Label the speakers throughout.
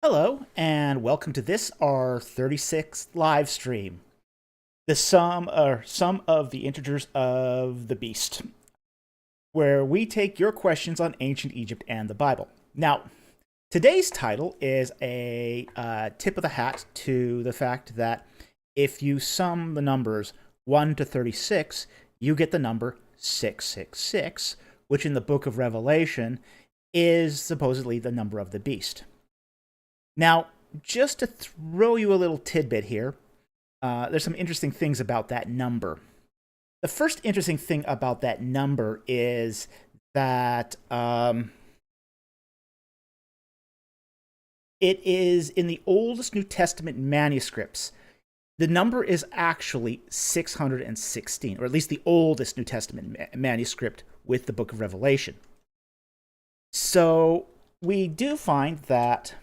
Speaker 1: Hello, and welcome to this, our 36th live stream. The sum of the integers of the beast, where we take your questions on ancient Egypt and the Bible. Now, today's title is a tip of the hat to the fact that if you sum the numbers 1 to 36, you get the number 666, which in the book of Revelation is supposedly the number of the beast. Now, just to throw you a little tidbit here, there's some interesting things about that number. The first interesting thing about that number is that it is in the oldest New Testament manuscripts. The number is actually 616, or at least the oldest New Testament manuscript with the book of Revelation. So we do find that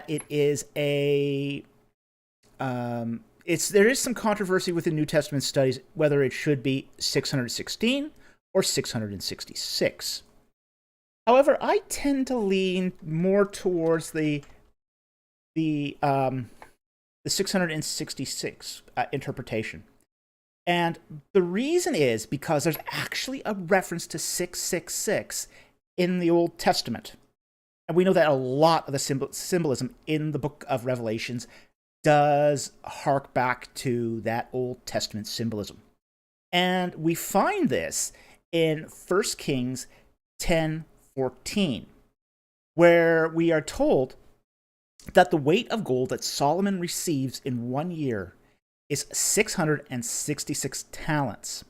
Speaker 1: it is there is some controversy within New Testament studies whether it should be 616 or 666. However, I tend to lean more towards the 666 interpretation. And the reason is because there's actually a reference to 666 in the Old Testament. And we know that a lot of the symbolism in the book of Revelations does hark back to that Old Testament symbolism. And we find this in 1 Kings 10:14, where we are told that the weight of gold that Solomon receives in 1 year is 666 talents.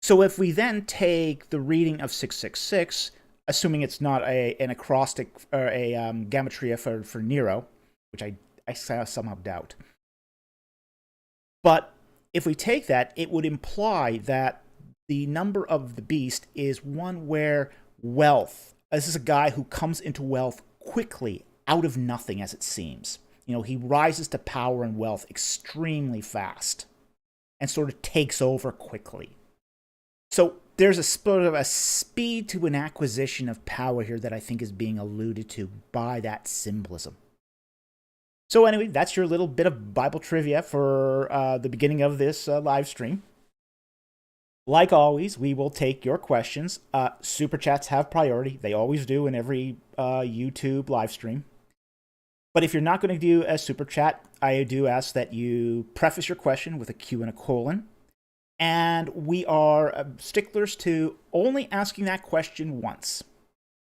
Speaker 1: So if we then take the reading of 666, assuming it's not an acrostic or a gematria for Nero, which I somehow doubt. But if we take that, it would imply that the number of the beast is one where wealth, this is a guy who comes into wealth quickly, out of nothing, as it seems. You know, he rises to power and wealth extremely fast and sort of takes over quickly. So there's a sort of a speed to an acquisition of power here that I think is being alluded to by that symbolism. So anyway, that's your little bit of Bible trivia for the beginning of this live stream. Like always, we will take your questions. Super chats have priority. They always do in every YouTube live stream. But if you're not going to do a super chat, I do ask that you preface your question with a Q and a colon. And we are sticklers to only asking that question once,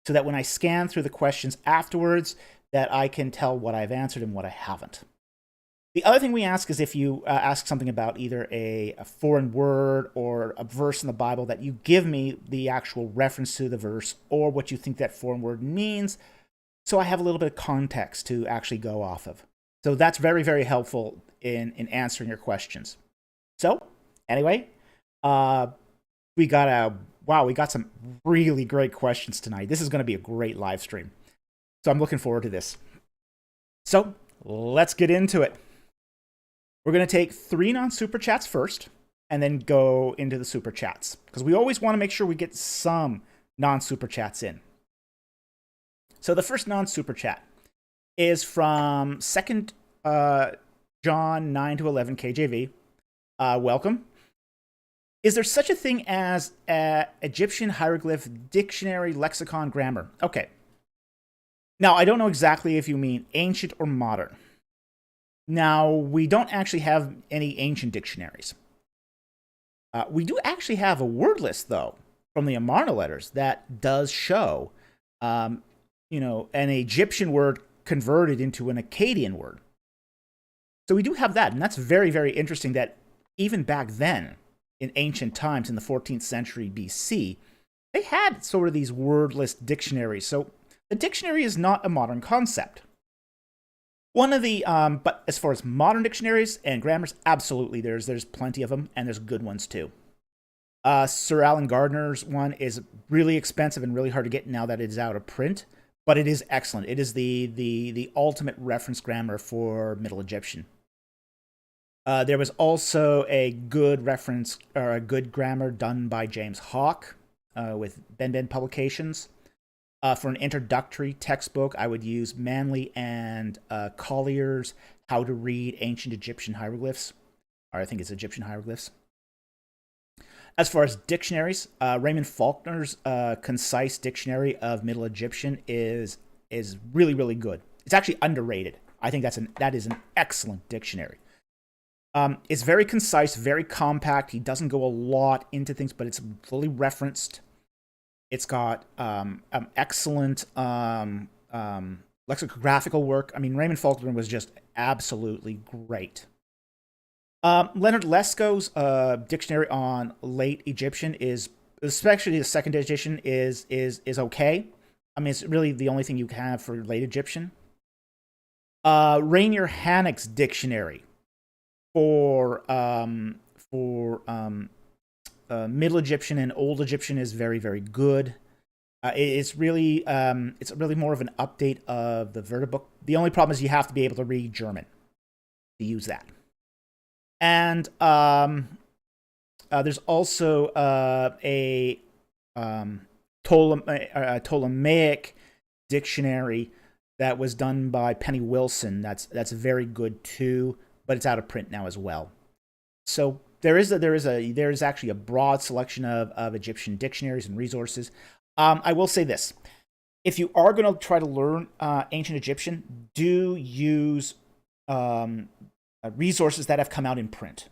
Speaker 1: so that when I scan through the questions afterwards, that I can tell what I've answered and what I haven't. The other thing we ask is if you ask something about either a foreign word or a verse in the Bible, that you give me the actual reference to the verse or what you think that foreign word means, so I have a little bit of context to actually go off of. So that's very, very helpful in answering your questions. So anyway, we got some really great questions tonight. This is going to be a great live stream. So I'm looking forward to this. So let's get into it. We're going to take 3 non-super chats first and then go into the super chats, because we always want to make sure we get some non-super chats in. So the first non-super chat is from 2nd John 9 to 11 KJV. Welcome. Is there such a thing as Egyptian hieroglyph dictionary, lexicon, grammar? Okay. Now, I don't know exactly if you mean ancient or modern. Now, we don't actually have any ancient dictionaries. We do actually have a word list, though, from the Amarna letters that does show, an Egyptian word converted into an Akkadian word. So we do have that, and that's very, very interesting that even back then, in ancient times, in the 14th century BC, they had sort of these wordless dictionaries. So the dictionary is not a modern concept. One of the, but as far as modern dictionaries and grammars, absolutely, there's plenty of them, and there's good ones too. Sir Alan Gardner's one is really expensive and really hard to get now that it is out of print, but it is excellent. It is the ultimate reference grammar for Middle Egyptian. There was also a good reference, or a good grammar done by James Hawke with Ben Publications. For an introductory textbook, I would use Manley and Collier's How to Read Ancient Egyptian Hieroglyphs, or I think it's Egyptian Hieroglyphs. As far as dictionaries, Raymond Faulkner's concise dictionary of Middle Egyptian is really, really good. It's actually underrated. I think that is an excellent dictionary. It's very concise, very compact. He doesn't go a lot into things, but it's fully referenced. It's got excellent lexicographical work. I mean, Raymond Faulkner was just absolutely great. Leonard Lesko's dictionary on late Egyptian is, especially the second edition, is okay. I mean, it's really the only thing you can have for late Egyptian. Rainier Hannock's dictionary for Middle Egyptian and Old Egyptian is very, very good. It's really more of an update of the Verta book. The only problem is you have to be able to read German to use that. And there's also a Ptolemaic dictionary that was done by Penny Wilson. That's very good too, but it's out of print now as well. So there is actually a broad selection of Egyptian dictionaries and resources. I will say this: if you are going to try to learn ancient Egyptian, do use resources that have come out in print.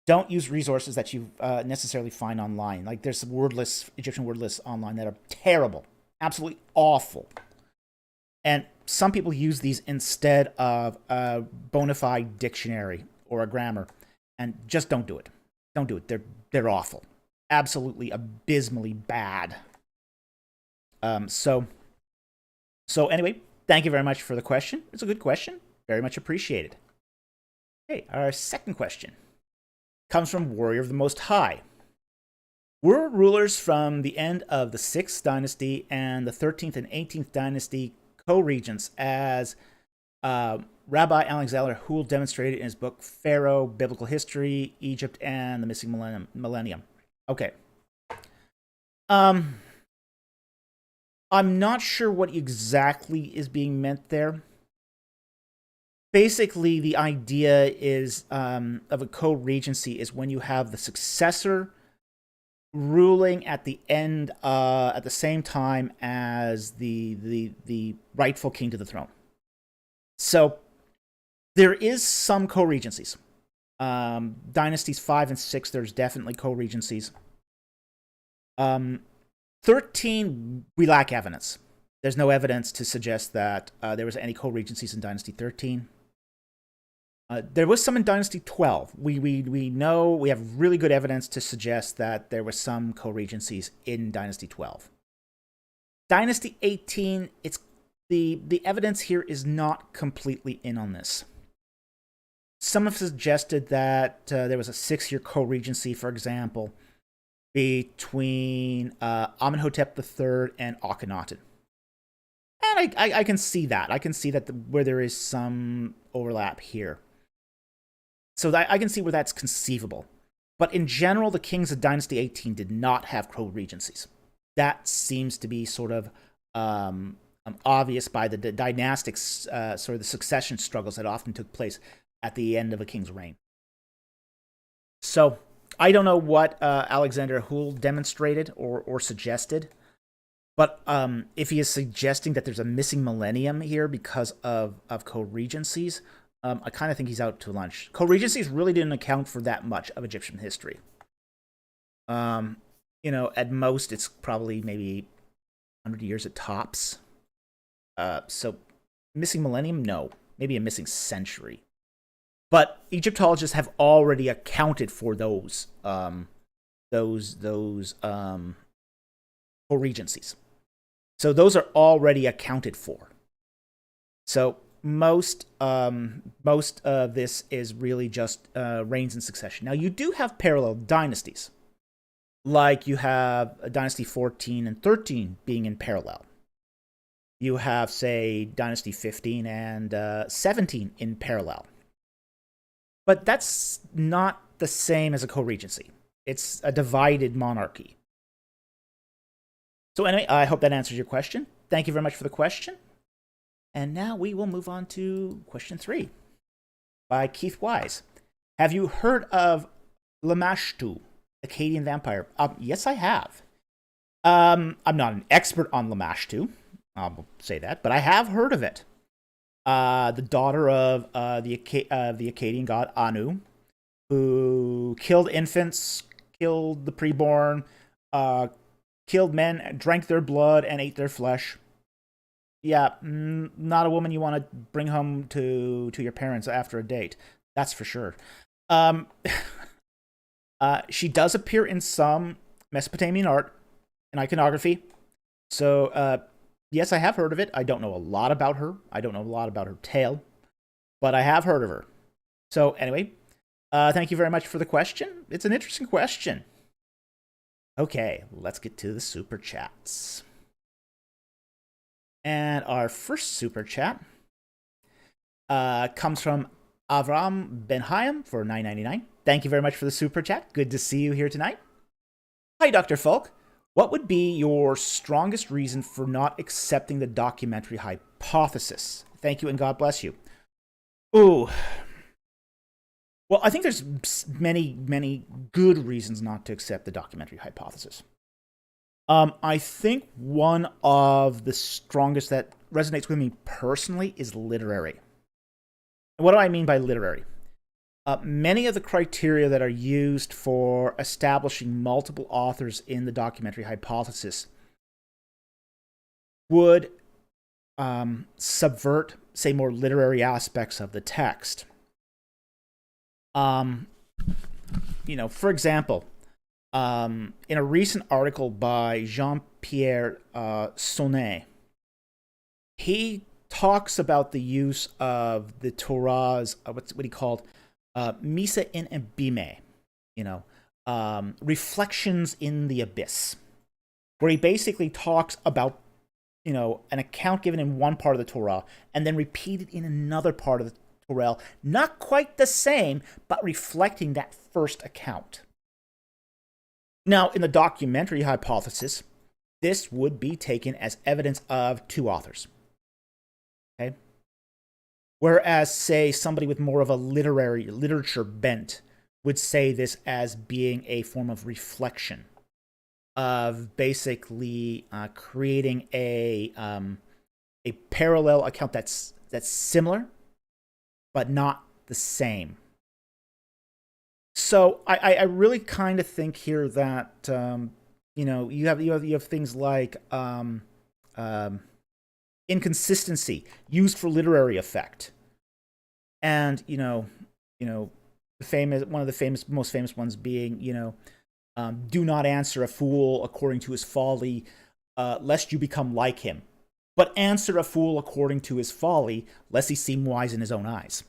Speaker 1: Don't use resources that you necessarily find online. Like there's some Egyptian word lists online that are terrible, absolutely awful. And some people use these instead of a bona fide dictionary or a grammar, and just don't do it. Don't do it. They're awful, absolutely abysmally bad. So anyway, thank you very much for the question. It's a good question. Very much appreciated. Okay, our second question comes from Warrior of the Most High. Were rulers from the end of the 6th dynasty and the 13th and 18th dynasty co-regents, as Rabbi Alexander Houle demonstrated in his book Pharaoh, Biblical History, Egypt, and the Missing Millennium? Okay. I'm not sure what exactly is being meant there. Basically, the idea is of a co-regency is when you have the successor ruling at the end, at the same time as the rightful king to the throne. So there is some co-regencies. Dynasties 5 and 6, there's definitely co-regencies. 13, we lack evidence. There's no evidence to suggest that there was any co-regencies in Dynasty 13. There was some in Dynasty 12. We know, we have really good evidence to suggest that there were some co-regencies in Dynasty 12. Dynasty 18, it's the evidence here is not completely in on this. Some have suggested that there was a 6-year co-regency, for example, between Amenhotep III and Akhenaten. And I can see that. I can see that where there is some overlap here. So I can see where that's conceivable. But in general, the kings of Dynasty 18 did not have co-regencies. That seems to be sort of obvious by the dynastics, sort of the succession struggles that often took place at the end of a king's reign. So I don't know what Alexander Houle demonstrated or suggested, but if he is suggesting that there's a missing millennium here because of co-regencies, I kind of think he's out to lunch. Co-regencies really didn't account for that much of Egyptian history. At most, it's probably maybe 100 years at tops. So, missing millennium? No. Maybe a missing century. But Egyptologists have already accounted for those co-regencies. So those are already accounted for. So most of this is really just reigns in succession. Now, you do have parallel dynasties. Like you have Dynasty 14 and 13 being in parallel. You have, say, Dynasty 15 and 17 in parallel. But that's not the same as a co-regency. It's a divided monarchy. So anyway, I hope that answers your question. Thank you very much for the question. And now we will move on to question 3 by Keith Wise. Have you heard of Lamashtu, Akkadian vampire? Yes, I have. I'm not an expert on Lamashtu, I'll say that, but I have heard of it. The daughter of the Akkadian god Anu, who killed infants, killed the preborn, killed men, drank their blood, and ate their flesh. Yeah, not a woman you want to bring home to your parents after a date. That's for sure. She does appear in some Mesopotamian art and iconography. So, yes, I have heard of it. I don't know a lot about her. I don't know a lot about her tale, but I have heard of her. So, anyway, thank you very much for the question. It's an interesting question. Okay, let's get to the super chats. And our first super chat comes from Avram Benhaim for $9.99. Thank you very much for the super chat. Good to see you here tonight. Hi, Dr. Falk. What would be your strongest reason for not accepting the documentary hypothesis? Thank you and God bless you. Ooh. Well, I think there's many, many good reasons not to accept the documentary hypothesis. I think one of the strongest that resonates with me personally is literary. And what do I mean by literary? Many of the criteria that are used for establishing multiple authors in the documentary hypothesis would subvert, say, more literary aspects of the text. For example, in a recent article by Jean-Pierre Sonnet, he talks about the use of the Torah's, what he called, Misa in Abime, reflections in the abyss, where he basically talks about, an account given in one part of the Torah and then repeated in another part of the Torah, not quite the same, but reflecting that first account. Now, in the documentary hypothesis, this would be taken as evidence of two authors. Okay? Whereas, say, somebody with more of a literature bent would say this as being a form of reflection, of basically creating a parallel account that's similar, but not the same. So I really kind of think here that you have things like inconsistency used for literary effect, and one of the most famous ones being do not answer a fool according to his folly, lest you become like him, but answer a fool according to his folly, lest he seem wise in his own eyes.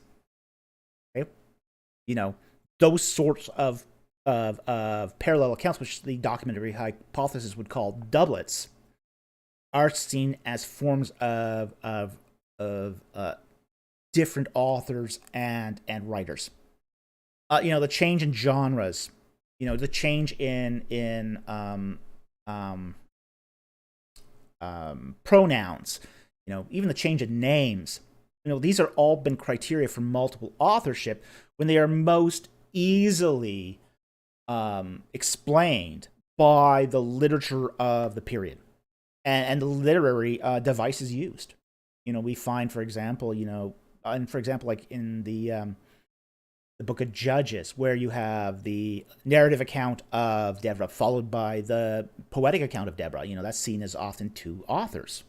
Speaker 1: Okay, those sorts of parallel accounts, which the documentary hypothesis would call doublets, are seen as forms of different authors and writers. The change in genres, the change in pronouns, even the change in names. These are all been criteria for multiple authorship when they are most easily explained by the literature of the period and the literary devices used. We find, for example, like in the book of Judges, where you have the narrative account of Deborah followed by the poetic account of Deborah. That's seen as often two authors.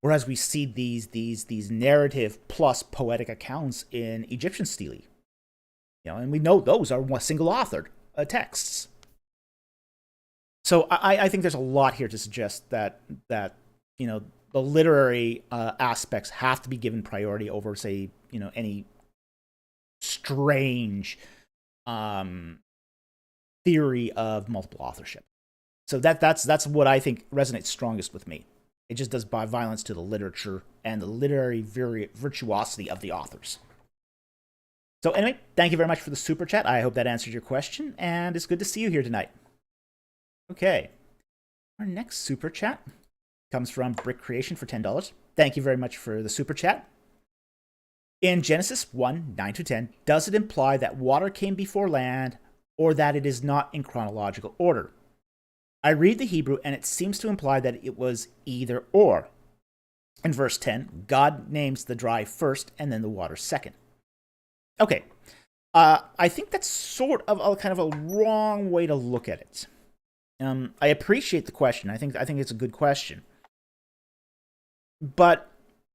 Speaker 1: Whereas we see these narrative plus poetic accounts in Egyptian stele. And we know those are single authored texts. So I think there's a lot here to suggest that the literary aspects have to be given priority over, say, any strange theory of multiple authorship. So that's what I think resonates strongest with me. It just does by violence to the literature and the literary virtuosity of the authors. So anyway, thank you very much for the super chat. I hope that answered your question, and it's good to see you here tonight. Okay. Our next super chat comes from Brick Creation for $10. Thank you very much for the super chat. In Genesis 1, 9-10, does it imply that water came before land, or that it is not in chronological order? I read the Hebrew, and it seems to imply that it was either or. In verse 10, God names the dry first, and then the water second. Okay, I think that's sort of a kind of a wrong way to look at it. I appreciate the question. I think it's a good question. But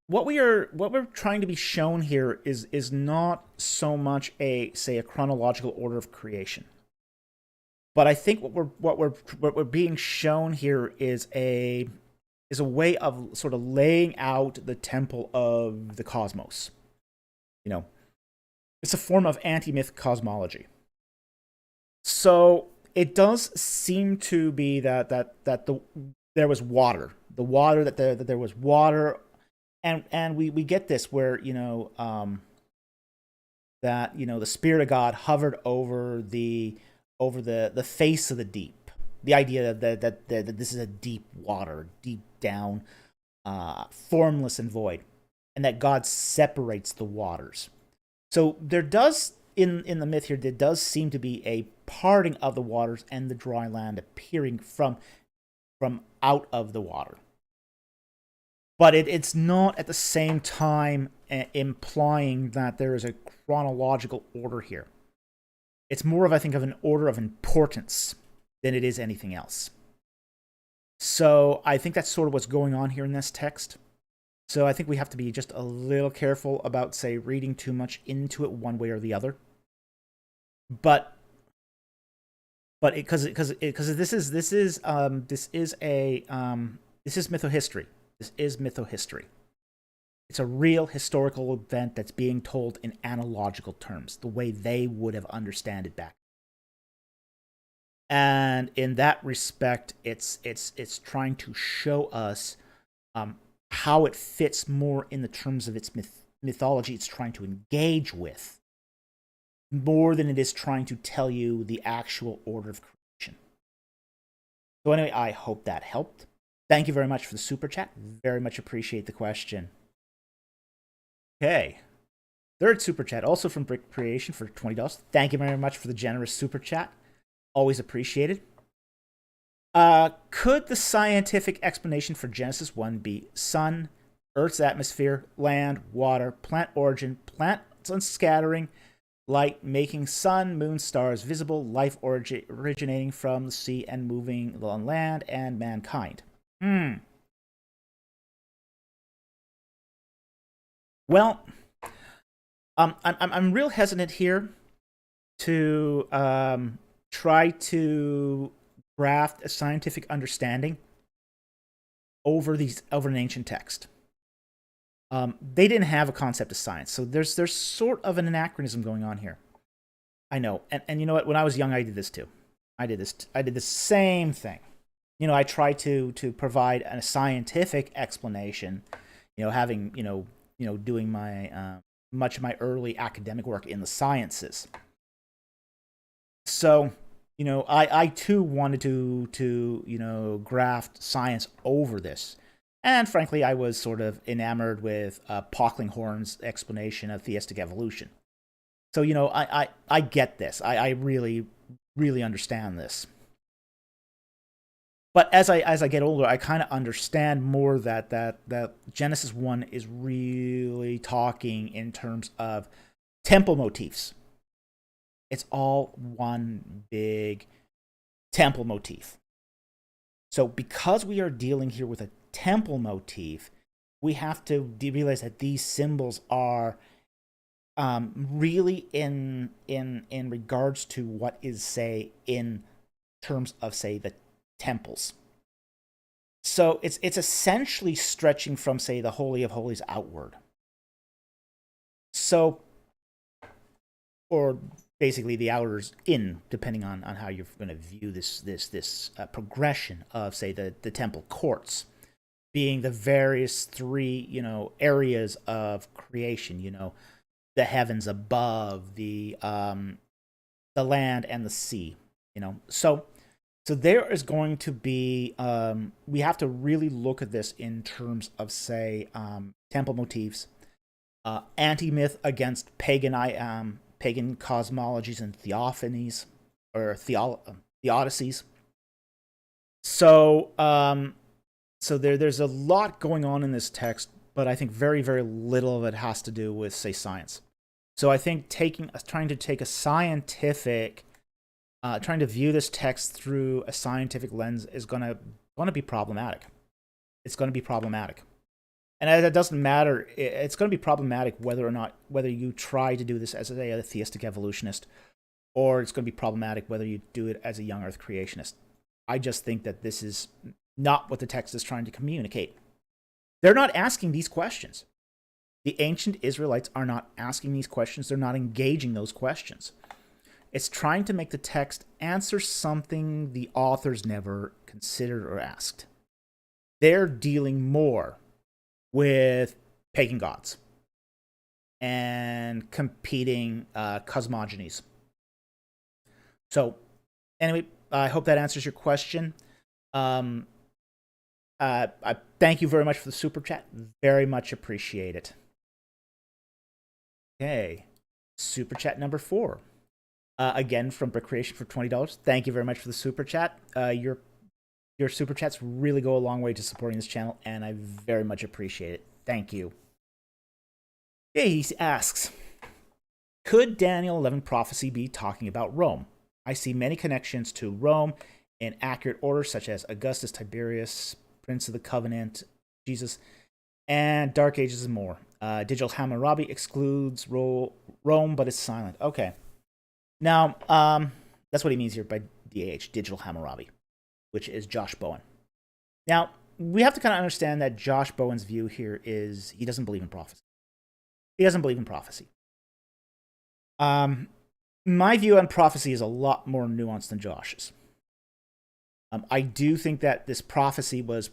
Speaker 1: what we're trying to be shown here is not so much a chronological order of creation. But I think what we're being shown here is a way of sort of laying out the temple of the cosmos. It's a form of anti-myth cosmology. So it does seem to be that there was water. That there was water, and we get this where that the Spirit of God hovered over the face of the deep. The idea that this is a deep water, deep down, formless and void, and that God separates the waters. So there does in the myth here, there does seem to be a parting of the waters and the dry land appearing from out of the water. But it's not at the same time implying that there is a chronological order here. It's more of, I think, of an order of importance than it is anything else. So I think that's sort of what's going on here in this text. So I think we have to be just a little careful about, reading too much into it one way or the other. But because this is mythohistory. This is mythohistory. It's a real historical event that's being told in analogical terms, the way they would have understood it back. And in that respect, it's trying to show us how it fits more in the terms of its mythology it's trying to engage with, more than it is trying to tell you the actual order of creation. So anyway, I hope that helped. Thank you very much for the super chat. Very much appreciate the question. Okay. Third super chat, also from Brick Creation for $20. Thank you very much for the generous super chat. Always appreciated. Could the scientific explanation for Genesis 1 be sun, Earth's atmosphere, land, water, plant origin, plants scattering, light making sun, moon, stars visible, life originating from the sea and moving on land, and mankind? Well, I'm real hesitant here to try to graft a scientific understanding over an ancient text. They didn't have a concept of science, so there's sort of an anachronism going on here. I know, and you know what? When I was young, I did this too. I did the same thing. I tried to provide a scientific explanation. Having doing my much of my early academic work in the sciences. So, I too wanted to graft science over this. And frankly, I was sort of enamored with Pocklinghore's explanation of theistic evolution. So, I get this. I really, really understand this. But as I get older, I kind of understand more that Genesis 1 is really talking in terms of temple motifs. It's all one big temple motif. So because we are dealing here with a temple motif, we have to realize that these symbols are really in regards to what is, in terms of, the temples. So it's essentially stretching from, the Holy of Holies outward. So, or basically the outers in, depending on how you're going to view this progression of, the temple courts, being the various three, areas of creation, the heavens above, the land and the sea, So So there is going to be, we have to really look at this in terms of, say, temple motifs, anti-myth against pagan cosmologies and theophanies, or theodicies. So, there's a lot going on in this text, but I think very, very little of it has to do with, say, science. So I think trying to take a scientific, trying to view this text through a scientific lens is gonna be problematic. It's gonna be problematic, and it doesn't matter. It's gonna be problematic whether you try to do this as a theistic evolutionist, or it's gonna be problematic whether you do it as a young Earth creationist. I just think that this is not what the text is trying to communicate. They're not asking these questions. The ancient Israelites are not asking these questions. They're not engaging those questions. It's trying to make the text answer something the authors never considered or asked. They're dealing more with pagan gods and competing cosmogonies. So, anyway, I hope that answers your question. I thank you very much for the super chat. Very much appreciate it. Okay, super chat number 4. Again, from Brick Creation for $20. Thank you very much for the super chat. Your super chats really go a long way to supporting this channel, and I very much appreciate it. Thank you. Okay, he asks, could Daniel 11 prophecy be talking about Rome? I see many connections to Rome in accurate order, such as Augustus, Tiberius, Prince of the Covenant, Jesus, and Dark Ages and more. Digital Hammurabi excludes Rome, but is silent. Okay. Now, that's what he means here by DAH, Digital Hammurabi, which is Josh Bowen. Now, we have to kind of understand that Josh Bowen's view here is he doesn't believe in prophecy. He doesn't believe in prophecy. My view on prophecy is a lot more nuanced than Josh's. I do think that this prophecy was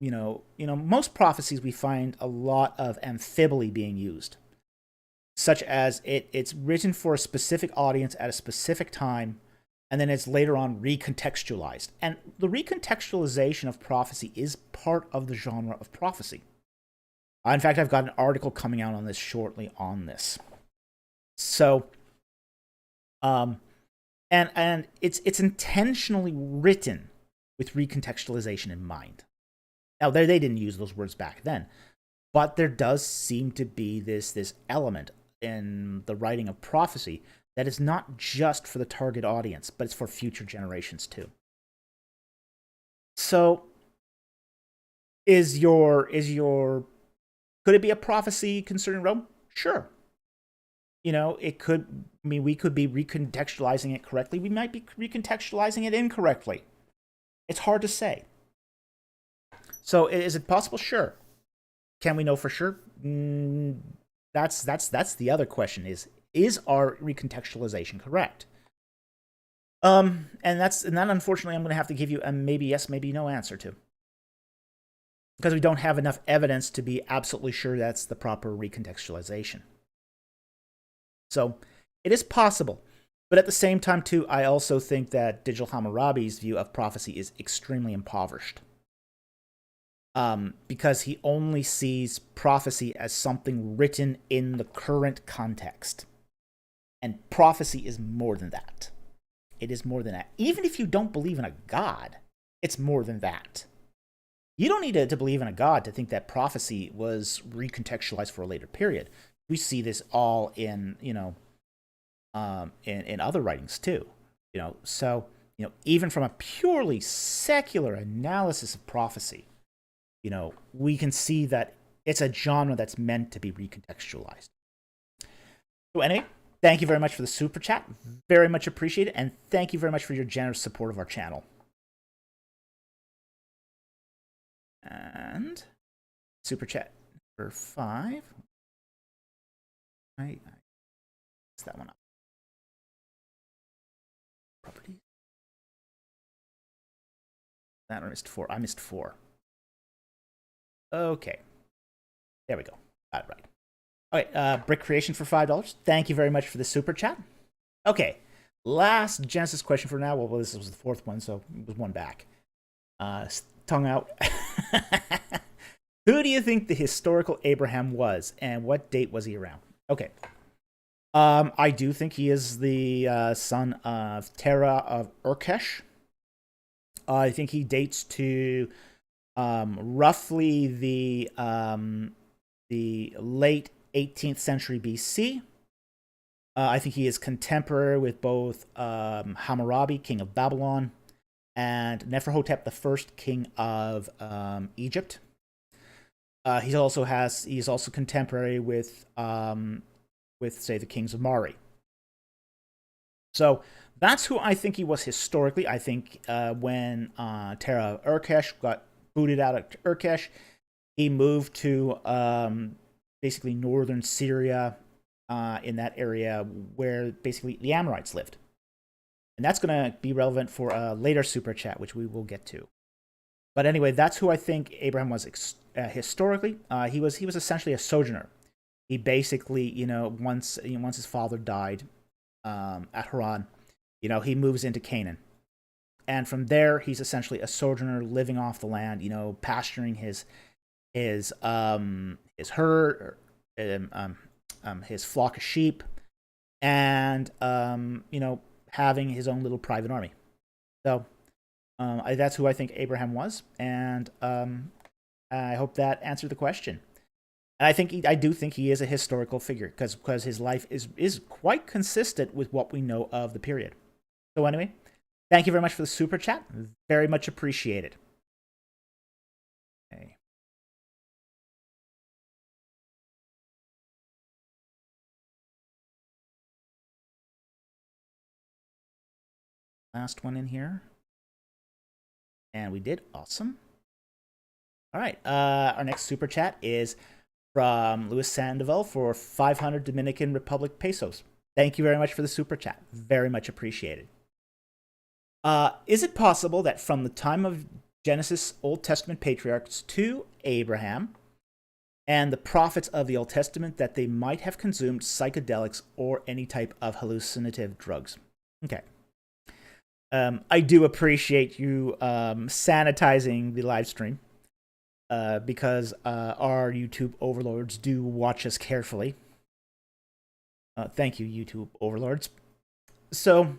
Speaker 1: most prophecies we find a lot of amphiboly being used, such as it's written for a specific audience at a specific time, and then it's later on recontextualized. And the recontextualization of prophecy is part of the genre of prophecy. In fact, I've got an article coming out on this shortly on this. So, and it's intentionally written with recontextualization in mind. Now, they didn't use those words back then, but there does seem to be this element in the writing of prophecy that is not just for the target audience, but it's for future generations too. So, could it be a prophecy concerning Rome? Sure. It could. I mean, we could be recontextualizing it correctly. We might be recontextualizing it incorrectly. It's hard to say. So, is it possible? Sure. Can we know for sure? That's the other question. Is our recontextualization correct? And that unfortunately I'm going to have to give you a maybe yes, maybe no answer to, because we don't have enough evidence to be absolutely sure that's the proper recontextualization. So it is possible, but at the same time too, I also think that Digital Hammurabi's view of prophecy is extremely impoverished. Because he only sees prophecy as something written in the current context. And prophecy is more than that. It is more than that. Even if you don't believe in a god, it's more than that. You don't need to believe in a god to think that prophecy was recontextualized for a later period. We see this all in, in other writings too. So, even from a purely secular analysis of prophecy, we can see that it's a genre that's meant to be recontextualized. So anyway, thank you very much for the super chat. Very much appreciated. And thank you very much for your generous support of our channel. And super chat number 5. I messed that one up. Properties. That I missed 4. I missed 4. Okay. There we go. Got it right. Okay, Brick Creation for $5. Thank you very much for the super chat. Okay, last Genesis question for now. Well, this was the fourth one, so it was one back. Tongue out. Who do you think the historical Abraham was, and what date was he around? Okay. I do think he is the son of Terah of Urkesh. I think he dates to roughly the late 18th century BC. I think he is contemporary with both Hammurabi, king of Babylon, and Amenhotep I, king of Egypt. He's also contemporary with say the kings of Mari. So that's who I think he was historically. I think when Terah of Urkesh got booted out of Urkesh, he moved to basically northern Syria, in that area where basically the Amorites lived. And that's going to be relevant for a later super chat, which we will get to. But anyway, that's who I think Abraham was historically. He was essentially a sojourner. He basically, once his father died at Haran, he moves into Canaan. And from there, he's essentially a sojourner living off the land, pasturing his herd, his flock of sheep, and having his own little private army. So that's who I think Abraham was, and I hope that answered the question. And I do think he is a historical figure because his life is quite consistent with what we know of the period. So anyway, thank you very much for the super chat. Very much appreciated. Okay. Last one in here. And we did. Awesome. All right. Our next super chat is from Luis Sandoval for 500 Dominican Republic pesos. Thank you very much for the super chat. Very much appreciated. Is it possible that from the time of Genesis Old Testament patriarchs to Abraham and the prophets of the Old Testament that they might have consumed psychedelics or any type of hallucinative drugs? Okay. I do appreciate you sanitizing the live stream because our YouTube overlords do watch us carefully. Thank you, YouTube overlords. So,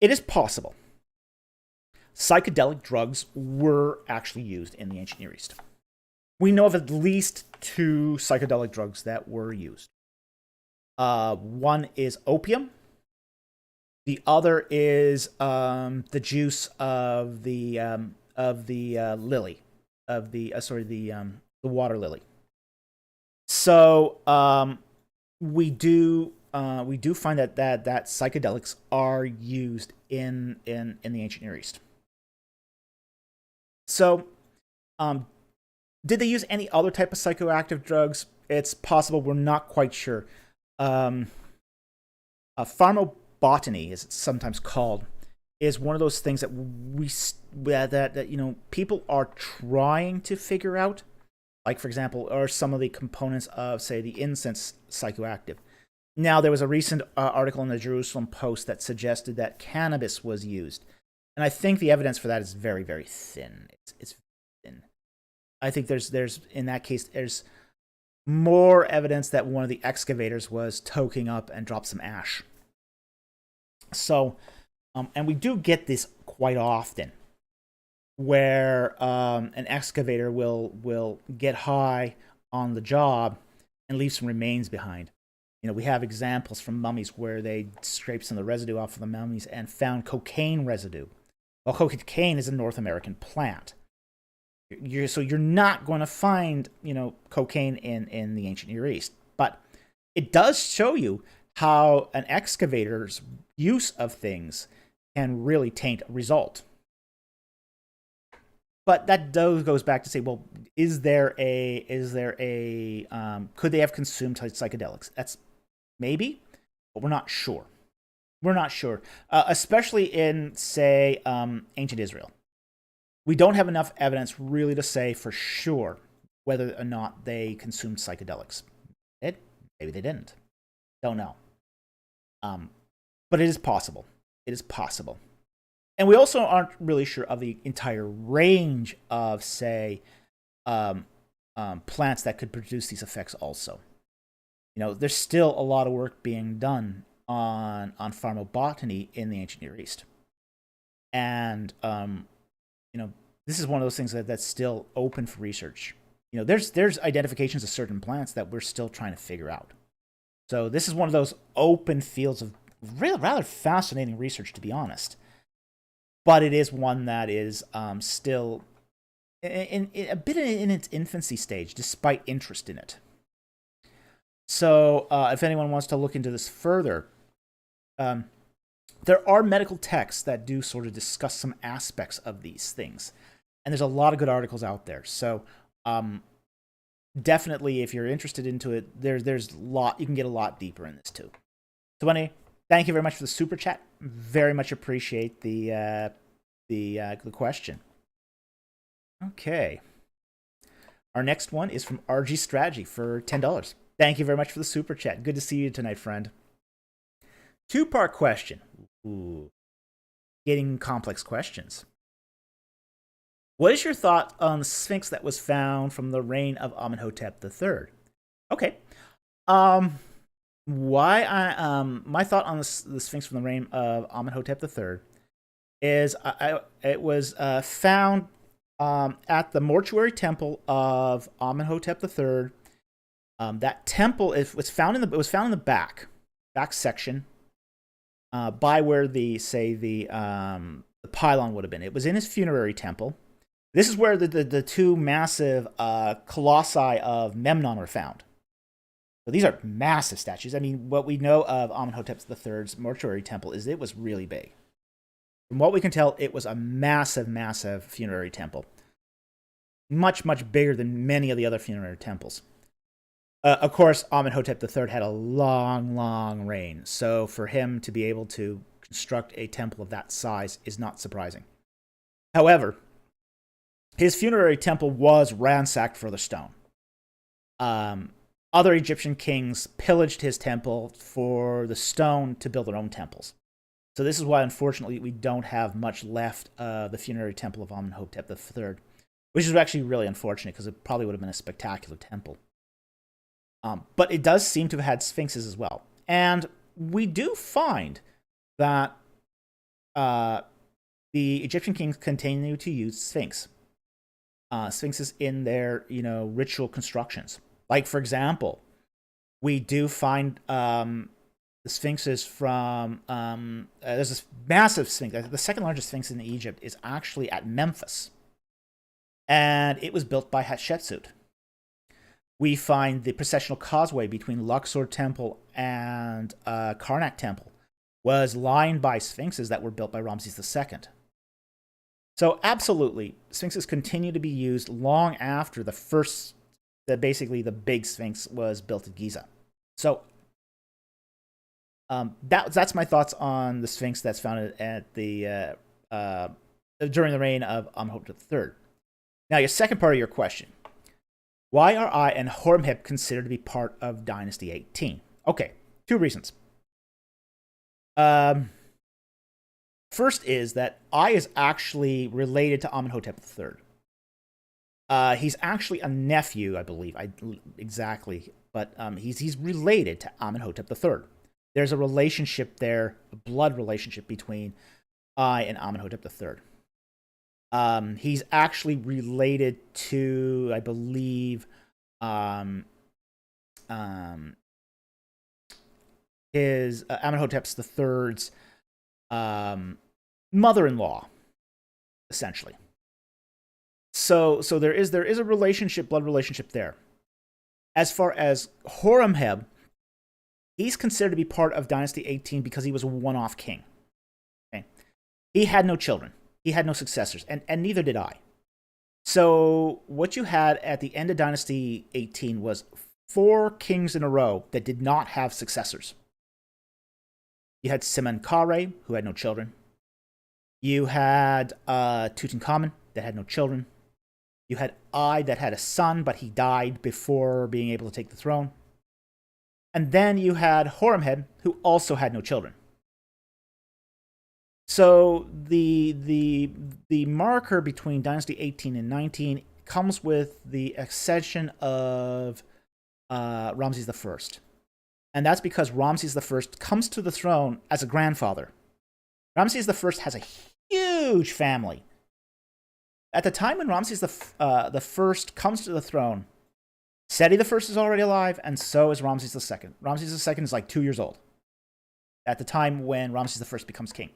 Speaker 1: it is possible psychedelic drugs were actually used in the ancient Near East. We know of at least 2 psychedelic drugs that were used. One is opium. The other is the juice of the lily, the water lily. So we do find that psychedelics are used in the ancient Near East. So, did they use any other type of psychoactive drugs? It's possible. We're not quite sure. Pharmabotany, as it's sometimes called, is one of those things that that people are trying to figure out. Like, for example, are some of the components of, say, the incense psychoactive? Now, there was a recent article in the Jerusalem Post that suggested that cannabis was used. And I think the evidence for that is very, very thin. It's thin. I think there's in that case, there's more evidence that one of the excavators was toking up and dropped some ash. So, and we do get this quite often, where an excavator will get high on the job and leave some remains behind. We have examples from mummies where they scraped some of the residue off of the mummies and found cocaine residue. Well, cocaine is a North American plant. So you're not going to find, cocaine in the ancient Near East. But it does show you how an excavator's use of things can really taint a result. But that goes back to say, well, could they have consumed psychedelics? That's maybe, but we're not sure. We're not sure, especially in, say, ancient Israel. We don't have enough evidence really to say for sure whether or not they consumed psychedelics. Maybe they didn't. Don't know. But it is possible. It is possible. And we also aren't really sure of the entire range of, say, plants that could produce these effects also. There's still a lot of work being done on pharmabotany in the ancient Near East. And, this is one of those things that's still open for research. There's identifications of certain plants that we're still trying to figure out. So this is one of those open fields of rather fascinating research, to be honest. But it is one that is still a bit in its infancy stage, despite interest in it. So if anyone wants to look into this further, there are medical texts that do sort of discuss some aspects of these things. And there's a lot of good articles out there. So definitely, if you're interested into it, there's a lot. You can get a lot deeper in this too. So anyway, thank you very much for the super chat. Very much appreciate the question. Okay. Our next one is from RG Strategy for $10. Thank you very much for the super chat. Good to see you tonight, friend. Two-part question. Ooh. Getting complex questions. What is your thought on the Sphinx that was found from the reign of Amenhotep III? Okay. My thought on the Sphinx from the reign of Amenhotep III is it was found at the mortuary temple of Amenhotep III. That temple was found in the back section, by where the pylon would have been. It was in his funerary temple. This is where the two massive colossi of Memnon were found. So these are massive statues. I mean, what we know of Amenhotep III's mortuary temple is it was really big. From what we can tell, it was a massive, massive funerary temple. Much, much bigger than many of the other funerary temples. Of course, Amenhotep III had a long, long reign. So for him to be able to construct a temple of that size is not surprising. However, his funerary temple was ransacked for the stone. Other Egyptian kings pillaged his temple for the stone to build their own temples. So this is why, unfortunately, we don't have much left of the funerary temple of Amenhotep III, which is actually really unfortunate because it probably would have been a spectacular temple. But it does seem to have had sphinxes as well. And we do find that the Egyptian kings continue to use sphinxes in their, ritual constructions. Like, for example, we do find the sphinxes from, there's this massive sphinx. The second largest sphinx in Egypt is actually at Memphis. And it was built by Hatshepsut. We find the processional causeway between Luxor Temple and Karnak Temple was lined by sphinxes that were built by Ramses II. So absolutely, sphinxes continue to be used long after basically the big sphinx was built at Giza. So that's my thoughts on the sphinx that's found at the during the reign of Amenhotep III. Now, your second part of your question. Why are I and Horemheb considered to be part of Dynasty 18? Okay, two reasons. First is that I is actually related to Amenhotep III. He's actually a nephew, I believe. Exactly, but he's related to Amenhotep III. There's a relationship there, a blood relationship between I and Amenhotep III. He's actually related to, I believe, his Amenhotep III's mother-in-law, essentially. So there is a relationship, blood relationship there. As far as Horemheb, he's considered to be part of Dynasty 18 because he was a one-off king. Okay? He had no children. He had no successors, and neither did I. So what you had at the end of Dynasty 18 was 4 kings in a row that did not have successors. You had Semenkhare, who had no children. You had Tutankhamun, that had no children. You had I, that had a son, but he died before being able to take the throne. And then you had Horemheb, who also had no children. So the marker between Dynasty 18 and 19 comes with the accession of Ramses I. And that's because Ramses I comes to the throne as a grandfather. Ramses I has a huge family. At the time when Ramses the first comes to the throne, Seti I is already alive, and so is Ramses II. Ramses II is like 2 years old at the time when Ramses I becomes king.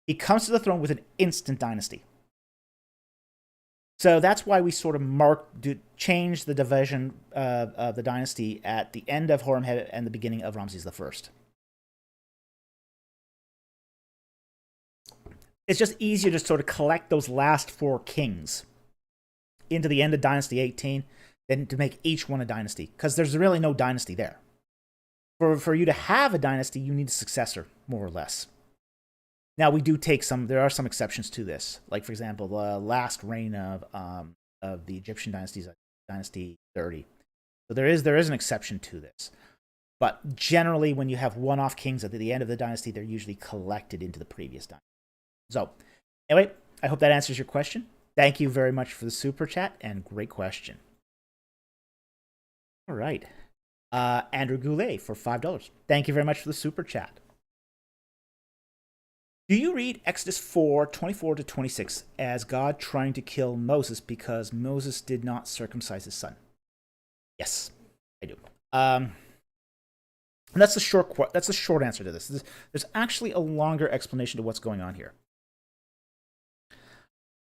Speaker 1: He comes to the throne with an instant dynasty. So that's why we sort of change the division of the dynasty at the end of Horemheb and the beginning of Ramses I. It's just easier to sort of collect those last 4 kings into the end of Dynasty 18 than to make each one a dynasty, because there's really no dynasty there. For you to have a dynasty, you need a successor, more or less. Now, we do take there are some exceptions to this. Like, for example, the last reign of the Egyptian dynasties, Dynasty 30. So there is an exception to this. But generally, when you have one-off kings at the end of the dynasty, they're usually collected into the previous dynasty. So, anyway, I hope that answers your question. Thank you very much for the super chat, and great question. All right. Andrew Goulet for $5. Thank you very much for the super chat. Do you read Exodus 4:24-26 as God trying to kill Moses because Moses did not circumcise his son? Yes, I do. And that's the short answer to this. There's actually a longer explanation to what's going on here.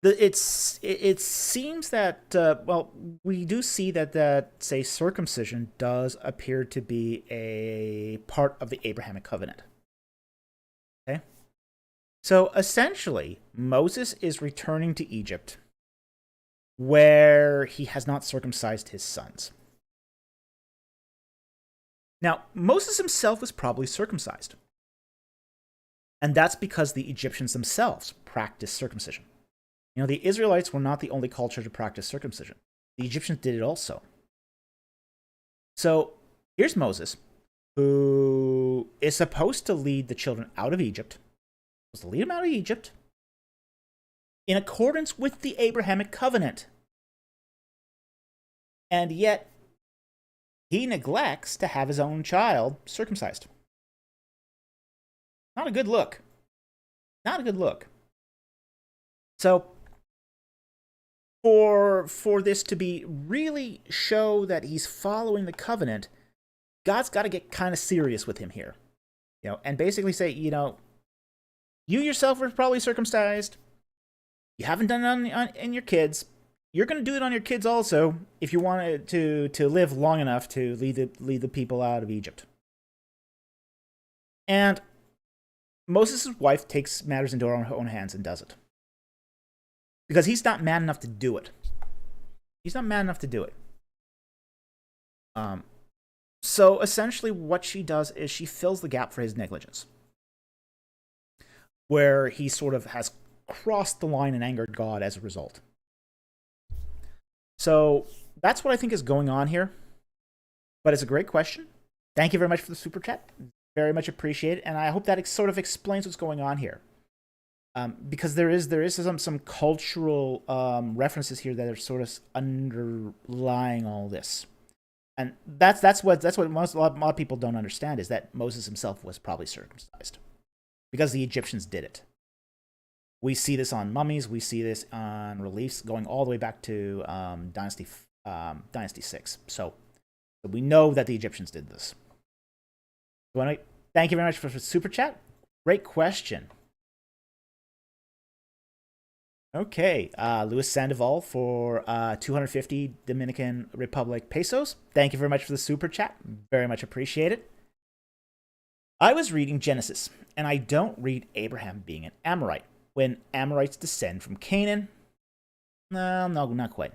Speaker 1: It seems that we do see that say circumcision does appear to be a part of the Abrahamic covenant. Okay, so essentially Moses is returning to Egypt, where he has not circumcised his sons. Now, Moses himself was probably circumcised, and that's because the Egyptians themselves practiced circumcision. You know, the Israelites were not the only culture to practice circumcision. The Egyptians did it also. So here's Moses, who is supposed to lead the children out of Egypt, in accordance with the Abrahamic covenant. And yet, he neglects to have his own child circumcised. Not a good look. Not a good look. So, for this to be really show that he's following the covenant, God's got to get kind of serious with him here, you know, and basically say, you know, you yourself were probably circumcised. You haven't done it on your kids. You're going to do it on your kids also if you want to live long enough to lead the people out of Egypt. And Moses' wife takes matters into her own hands and does it. Because he's not man enough to do it. So essentially what she does is she fills the gap for his negligence, where he sort of has crossed the line and angered God as a result. So that's what I think is going on here. But it's a great question. Thank you very much for the super chat. Very much appreciated. And I hope that sort of explains what's going on here. Because there is some cultural references here that are sort of underlying all this, and that's what a lot of people don't understand, is that Moses himself was probably circumcised because the Egyptians did it. We see this on mummies, we see this on reliefs going all the way back to Dynasty 6. So we know that the Egyptians did this. So anyway, thank you very much for the super chat. Great question. Okay, Luis Sandoval for 250 Dominican Republic pesos. Thank you very much for the super chat. Very much appreciated. I was reading Genesis, and I don't read Abraham being an Amorite, when Amorites descend from Canaan. No, not quite.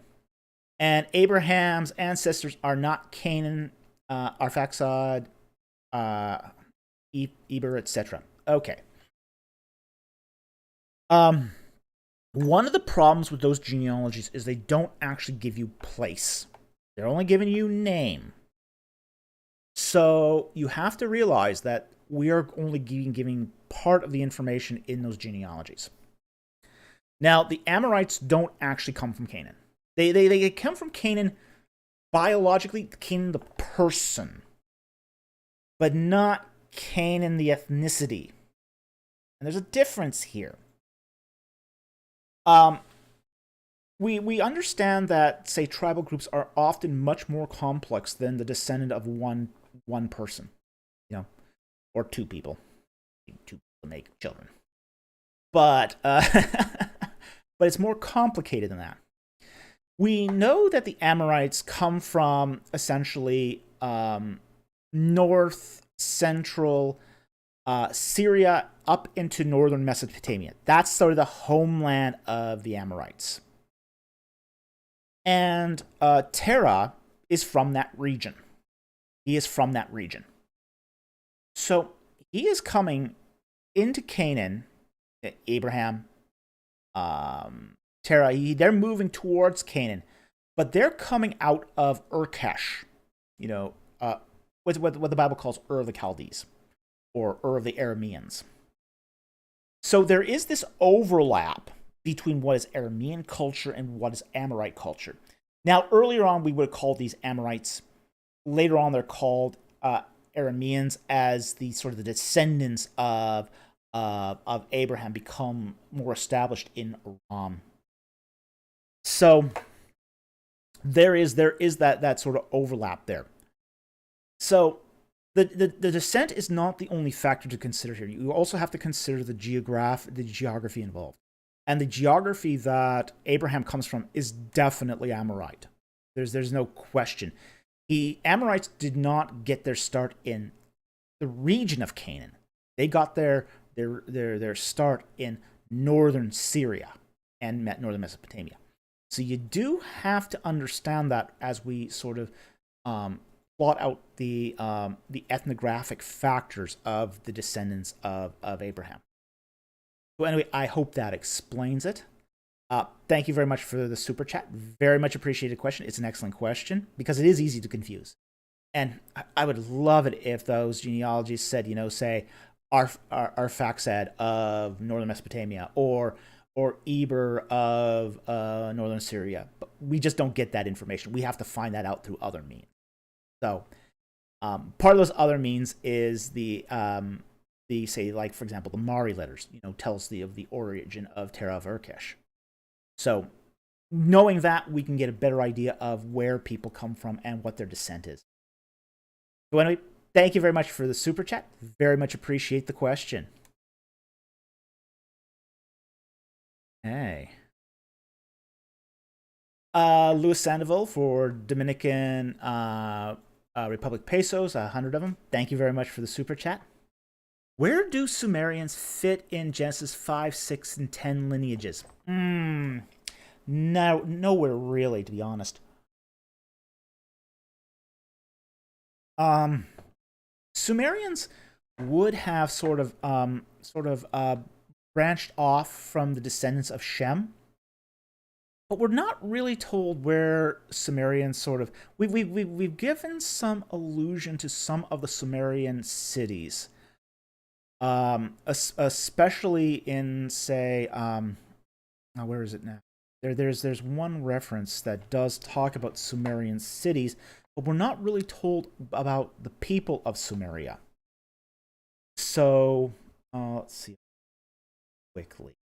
Speaker 1: And Abraham's ancestors are not Canaan, Arphaxad, Eber, etc. Okay. One of the problems with those genealogies is they don't actually give you place. They're only giving you name. So you have to realize that we are only giving part of the information in those genealogies. Now, the Amorites don't actually come from Canaan. They come from Canaan biologically, Canaan the person, but not Canaan the ethnicity. And there's a difference here. We understand that, say, tribal groups are often much more complex than the descendant of one person, or two people. Two people make children. But but it's more complicated than that. We know that the Amorites come from essentially north central Syria up into northern Mesopotamia. That's sort of the homeland of the Amorites. And Terah is from that region. He is from that region. So he is coming into Canaan, Abraham, Terah, they're moving towards Canaan, but they're coming out of Urkesh, what the Bible calls Ur of the Chaldees, or Ur of the Arameans. So there is this overlap between what is Aramean culture and what is Amorite culture. Now, earlier on, we would have called these Amorites. Later on, they're called Arameans, as the sort of the descendants of Abraham become more established in Aram. So there is that sort of overlap there. So the descent is not the only factor to consider here. You also have to consider the geography involved. And the geography that Abraham comes from is definitely Amorite. There's no question. Amorites did not get their start in the region of Canaan. They got their start in northern Syria and northern Mesopotamia. So you do have to understand that as we sort of plot out the ethnographic factors of the descendants of Abraham. So anyway, I hope that explains it. Thank you very much for the super chat. Very much appreciated question. It's an excellent question because it is easy to confuse. And I would love it if those genealogies said, say, Arphaxad of northern Mesopotamia or Eber of northern Syria. But we just don't get that information. We have to find that out through other means. So part of those other means is the say, like, for example, the Mari letters, tells of the origin of Terah of Urkesh. So knowing that, we can get a better idea of where people come from and what their descent is. So anyway, thank you very much for the super chat. Very much appreciate the question. Hey. Louis Sandoval for Dominican Republic pesos, 100 of them. Thank you very much for the super chat. Where do Sumerians fit in Genesis 5, 6, and 10 lineages? No, nowhere really, to be honest. Sumerians would have sort of branched off from the descendants of Shem, but we're not really told where Sumerians sort of. We've given some allusion to some of the Sumerian cities. Especially in, say, where is it now? There's one reference that does talk about Sumerian cities, but we're not really told about the people of Sumeria. So let's see quickly.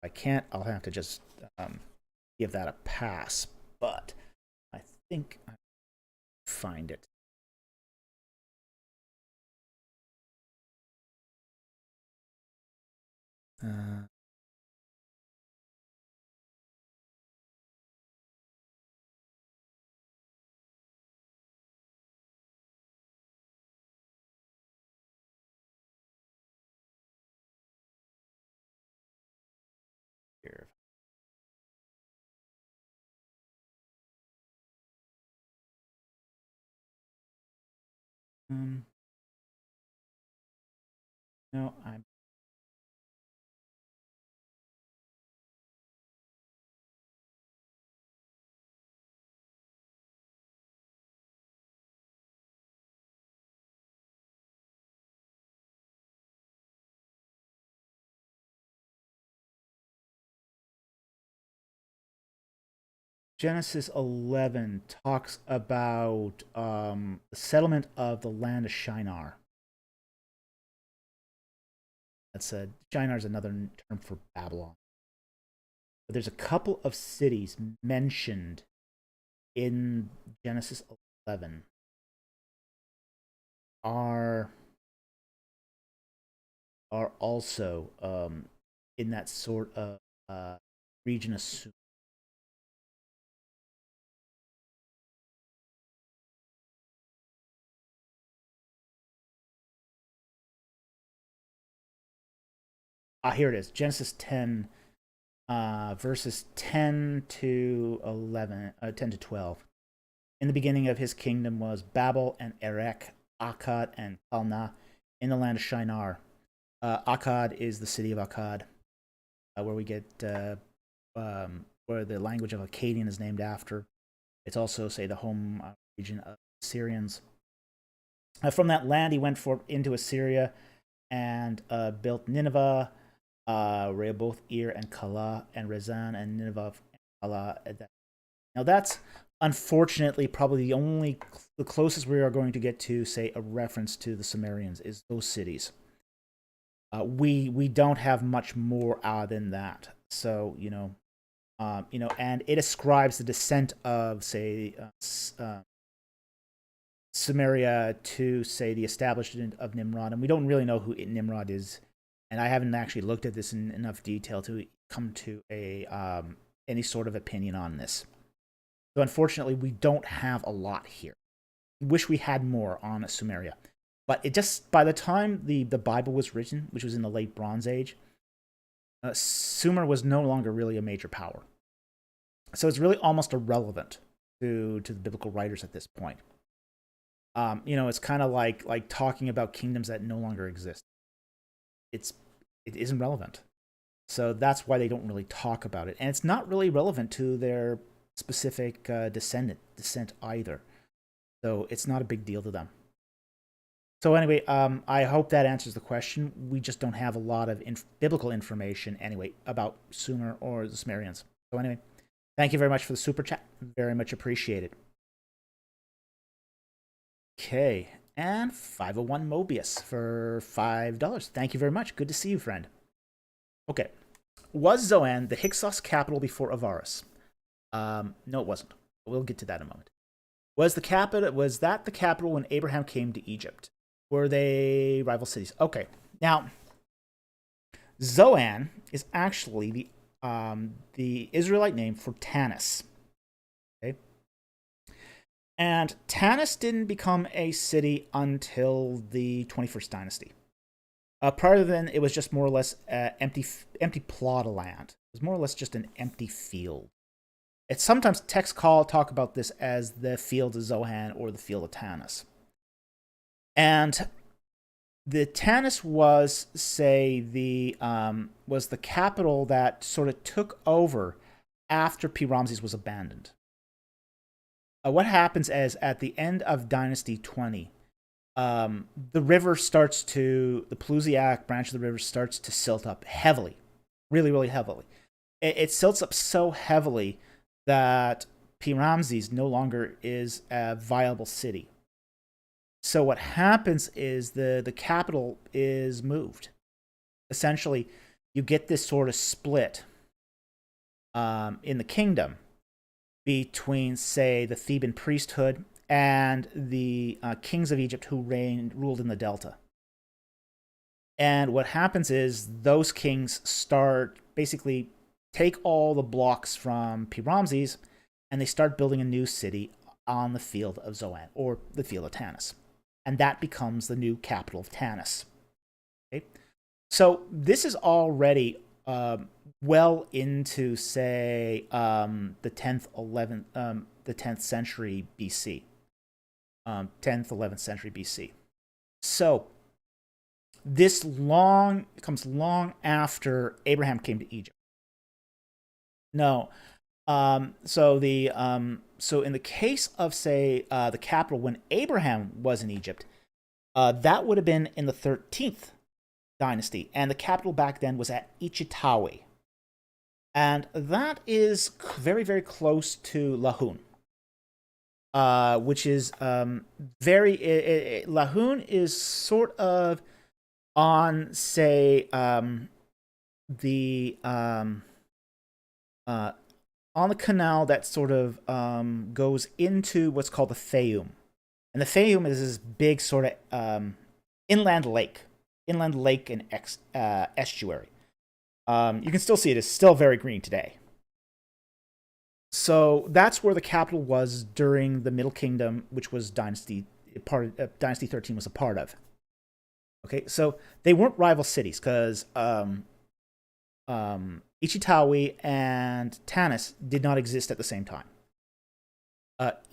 Speaker 1: If I can't, I'll have to just give that a pass. But I think I find it. Here. No, I'm. Genesis 11 talks about the settlement of the land of Shinar. Shinar is another term for Babylon. But there's a couple of cities mentioned in Genesis 11 are also in that sort of region of Sumer. Here it is. Genesis 10, verses 10 to 11, 10 to 12. In the beginning of his kingdom was Babel and Erech, Akkad and Calneh in the land of Shinar. Akkad is the city of Akkad, where we get where the language of Akkadian is named after. It's also, say, the home region of Syrians. From that land, he went into Assyria and built Nineveh, Rehoboth, Ir, and Calah, and Rezan, and Nineveh, and Calah. Now that's unfortunately probably the closest we are going to get to, say, a reference to the Sumerians is those cities. We don't have much more than that. So and it ascribes the descent of, say, Sumeria to, say, the establishment of Nimrod, and we don't really know who Nimrod is, and I haven't actually looked at this in enough detail to come to a any sort of opinion on this. So unfortunately, we don't have a lot here. Wish we had more on Sumeria. But it just, by the time the Bible was written, which was in the late Bronze Age, Sumer was no longer really a major power. So it's really almost irrelevant to the biblical writers at this point. It's kind of like talking about kingdoms that no longer exist. It isn't relevant. So that's why they don't really talk about it. And it's not really relevant to their specific descent either. So it's not a big deal to them. So anyway, I hope that answers the question. We just don't have a lot of biblical information anyway about Sumer or the Sumerians. So anyway, thank you very much for the super chat. Very much appreciated. Okay, and 501 Mobius for $5. Thank you very much. Good to see you, friend. Okay, was Zoan the Hyksos capital before Avaris? No, it wasn't. We'll get to that in a moment. Was that the capital when Abraham came to Egypt? Were they rival cities? Okay, now Zoan is actually the Israelite name for Tanis. Okay, and Tanis didn't become a city until the 21st dynasty. Prior to then, it was just more or less empty plot of land. It was more or less just an empty field. It's sometimes texts talk about this as the field of Zoan or the field of Tanis. And the Tanis was, say, was the capital that sort of took over after Ramses was abandoned. What happens is at the end of Dynasty 20, the river the Pelusiac branch of the river starts to silt up heavily, really, really heavily. It silts up so heavily that Ramses no longer is a viable city. So what happens is the capital is moved. Essentially, you get this sort of split in the kingdom between, say, the Theban priesthood and the kings of Egypt who ruled in the Delta. And what happens is those kings start basically take all the blocks from Ramses and they start building a new city on the field of Zoan, or the field of Tanis. And that becomes the new capital of Tanis. Okay? So this is already well into, say, the 10th century BC. 10th, 11th century BC. So this comes long after Abraham came to Egypt. No. So in the case of, say, the capital when Abraham was in Egypt, that would have been in the 13th dynasty, and the capital back then was at Ichitawi. And that is very, very close to Lahun, which is Lahun is sort of on, say, the on the canal that sort of goes into what's called the Fayum. And the Fayum is this big sort of inland lake and estuary. You can still see it is still very green today. So that's where the capital was during the Middle Kingdom, which was Dynasty 13 was a part of. Okay, so they weren't rival cities because Ichitawi and Tanis did not exist at the same time.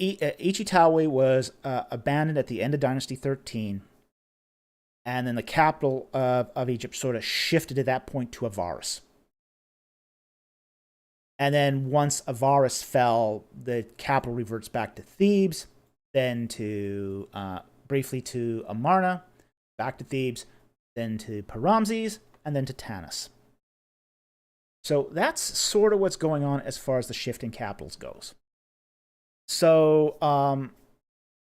Speaker 1: Ichitawi was abandoned at the end of Dynasty 13, and then the capital of Egypt sort of shifted at that point to Avaris. And then once Avaris fell, the capital reverts back to Thebes, then to briefly to Amarna, back to Thebes, then to Paramses, and then to Tanis. So that's sort of what's going on as far as the shift in capitals goes. So,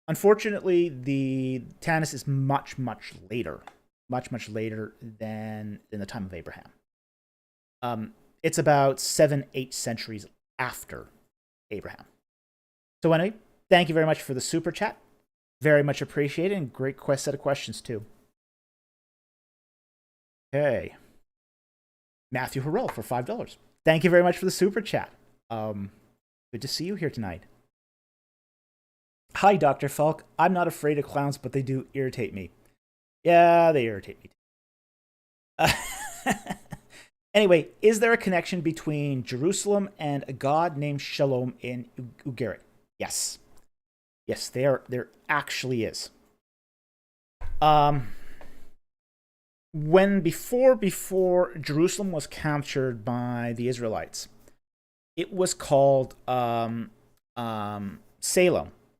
Speaker 1: unfortunately, the Tanis is much, much later than in the time of Abraham. It's about 7-8 centuries after Abraham. So anyway, thank you very much for the super chat. Very much appreciated, and great set of questions too. Okay. Matthew Harrell for $5. Thank you very much for the super chat. Good to see you here tonight. Hi, Dr. Falk. I'm not afraid of clowns, but they do irritate me. Yeah, they irritate me too. Anyway, is there a connection between Jerusalem and a god named Shalom in Ugaritic? Yes. Yes, there actually is. Before Jerusalem was captured by the Israelites, it was called Salem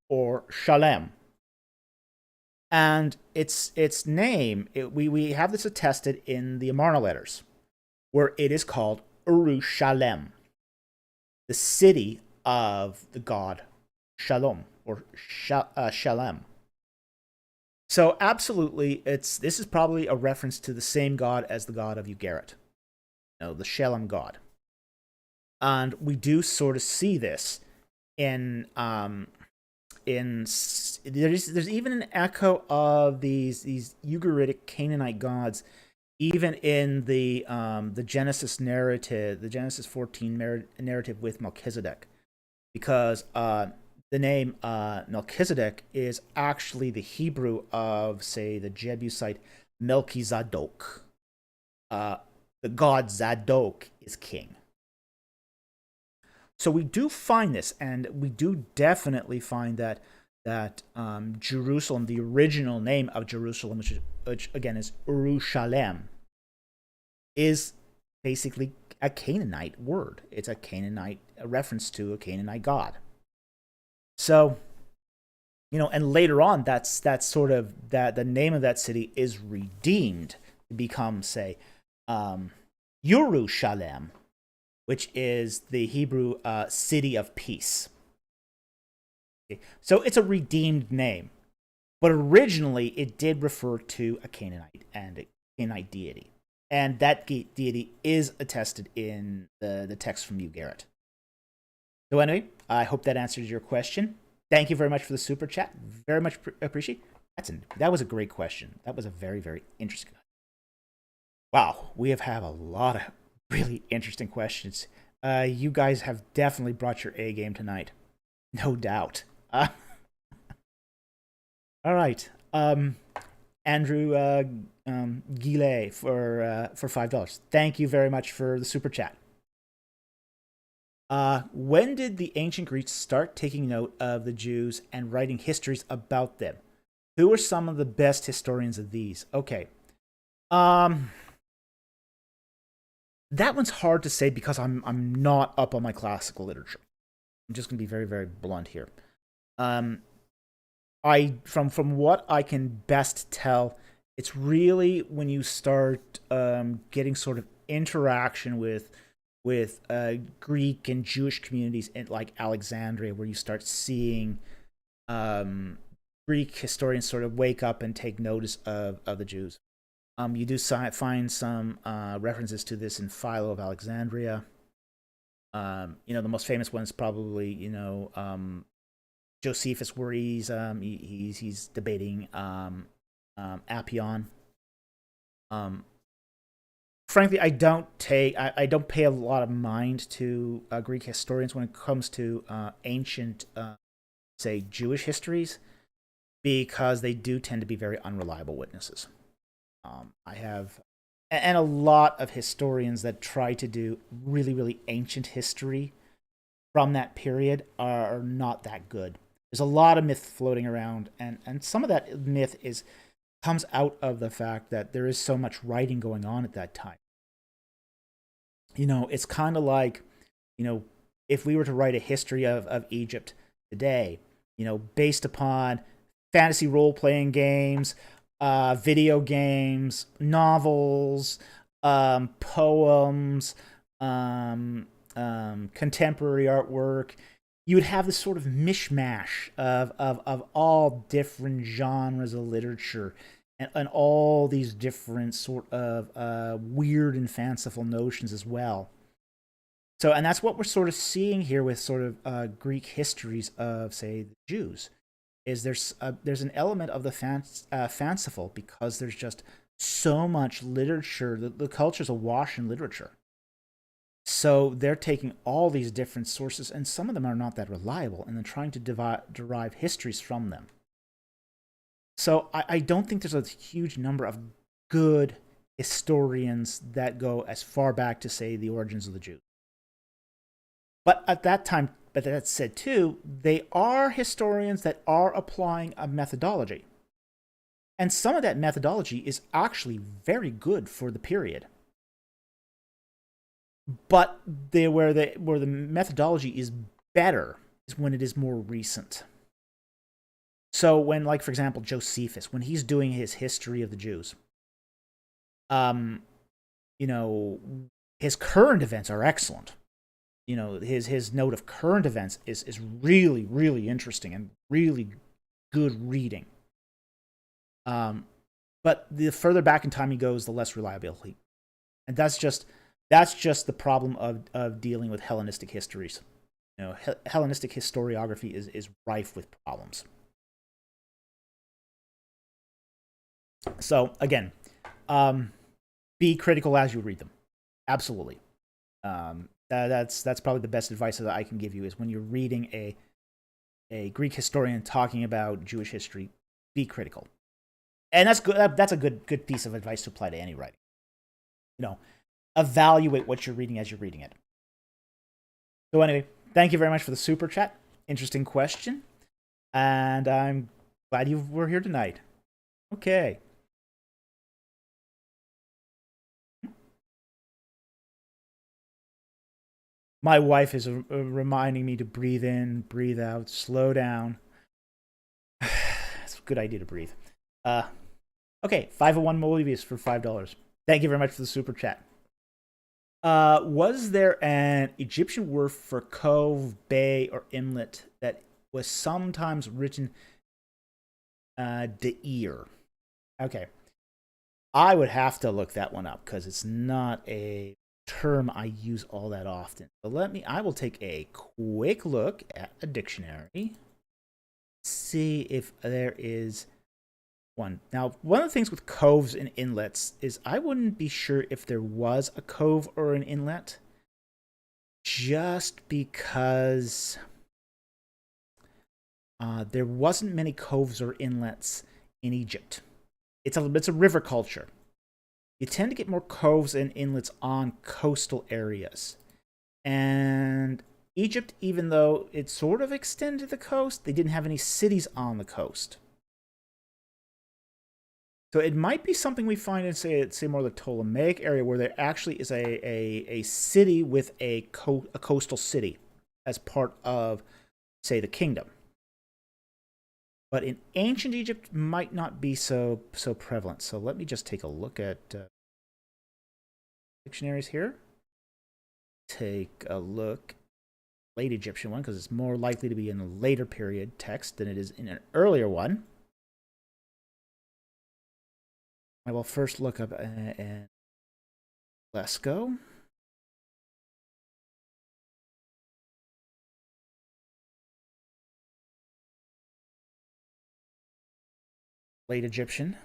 Speaker 1: or Shalem. And its name, we have this attested in the Amarna letters, where it is called Urushalem, the city of the god Shalom or Shalem. So absolutely, this is probably a reference to the same god as the god of Ugarit, the Shalem god. And we do sort of see this there's even an echo of these Ugaritic Canaanite gods, even in the Genesis narrative, the Genesis 14 narrative with Melchizedek, because the name Melchizedek is actually the Hebrew of, say, the Jebusite Melchizedek. The god Zadok is king. So we do find this, and we do definitely find that Jerusalem, the original name of Jerusalem, which again is Urushalem, is basically a Canaanite word. It's a reference to a Canaanite god. So, and later on, that's sort of that the name of that city is redeemed to become, say, Yerushalem, which is the Hebrew city of peace. Okay. So it's a redeemed name, but originally it did refer to a Canaanite and a Canaanite deity, and that deity is attested in the text from Ugarit. So anyway, I hope that answers your question. Thank you very much for the super chat. Very much appreciate. That was a great question. That was a very, very interesting. Wow, we have had a lot of really interesting questions. You guys have definitely brought your A game tonight, no doubt. All right, Andrew Guillet for $5. Thank you very much for the super chat. When did the ancient Greeks start taking note of the Jews and writing histories about them? Who are some of the best historians of these? Okay. That one's hard to say because I'm not up on my classical literature. I'm just gonna be very, very blunt here. From what I can best tell, it's really when you start getting sort of interaction with Greek and Jewish communities in like Alexandria, where you start seeing Greek historians sort of wake up and take notice of the Jews. You do find some references to this in Philo of Alexandria. The most famous one is probably Josephus, where he's debating Apion. Frankly, I don't pay a lot of mind to Greek historians when it comes to ancient, say, Jewish histories, because they do tend to be very unreliable witnesses. And a lot of historians that try to do really, really ancient history from that period are not that good. There's a lot of myth floating around, and some of that myth comes out of the fact that there is so much writing going on at that time. It's kind of like, if we were to write a history of Egypt today, based upon fantasy role-playing games, video games, novels, poems, contemporary artwork, you would have this sort of mishmash of all different genres of literature and all these different sort of weird and fanciful notions as well. So, and that's what we're sort of seeing here with sort of Greek histories of, say, the Jews. Is there's an element of the fanciful, because there's just so much literature. The culture's awash in literature. So they're taking all these different sources, and some of them are not that reliable, and then trying to derive histories from them. So I don't think there's a huge number of good historians that go as far back to, say, the origins of the Jews. But at that time, but that said too, they are historians that are applying a methodology. And some of that methodology is actually very good for the period. But where the methodology is better is when it is more recent. So when, like, for example, Josephus, when he's doing his history of the Jews, his current events are excellent. His note of current events is really, really interesting and really good reading. But the further back in time he goes, the less reliability. And that's just the problem of dealing with Hellenistic histories. Hellenistic historiography is rife with problems. So again, be critical as you read them. Absolutely. That's probably the best advice that I can give you, is when you're reading a Greek historian talking about Jewish history, be critical. And that's good. That's a good piece of advice to apply to any writing. Evaluate what you're reading as you're reading it. So anyway, thank you very much for the super chat. Interesting question. And I'm glad you were here tonight. Okay. My wife is reminding me to breathe in, breathe out, slow down. It's a good idea to breathe. Okay, 501 Mobius for $5. Thank you very much for the super chat. Was there an Egyptian word for cove, bay, or inlet that was sometimes written deir? Okay. I would have to look that one up, because it's not a term I use all that often. So I will take a quick look at a dictionary, see if there is one. Now, one of the things with coves and inlets is I wouldn't be sure if there was a cove or an inlet, just because there wasn't many coves or inlets in Egypt. It's a river culture. You tend to get more coves and inlets on coastal areas. And Egypt, even though it sort of extended the coast, they didn't have any cities on the coast. So it might be something we find in, say more the Ptolemaic area, where there actually is a city with a coastal city as part of, say, the kingdom. But in ancient Egypt, might not be so prevalent. So let me just take a look at dictionaries here. take a look. Late Egyptian one, because it's more likely to be in a later period text than it is in an earlier one. I will first look up and let's go. Late Egyptian.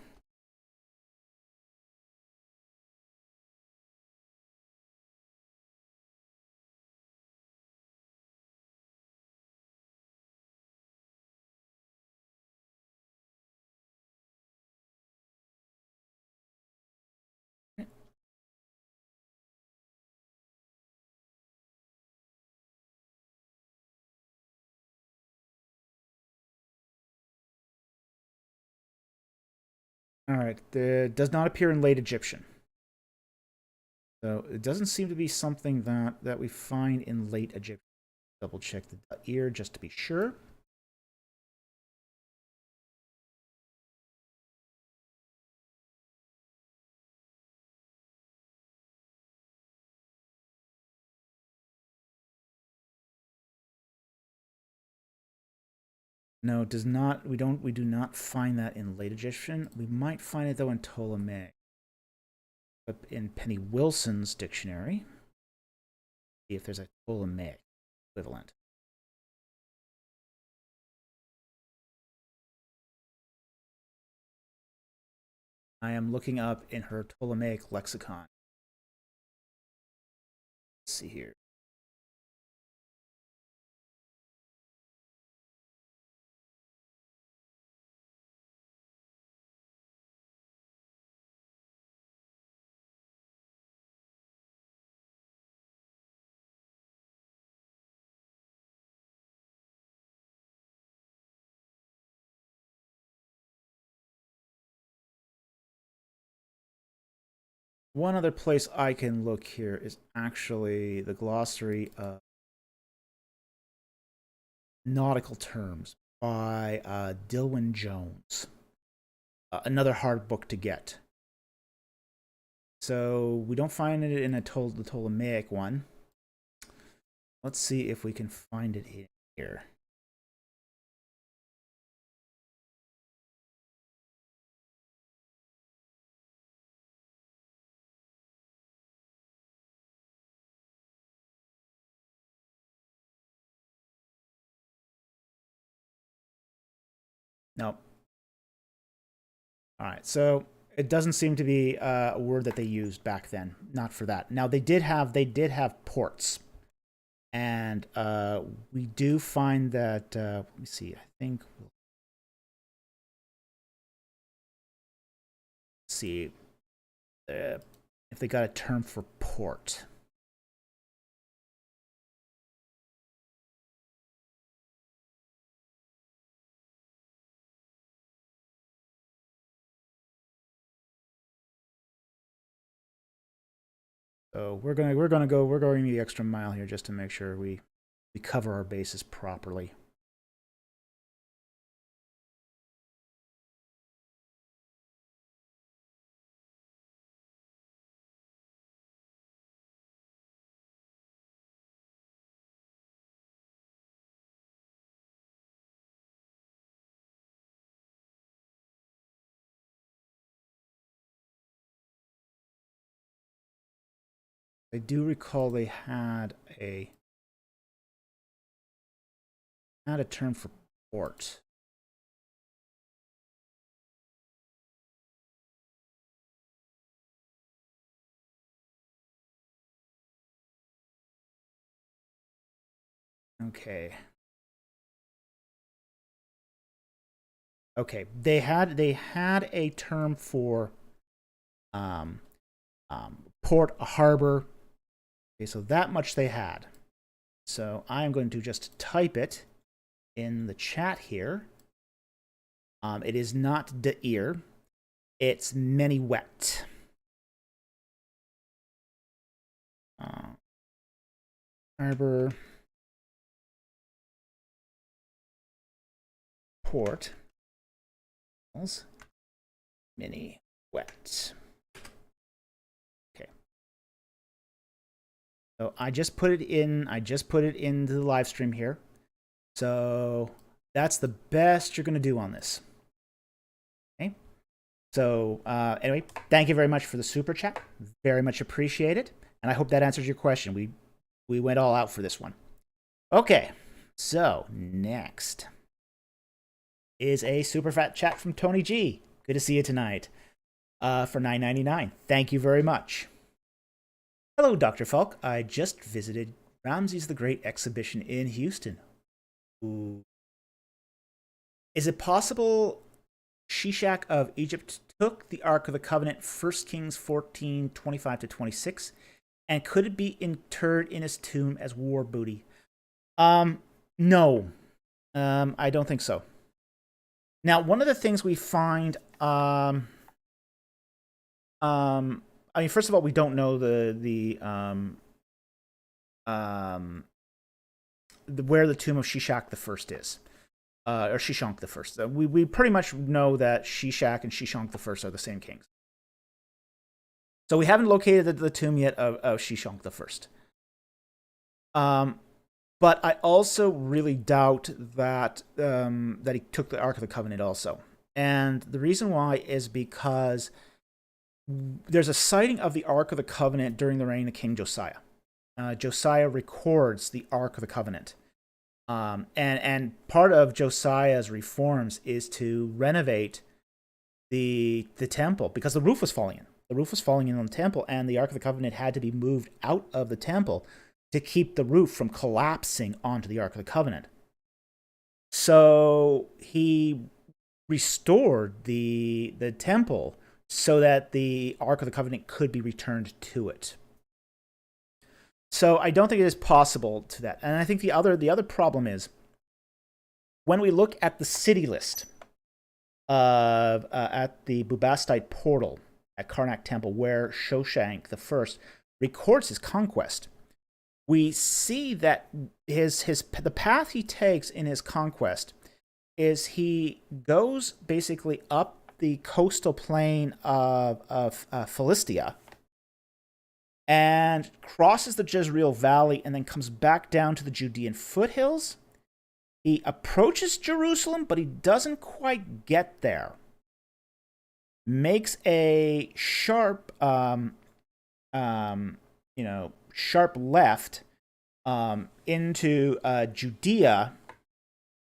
Speaker 1: All right, it does not appear in Late Egyptian. So it doesn't seem to be something that we find in Late Egyptian. Double check the ear just to be sure. No, it does not. We do not find that in Late Egyptian. We might find it though in Ptolemaic. But in Penny Wilson's dictionary, see if there's a Ptolemaic equivalent. I am looking up in her Ptolemaic lexicon. Let's see here. One other place I can look here is actually the glossary of nautical terms by Dilwyn Jones. Another hard book to get. So we don't find it in the Ptolemaic one. Let's see if we can find it in here. No. All right, so it doesn't seem to be a word that they used back then. Not for that. Now they did have ports, and we do find that. Let me see. I think. Let's see if they got a term for port. So we're going the extra mile here just to make sure we cover our bases properly. I do recall they had a term for port. Okay. Okay, they had a term for port, a harbor. Okay, so that much they had. So I'm going to just type it in the chat here. It is not deir. It's many wet. Harbor. Port. Mini wet. Okay. So I just put it in. I just put it into the live stream here. So that's the best you're going to do on this. Okay. So anyway, thank you very much for the super chat. Very much appreciated. And I hope that answers your question. We went all out for this one. Okay. So next is a super fat chat from Tony G. Good to see you tonight. For $9.99. Thank you very much. Hello, Dr. Falk. I just visited Ramses the Great exhibition in Houston. Ooh. Is it possible Shishak of Egypt took the Ark of the Covenant, 1 Kings 14:25-26, and could it be interred in his tomb as war booty? No. I don't think so. Now, one of the things we find, I mean, first of all, we don't know where the tomb of Shishak the First is, or Shishak the First. We pretty much know that Shishak and Shishak the First are the same kings. So we haven't located the tomb yet of Shishak the First. But I also really doubt that that he took the Ark of the Covenant also, and the reason why is because there's a sighting of the Ark of the Covenant during the reign of King Josiah. Josiah records the Ark of the Covenant. And part of Josiah's reforms is to renovate the temple because the roof was falling in. The roof was falling in on the temple, and the Ark of the Covenant had to be moved out of the temple to keep the roof from collapsing onto the Ark of the Covenant. So he restored the temple so that the Ark of the Covenant could be returned to it. So I don't think it is possible to that. And I think the other problem is when we look at the city list of at the Bubastite portal at Karnak Temple, where Shoshank I records his conquest, we see that the path he takes in his conquest is he goes basically up the coastal plain of Philistia and crosses the Jezreel Valley and then comes back down to the Judean foothills. He approaches Jerusalem, but he doesn't quite get there. Makes a sharp, sharp left into Judea,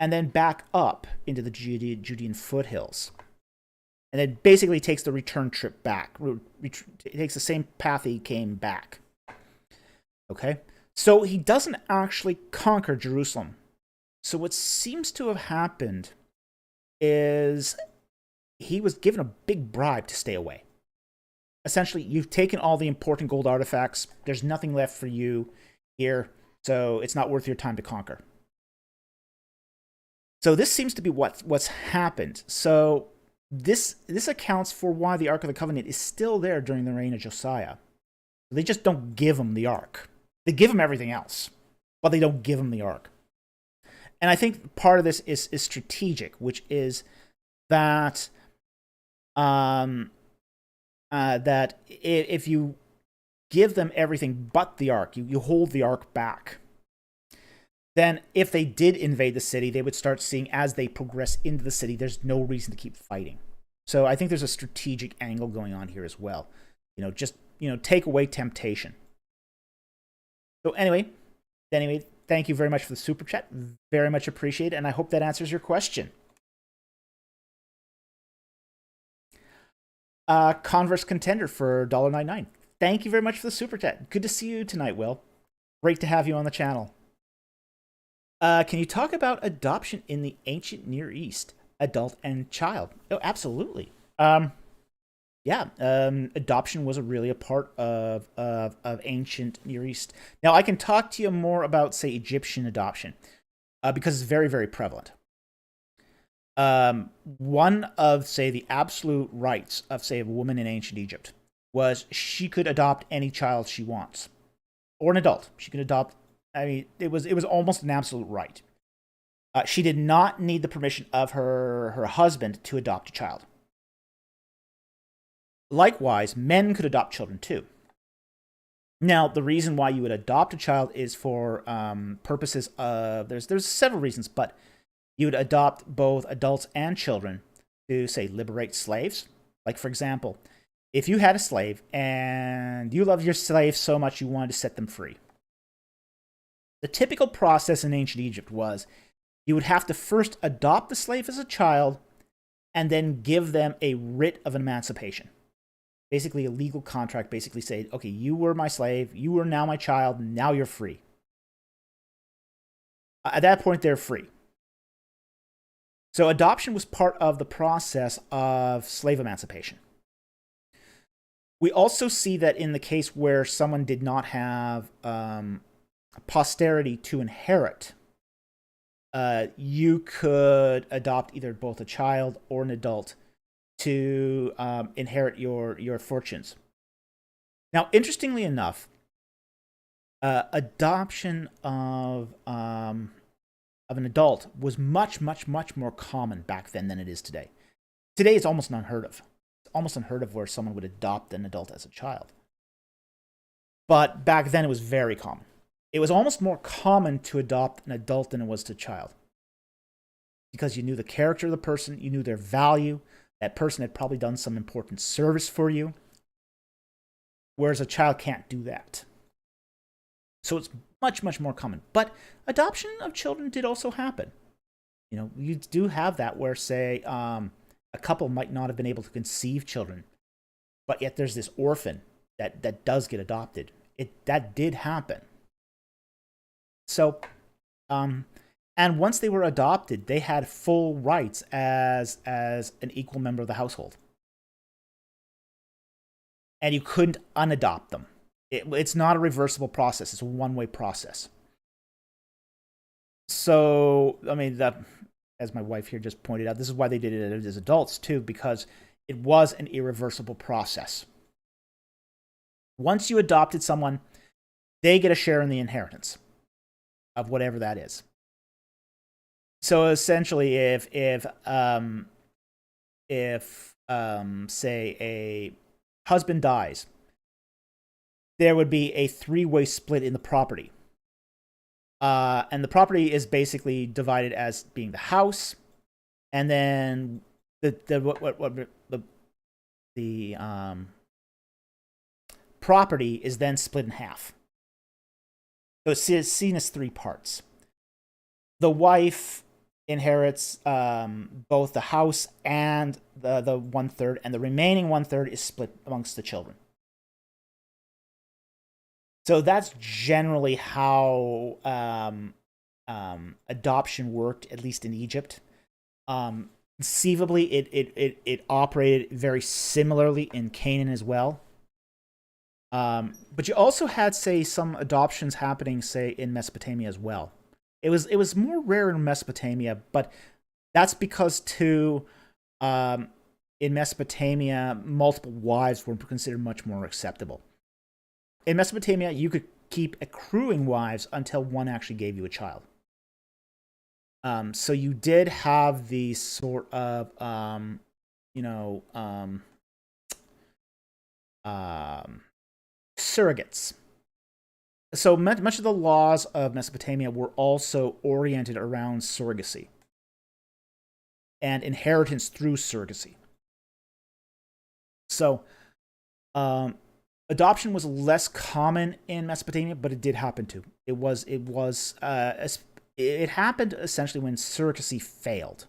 Speaker 1: and then back up into the Judean foothills. And then basically takes the return trip back. It takes the same path he came back. Okay? So he doesn't actually conquer Jerusalem. So what seems to have happened is he was given a big bribe to stay away. Essentially, you've taken all the important gold artifacts. There's nothing left for you here, so it's not worth your time to conquer. So this seems to be what's happened. So this accounts for why the Ark of the Covenant is still there during the reign of Josiah. They just don't give him the Ark. They give him everything else, but they don't give him the Ark. And I think part of this is strategic, which is that that if you give them everything but the Ark, you hold the Ark back, then if they did invade the city, they would start seeing as they progress into the city, there's no reason to keep fighting. So I think there's a strategic angle going on here as well. Just take away temptation. So anyway, thank you very much for the super chat. Very much appreciated, and I hope that answers your question. Converse Contender for $1.99. Thank you very much for the super chat. Good to see you tonight, Will. Great to have you on the channel. Can you talk about adoption in the ancient Near East, adult and child? Oh, absolutely. Adoption was really a part of ancient Near East. Now, I can talk to you more about, say, Egyptian adoption, because it's very, very prevalent. One of, say, the absolute rights of, say, a woman in ancient Egypt was she could adopt any child she wants, or an adult. She could adopt. I mean, it was almost an absolute right. She did not need the permission of her husband to adopt a child. Likewise, men could adopt children too. Now, the reason why you would adopt a child is for purposes of there's several reasons, but you would adopt both adults and children to, say, liberate slaves. Like, for example, if you had a slave and you loved your slave so much you wanted to set them free, the typical process in ancient Egypt was you would have to first adopt the slave as a child and then give them a writ of emancipation. Basically, a legal contract basically saying, okay, you were my slave, you are now my child, now you're free. At that point, they're free. So adoption was part of the process of slave emancipation. We also see that in the case where someone did not have posterity to inherit, you could adopt either both a child or an adult to inherit your fortunes. Now, interestingly enough, adoption of an adult was much more common back then than it is today. Today, it's almost unheard of. It's almost unheard of where someone would adopt an adult as a child. But back then, it was very common. It was almost more common to adopt an adult than it was to a child. Because you knew the character of the person, you knew their value, that person had probably done some important service for you. Whereas a child can't do that. So it's much more common. But adoption of children did also happen. You know, you do have that where, say, a couple might not have been able to conceive children, but yet there's this orphan that does get adopted. That did happen. So, and once they were adopted, they had full rights as an equal member of the household. And you couldn't unadopt them. It's not a reversible process. It's a one-way process. So, I mean, as my wife here just pointed out, this is why they did it as adults, too, because it was an irreversible process. Once you adopted someone, they get a share in the inheritance of whatever that is. So essentially, if say a husband dies, there would be a three-way split in the property, and the property is basically divided as being the house, and then the property is then split in half. So it's seen as three parts. The wife inherits both the house and the 1/3, and the remaining 1/3 is split amongst the children. So that's generally how adoption worked, at least in Egypt. Conceivably, it operated very similarly in Canaan as well. But you also had, say, some adoptions happening, say, in Mesopotamia as well. It was more rare in Mesopotamia, but that's because, too, in Mesopotamia, multiple wives were considered much more acceptable. In Mesopotamia, you could keep accruing wives until one actually gave you a child. So you did have these sort of, surrogates. So much of the laws of Mesopotamia were also oriented around surrogacy and inheritance through surrogacy. So, adoption was less common in Mesopotamia, but it did happen too. It happened essentially when surrogacy failed.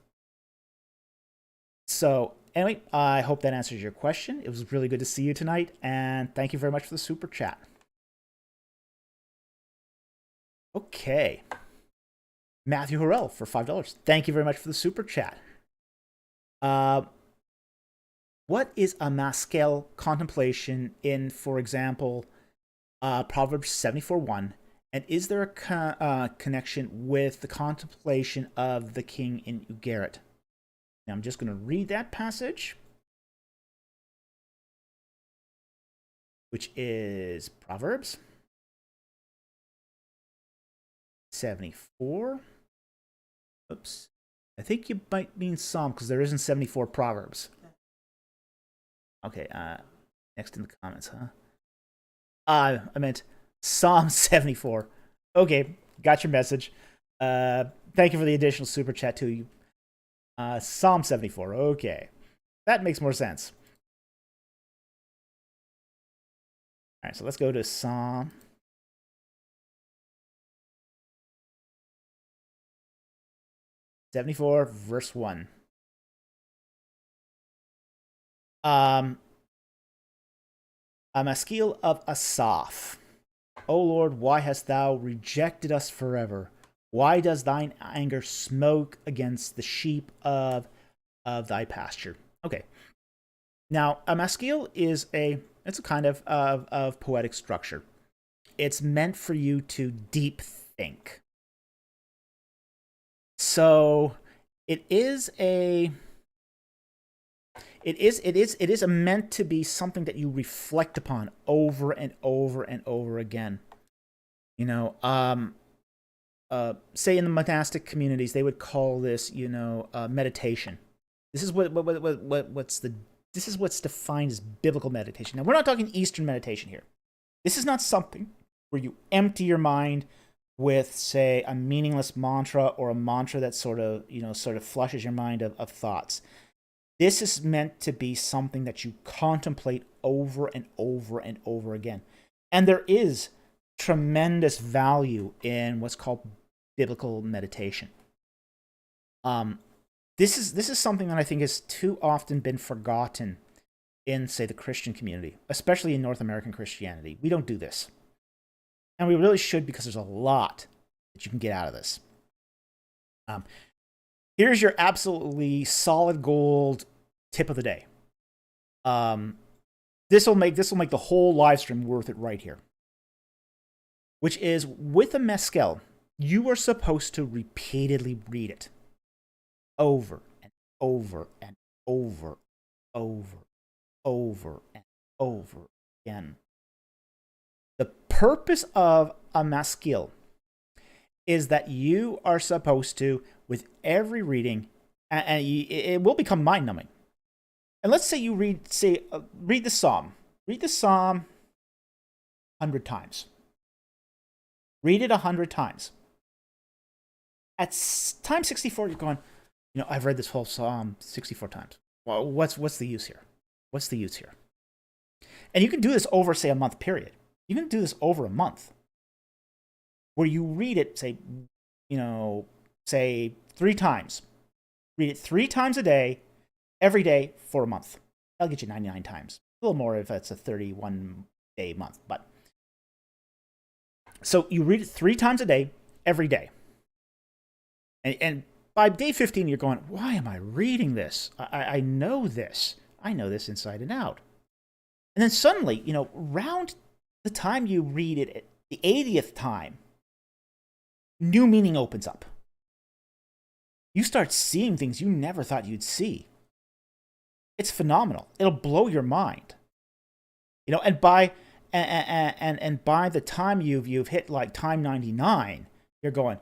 Speaker 1: So, anyway, I hope that answers your question. It was really good to see you tonight, and thank you very much for the super chat. Okay. Matthew Horrell for $5. Thank you very much for the super chat. What is a maskell contemplation in, for example, Proverbs 74:1? And is there a connection with the contemplation of the king in Ugarit? Now I'm just going to read that passage, which is Proverbs 74. Oops. I think you might mean Psalm, because there isn't 74 Proverbs. Okay, next in the comments, huh? I meant Psalm 74. Okay, got your message. Thank you for the additional super chat to you. Psalm 74. Okay, that makes more sense. All right, so let's go to Psalm 74, verse 1. A maskil of Asaph. O Lord, why hast thou rejected us forever? Why does thine anger smoke against the sheep of thy pasture? Okay. Now, a maskil is it's a kind of poetic structure. It's meant for you to deep think. So it is meant to be something that you reflect upon over and over and over again. You know, say in the monastic communities, they would call this, meditation. This is this is what's defined as biblical meditation. Now, we're not talking Eastern meditation here. This is not something where you empty your mind with, say, a meaningless mantra or a mantra that sort of flushes your mind of thoughts. This is meant to be something that you contemplate over and over and over again. And there is tremendous value in what's called biblical meditation. This is something that I think has too often been forgotten in, say, the Christian community, especially in North American Christianity. We don't do this. And we really should, because there's a lot that you can get out of this. Here's your absolutely solid gold tip of the day. This will make the whole live stream worth it right here. Which is, with a mescal, you are supposed to repeatedly read it. Over and over and over, over and over again. The purpose of a maskil is that you are supposed to, with every reading, and it will become mind-numbing. And let's say you read the Psalm. Read the Psalm 100 times. Read it 100 times. At time 64, you're going, I've read this whole Psalm 64 times. Well, what's the use here? What's the use here? And you can do this over, say, a month period. You can do this over a month, where you read it, say 3 times. Read it 3 times a day, every day for a month. That'll get you 99 times. A little more if it's a 31-day month. But so you read it 3 times a day, every day. And by day 15, you're going, why am I reading this? I know this. I know this inside and out. And then suddenly, around the time you read it, the 80th time, new meaning opens up. You start seeing things you never thought you'd see. It's phenomenal. It'll blow your mind. And by the time you've hit like time 99, you're going,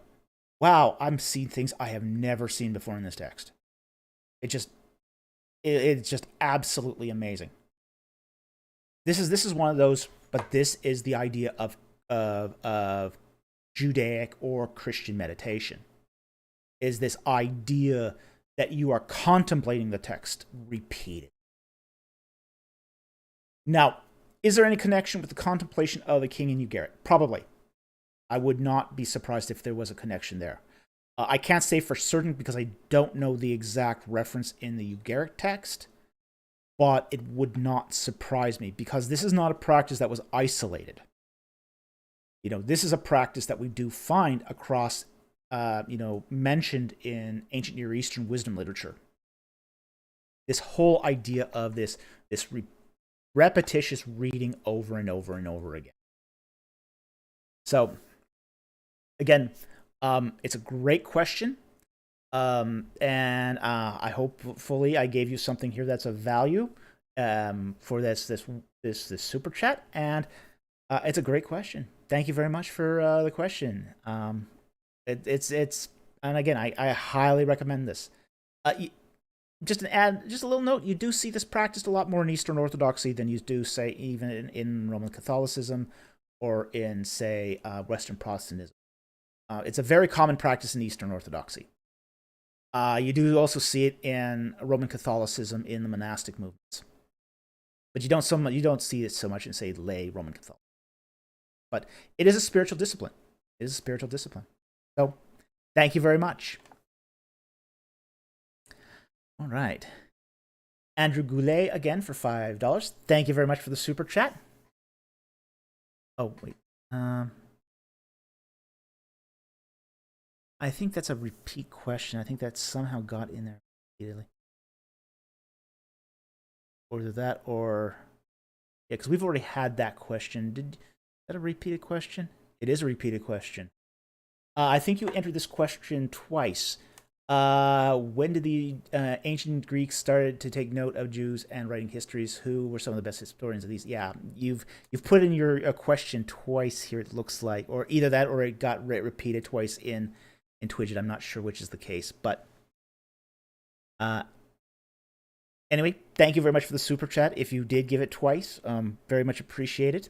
Speaker 1: wow, I'm seeing things I have never seen before in this text. It's just absolutely amazing. This is one of those, but this is the idea of Judaic or Christian meditation. Is this idea that you are contemplating the text repeated. Now, is there any connection with the contemplation of the king in Ugaritic? Probably. I would not be surprised if there was a connection there. I can't say for certain because I don't know the exact reference in the Ugaritic text, but it would not surprise me because this is not a practice that was isolated. This is a practice that we do find across, mentioned in ancient Near Eastern wisdom literature. This whole idea of this repetitious reading over and over and over again. So, again, it's a great question. And I hopefully I gave you something here that's of value for this super chat. And it's a great question. Thank you very much for the question. It's and again, I highly recommend this. just just a little note, you do see this practiced a lot more in Eastern Orthodoxy than you do, say, even in Roman Catholicism or in, say, Western Protestantism. It's a very common practice in Eastern Orthodoxy. You do also see it in Roman Catholicism in the monastic movements, but you don't see it so much in, say, lay Roman Catholicism. But it is a spiritual discipline. It is a spiritual discipline. So, thank you very much. All right. Andrew Goulet again for $5. Thank you very much for the super chat. Oh, wait. I think that's a repeat question. I think that somehow got in there repeatedly. Or either that or... Yeah, because we've already had that question. Is that a repeated question? It is a repeated question. I think you entered this question twice. When did the ancient Greeks started to take note of Jews and writing histories? Who were some of the best historians of these? Yeah, you've put in your question twice here, it looks like. Or either that or it got repeated twice in Twidget. I'm not sure which is the case. But anyway, thank you very much for the super chat. If you did give it twice, very much appreciated.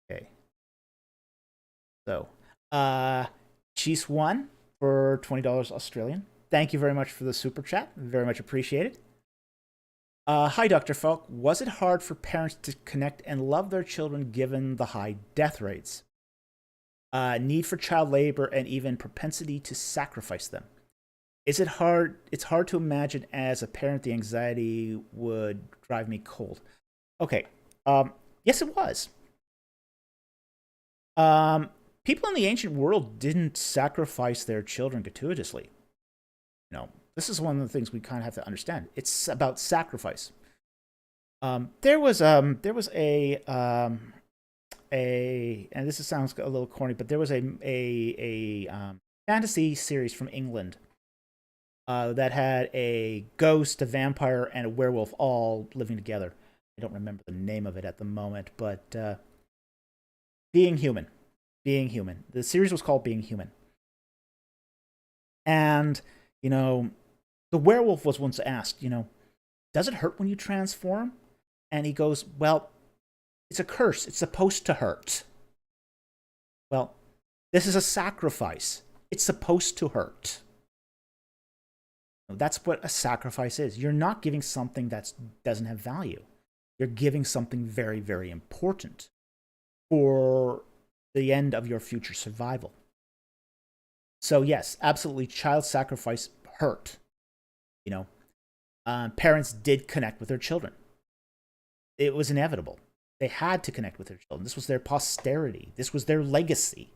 Speaker 1: Okay. So, Cheese 1 for $20 Australian. Thank you very much for the super chat. Very much appreciated. Hi, Dr. Falk. Was it hard for parents to connect and love their children given the high death rates? Need for child labor and even propensity to sacrifice them. Is it hard? It's hard to imagine as a parent the anxiety would drive me cold. Okay. Yes, it was. People in the ancient world didn't sacrifice their children gratuitously. This is one of the things we kind of have to understand. It's about sacrifice. There was and this sounds a little corny, but there was a fantasy series from England that had a ghost, a vampire, and a werewolf all living together. I don't remember the name of it at the moment, but Being Human. Being Human. The series was called Being Human. And, the werewolf was once asked, does it hurt when you transform? And he goes, well, it's a curse. It's supposed to hurt. Well, this is a sacrifice. It's supposed to hurt. That's what a sacrifice is. You're not giving something that doesn't have value. You're giving something very, very important for the end of your future survival. So yes, absolutely, child sacrifice hurt. Parents did connect with their children. It was inevitable. They had to connect with their children. This was their posterity. This was their legacy.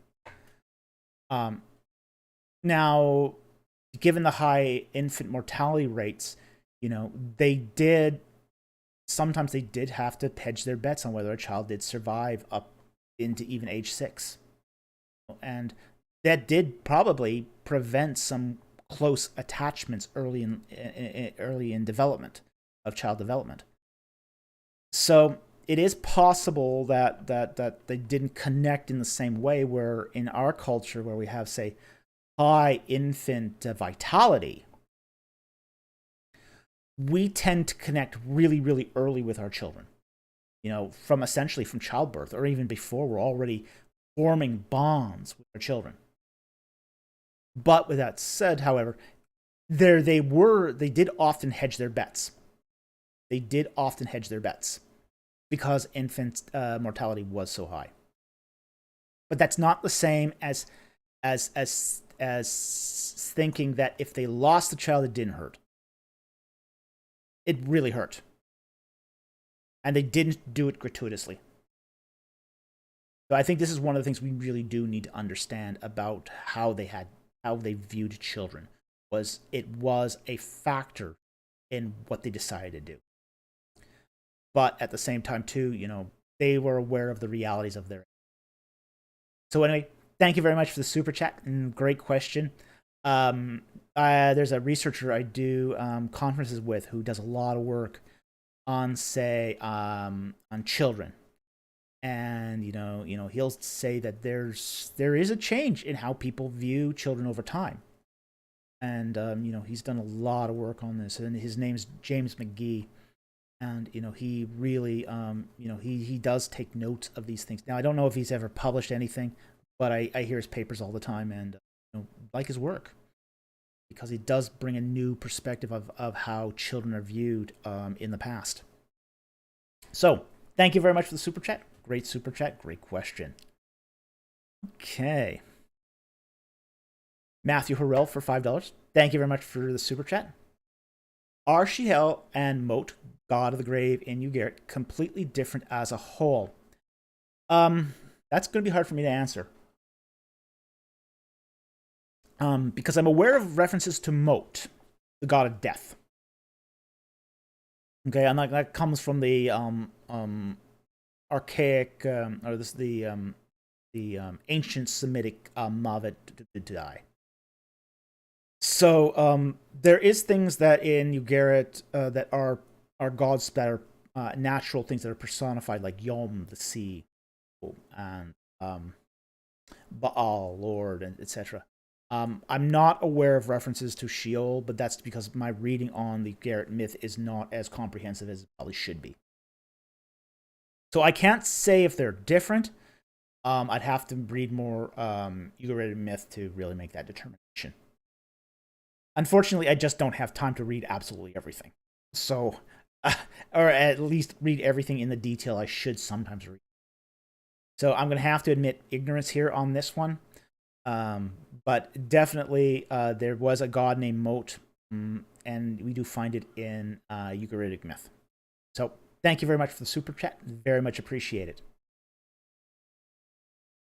Speaker 1: Now, given the high infant mortality rates, sometimes they did have to hedge their bets on whether a child did survive up into even age 6. And that did probably prevent some close attachments early in development of child development. So it is possible that they didn't connect in the same way, where in our culture, where we have, say, high infant vitality, we tend to connect really, really early with our children. From childbirth, or even before, we're already forming bonds with our children. But with that said, however, they did often hedge their bets. They did often hedge their bets because infant mortality was so high. But that's not the same as thinking that if they lost the child, it didn't hurt. It really hurt. And they didn't do it gratuitously. So I think this is one of the things we really do need to understand about how they viewed children. It was a factor in what they decided to do. But at the same time, too, they were aware of the realities of their. So anyway, thank you very much for the super chat and great question. There's a researcher I do conferences with who does a lot of work on, say, on children, and he'll say that there is a change in how people view children over time, And he's done a lot of work on this, and his name's James McGee. And he really he does take notes of these things. Now I don't know if he's ever published anything, but I hear his papers all the time, and like his work, because he does bring a new perspective of how children are viewed in the past. So thank you very much for the super chat. Great super chat. Great question. Okay. Matthew Harrell for $5. Thank you very much for the super chat. Are Sheol and Mot, god of the grave in Ugaritic, completely different as a whole? That's going to be hard for me to answer. Because I'm aware of references to Mot, the god of death. Okay, and that comes from the archaic, the ancient Semitic Mavet to die. So there is things that in Ugarit that are gods that are natural things that are personified, like Yom, the sea, and Baal, Lord, and etc. I'm not aware of references to Sheol, but that's because my reading on the Ugarit myth is not as comprehensive as it probably should be. So I can't say if they're different. I'd have to read more Ugaritic myth to really make that determination. Unfortunately, I just don't have time to read absolutely everything. So, or at least read everything in the detail I should sometimes read. So I'm going to have to admit ignorance here on this one. But definitely there was a god named Mot, and we do find it in Ugaritic myth. So thank you very much for the super chat. Very much appreciated.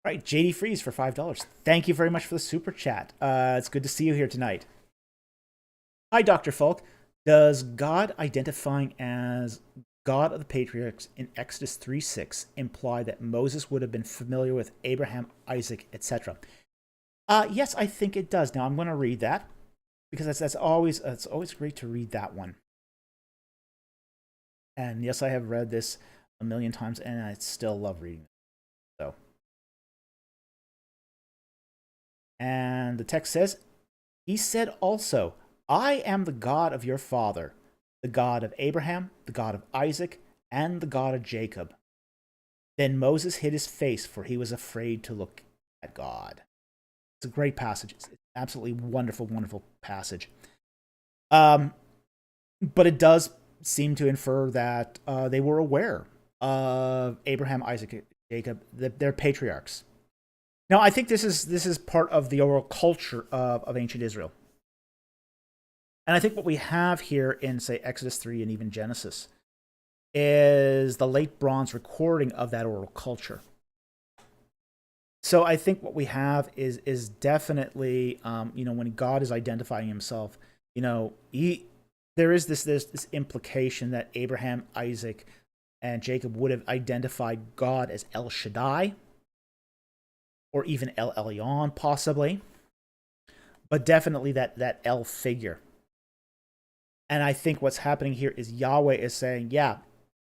Speaker 1: All right, JD Freeze for $5. Thank you very much for the super chat. It's good to see you here tonight. Hi, Dr. Falk. Does God identifying as God of the patriarchs in Exodus 3:6 imply that Moses would have been familiar with Abraham, Isaac, etc.? Yes, I think it does. Now I'm going to read that because that's always great to read that one. And yes, I have read this a million times, and I still love reading it. So, and the text says, "He said also, I am the God of your father, the God of Abraham, the God of Isaac, and the God of Jacob." Then Moses hid his face, for he was afraid to look at God. It's a great passage. It's an absolutely wonderful, wonderful passage. But it does seem to infer that they were aware of Abraham, Isaac, Jacob, their patriarchs. Now, I think this is part of the oral culture of ancient Israel. And I think what we have here in, say, Exodus 3 and even Genesis is the late bronze recording of that oral culture. So I think what we have is definitely, when God is identifying himself, there is this implication that Abraham, Isaac, and Jacob would have identified God as El Shaddai, or even El Elyon, possibly, but definitely that El figure. And I think what's happening here is Yahweh is saying, yeah,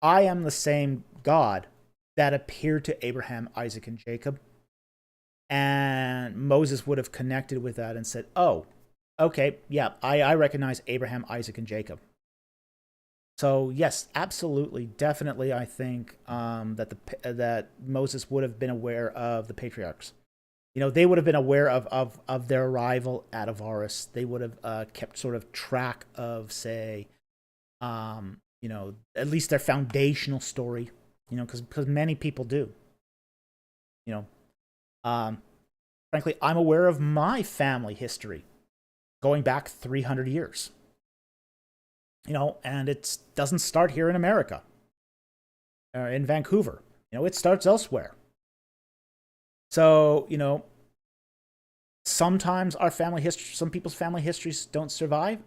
Speaker 1: I am the same God that appeared to Abraham, Isaac, and Jacob. And Moses would have connected with that and said, oh, okay, yeah, I recognize Abraham, Isaac, and Jacob. So yes, absolutely, definitely, I think that Moses would have been aware of the patriarchs. They would have been aware of their arrival at Avaris. They would have kept sort of track of, say, at least their foundational story, because many people do. Frankly, I'm aware of my family history going back 300 years. And it doesn't start here in America, in Vancouver. It starts elsewhere. So, sometimes some people's family histories don't survive,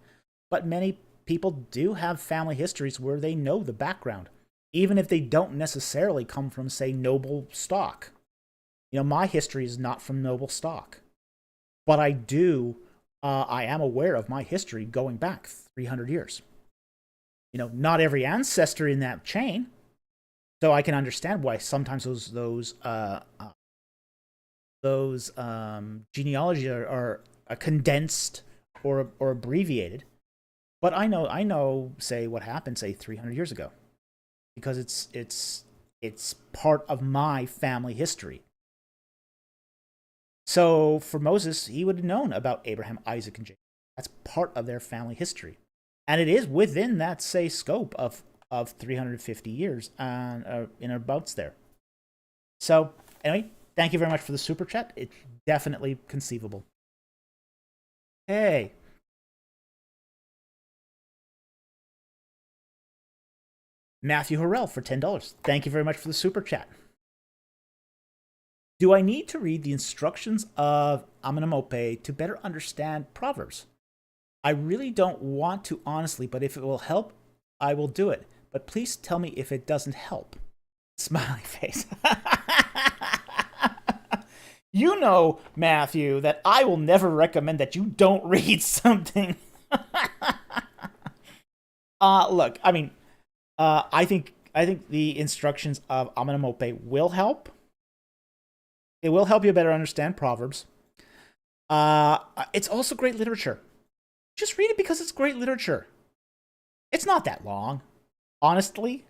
Speaker 1: but many people do have family histories where they know the background, even if they don't necessarily come from, say, noble stock. My history is not from noble stock, but I am aware of my history going back 300 years. Not every ancestor in that chain, so I can understand why sometimes those genealogies are condensed or abbreviated. But I know, say what happened, say 300 years ago, because it's part of my family history. So for Moses, he would have known about Abraham, Isaac, and Jacob. That's part of their family history, and it is within that, say, scope of 350 years and in abouts there. So anyway, thank you very much for the super chat. It's definitely conceivable. Hey. Matthew Harrell for $10. Thank you very much for the super chat. Do I need to read the instructions of Amenhotep to better understand Proverbs? I really don't want to, honestly, but if it will help, I will do it. But please tell me if it doesn't help. Smiley face. You know, Matthew, that I will never recommend that you don't read something. Look, I mean, I think the instructions of Amenhotep will help. It will help you better understand Proverbs. It's also great literature. Just read it because it's great literature. It's not that long, honestly.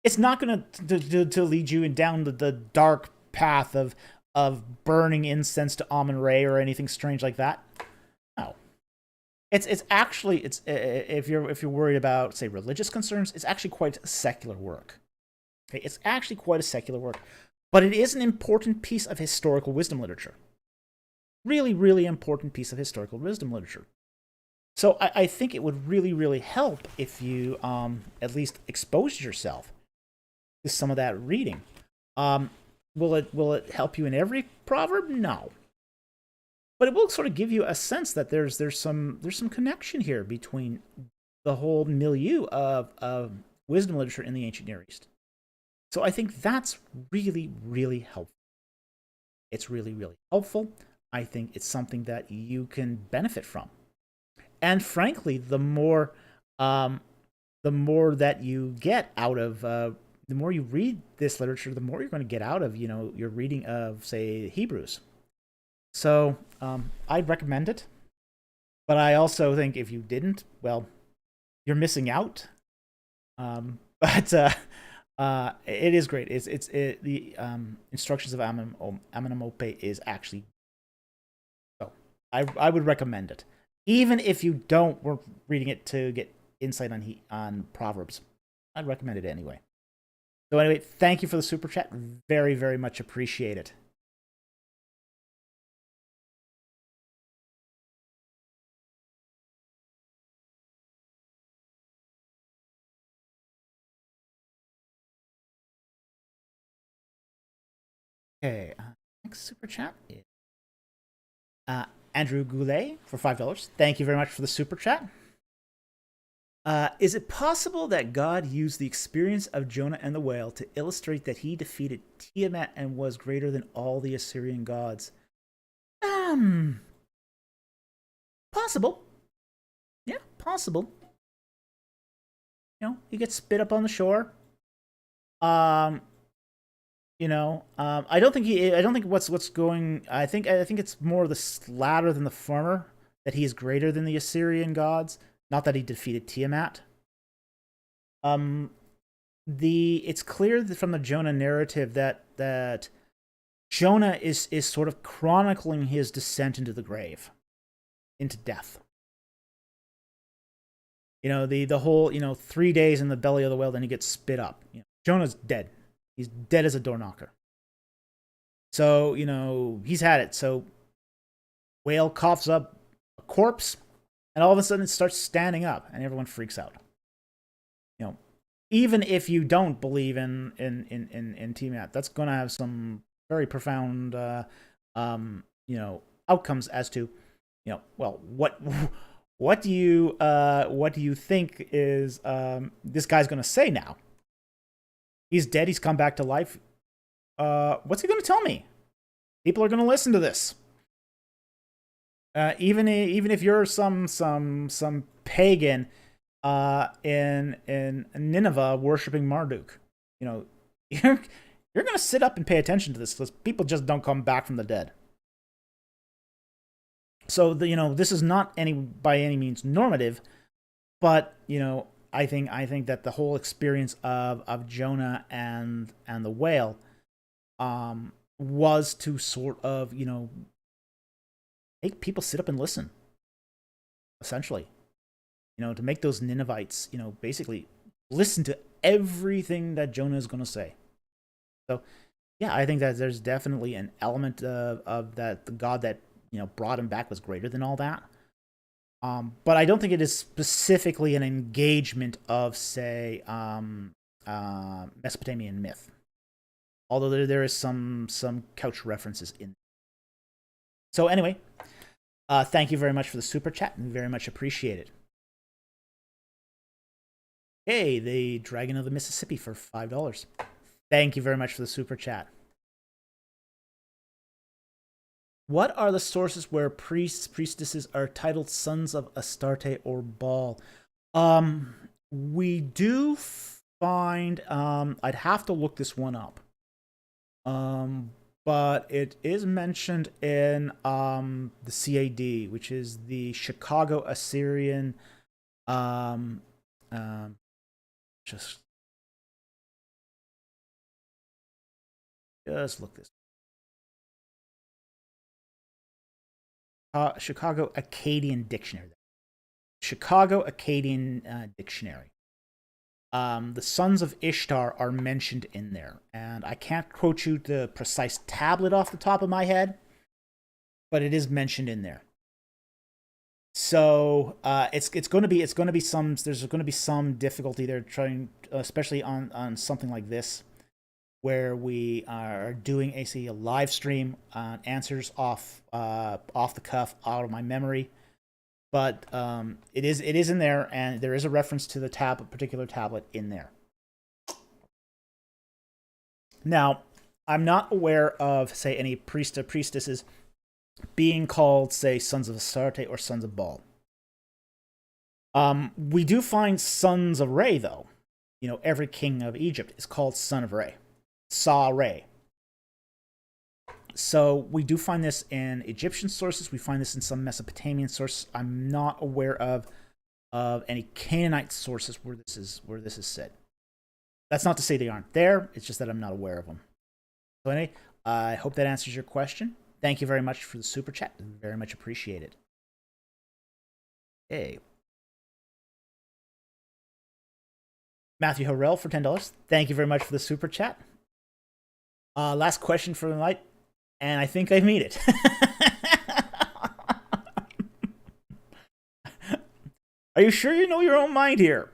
Speaker 1: It's not going to lead you down the dark path of burning incense to Amun-Re or anything strange like that. No. It's actually if you're worried about, say, religious concerns, it's actually quite a secular work. Okay, it's actually quite a secular work, but it is an important piece of historical wisdom literature. Really, really important piece of historical wisdom literature. So I think it would really, really help if you at least expose yourself to some of that reading. Will it help you in every proverb? No. But it will sort of give you a sense that there's some connection here between the whole milieu of wisdom literature in the ancient Near East. So I think that's really, really helpful. It's really, really helpful. I think it's something that you can benefit from. And frankly, the more that you get out of, the more you read this literature, the more you're going to get out of, your reading of, say, Hebrews. So I'd recommend it. But I also think if you didn't, well, you're missing out. But it is great. The instructions of Amenhotep is actually. So I would recommend it, even if you don't were reading it to get insight on Proverbs. I'd recommend it anyway. So anyway, thank you for the super chat. Very, very much appreciate it. Okay, next super chat is Andrew Goulet for $5. Thank you very much for the super chat. Is it possible that God used the experience of Jonah and the whale to illustrate that he defeated Tiamat and was greater than all the Assyrian gods? Possible. Yeah, possible. He gets spit up on the shore. I don't think what's going. I think it's more the latter than the former, that he is greater than the Assyrian gods. Not that he defeated Tiamat. It's clear from the Jonah narrative that Jonah is sort of chronicling his descent into the grave, into death. The whole 3 days in the belly of the whale, then he gets spit up. Jonah's dead. He's dead as a door knocker. So he's had it. So whale coughs up a corpse. And all of a sudden it starts standing up and everyone freaks out. Even if you don't believe in Tiamat, that's going to have some very profound, outcomes as to, well, what do you think is this guy's going to say now? He's dead. He's come back to life. What's he going to tell me? People are going to listen to this. Even if you're some pagan in Nineveh worshiping Marduk, you're gonna sit up and pay attention to this because people just don't come back from the dead. So this is not by any means normative, but I think that the whole experience of Jonah and the whale was to sort of make people sit up and listen, essentially. To make those Ninevites, basically listen to everything that Jonah is going to say. So, yeah, I think that there's definitely an element of that the God that brought him back was greater than all that. But I don't think it is specifically an engagement of, say, Mesopotamian myth. Although there is some couch references in. So anyway, thank you very much for the super chat. We very much appreciate it. Hey, the Dragon of the Mississippi for $5. Thank you very much for the super chat. What are the sources where priests, priestesses are titled sons of Astarte or Baal? We do find, I'd have to look this one up. But it is mentioned in the CAD, which is the Chicago Assyrian just look this. Chicago Akkadian Dictionary. Chicago Akkadian Dictionary. The sons of Ishtar are mentioned in there, and I can't quote you the precise tablet off the top of my head, but it is mentioned in there. So it's going to be some difficulty there trying, especially on something like this, where we are doing a live stream on answers off the cuff out of my memory. But it is in there, and there is a reference to the particular tablet in there. Now, I'm not aware of, say, any priest or priestesses being called, say, sons of Astarte or sons of Baal. We do find sons of Re, though. Every king of Egypt is called son of Re. Sa-Re. So we do find this in Egyptian sources. We find this in some Mesopotamian sources. I'm not aware of any Canaanite sources where this is said. That's not to say they aren't there. It's just that I'm not aware of them. So anyway, I hope that answers your question. Thank you very much for the super chat. Very much appreciate it. Hey. Matthew Harrell for $10. Thank you very much for the super chat. Last question for the night, and I think I've made it. Are you sure you know your own mind here?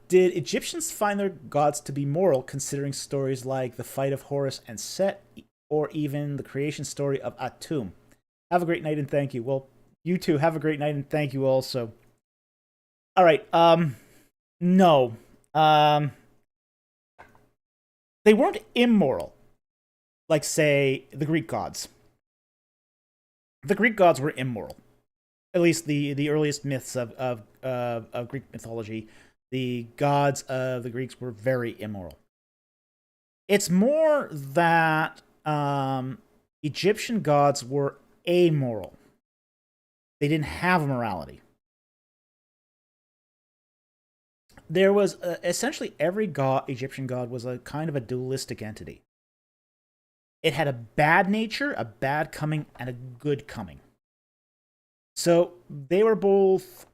Speaker 1: Did Egyptians find their gods to be moral, considering stories like the fight of Horus and Set, or even the creation story of Atum? Have a great night and thank you. Well, you too. Have a great night and thank you also. All right. No. They weren't immoral, like, say, the Greek gods. The Greek gods were immoral. At least the earliest myths of Greek mythology, the gods of the Greeks were very immoral. It's more that Egyptian gods were amoral. They didn't have a morality. There was essentially every Egyptian god was a kind of a dualistic entity. It had a bad nature, a bad coming, and a good coming. So they were both.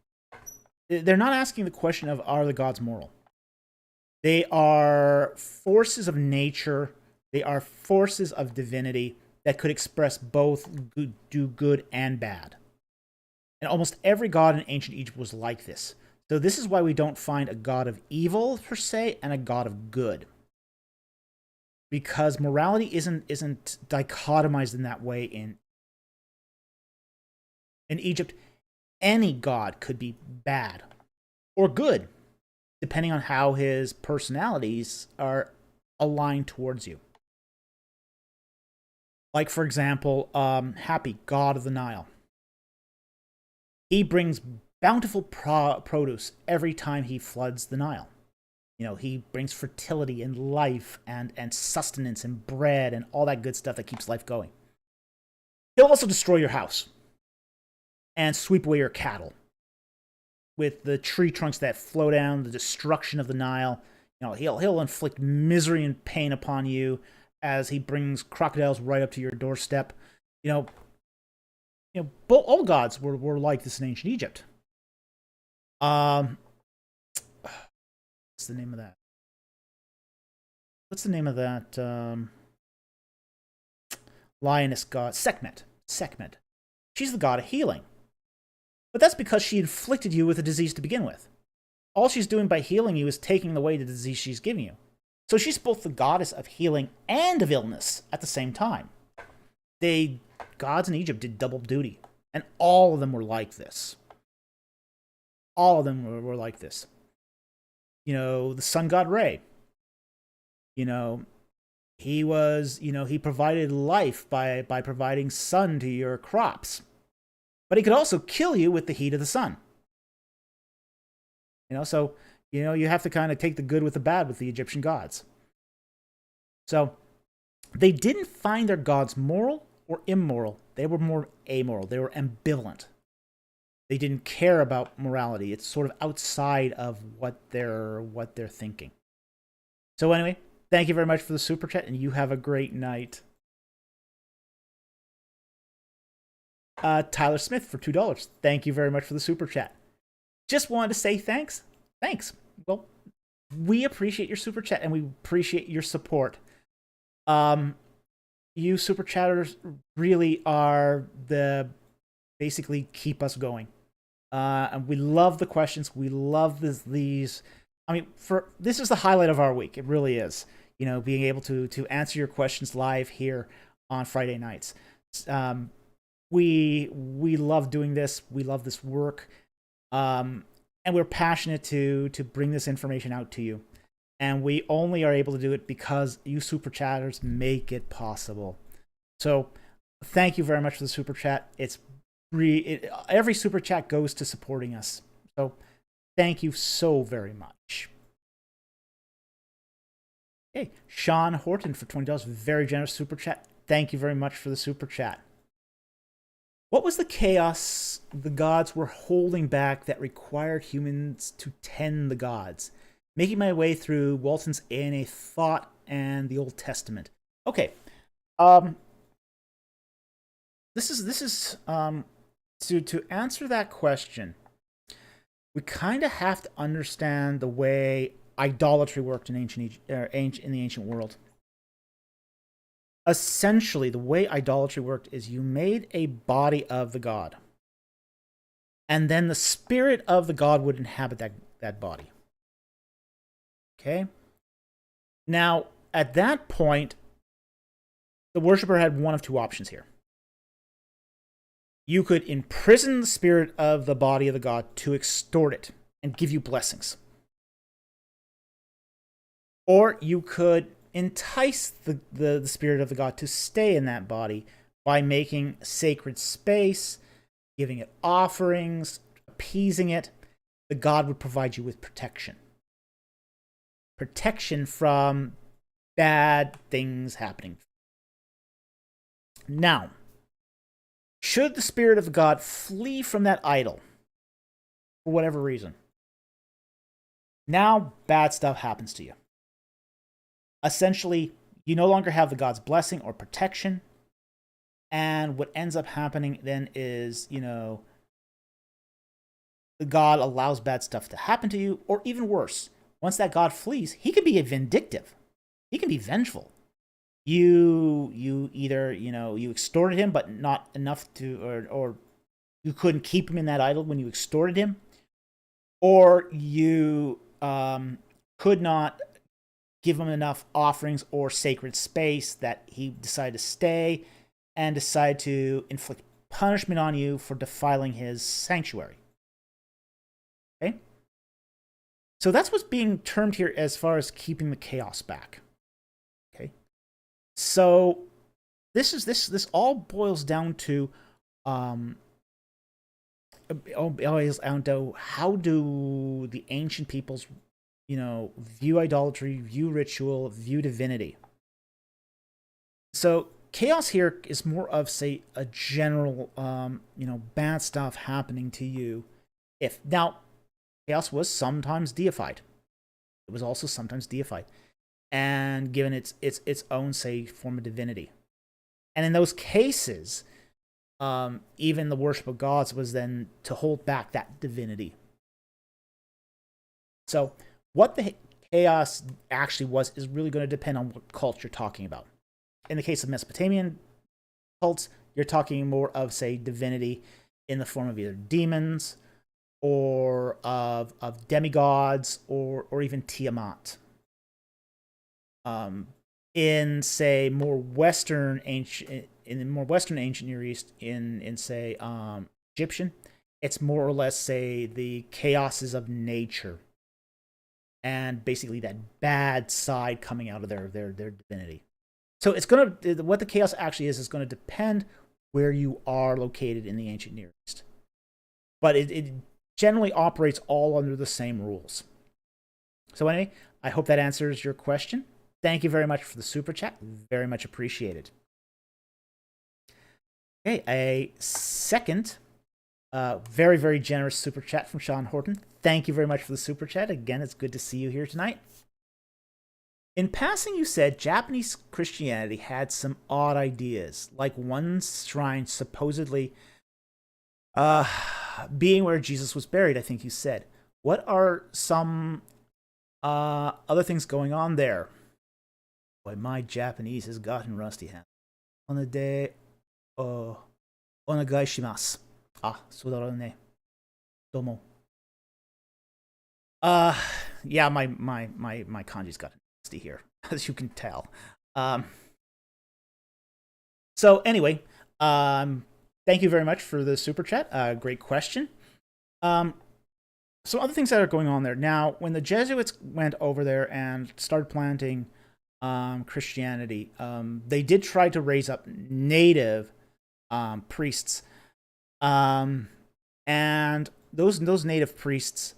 Speaker 1: They're not asking the question of, are the gods moral? They are forces of nature. They are forces of divinity that could express both do good and bad. And almost every god in ancient Egypt was like this. So this is why we don't find a god of evil, per se, and a god of good. Because morality isn't dichotomized in that way in Egypt. Any god could be bad or good, depending on how his personalities are aligned towards you. Like, for example, Happy, god of the Nile. He brings bountiful produce every time he floods the Nile. He brings fertility and life and sustenance and bread and all that good stuff that keeps life going. He'll also destroy your house and sweep away your cattle with the tree trunks that flow down, the destruction of the Nile. He'll inflict misery and pain upon you as he brings crocodiles right up to your doorstep. All gods were like this in ancient Egypt. What's the name of that? Lioness god? Sekhmet. She's the god of healing. But that's because she inflicted you with a disease to begin with. All she's doing by healing you is taking away the disease she's giving you. So she's both the goddess of healing and of illness at the same time. Gods in Egypt did double duty. And all of them were like this. All of them were like this. The sun god Re. He provided life by providing sun to your crops. But he could also kill you with the heat of the sun. So you have to kind of take the good with the bad with the Egyptian gods. So they didn't find their gods moral or immoral. They were more amoral. They were ambivalent. They didn't care about morality. It's sort of outside of what they're thinking. So anyway, thank you very much for the super chat, and you have a great night. Tyler Smith for $2. Thank you very much for the super chat. Just wanted to say thanks. Well, we appreciate your super chat and we appreciate your support. You super chatters really are basically keep us going. And we love the questions. We love these. This is the highlight of our week. It really is. Being able to answer your questions live here on Friday nights. We love doing this. We love this work. And we're passionate to bring this information out to you. And we only are able to do it because you super chatters make it possible. So thank you very much for the super chat. Every super chat goes to supporting us. So thank you so very much. Okay, Sean Horton for $20. Very generous super chat. Thank you very much for the super chat. What was the chaos the gods were holding back that required humans to tend the gods? Making my way through Walton's A&A Thought and the Old Testament. Okay. This is to answer that question, we kind of have to understand the way idolatry worked in the ancient world. Essentially, the way idolatry worked is you made a body of the god, and then the spirit of the god would inhabit that body. Okay? Now, at that point, the worshiper had one of two options here. You could imprison the spirit of the body of the god to extort it and give you blessings. Or you could entice the spirit of the god to stay in that body by making sacred space, giving it offerings, appeasing it. The god would provide you with protection. Protection from bad things happening. Now, should the spirit of the god flee from that idol for whatever reason, now bad stuff happens to you. Essentially, you no longer have the god's blessing or protection, and what ends up happening then is, the god allows bad stuff to happen to you, or even worse, once that god flees, he can be vindictive. He can be vengeful. You either, you extorted him, but not enough to, or you couldn't keep him in that idol when you extorted him, or you could not give him enough offerings or sacred space that he decided to stay and decide to inflict punishment on you for defiling his sanctuary. Okay? So that's what's being termed here as far as keeping the chaos back. Okay? So this all boils down to how do the ancient peoples view idolatry, view ritual, view divinity. So chaos here is more of, say, a general, bad stuff happening to you. Now, chaos was sometimes deified. It was also sometimes deified, and given its own, say, form of divinity. And in those cases, even the worship of gods was then to hold back that divinity. So what the chaos actually was is really going to depend on what cult you're talking about. In the case of Mesopotamian cults, you're talking more of, say, divinity in the form of either demons or of demigods or even Tiamat. In, say, more Western ancient Near East, in say Egyptian, it's more or less, say, the chaoses of nature, and basically that bad side coming out of their divinity. So it's what the chaos actually is going to depend where you are located in the ancient Near East. But it generally operates all under the same rules. So anyway, I hope that answers your question. Thank you very much for the super chat. Very much appreciated. Okay, a second very, very generous super chat from Sean Horton. Thank you very much for the super chat. Again, it's good to see you here tonight. In passing, you said Japanese Christianity had some odd ideas, like one shrine supposedly being where Jesus was buried, I think you said. What are some other things going on there? Boy, my Japanese has gotten rusty. Onade onegai shimasu. Ah, sodaro ne. Domo. Yeah, my kanji's gotten rusty here, as you can tell. So anyway, thank you very much for the super chat. Great question. Some other things that are going on there. Now, when the Jesuits went over there and started planting Christianity, they did try to raise up native priests. And those native priests,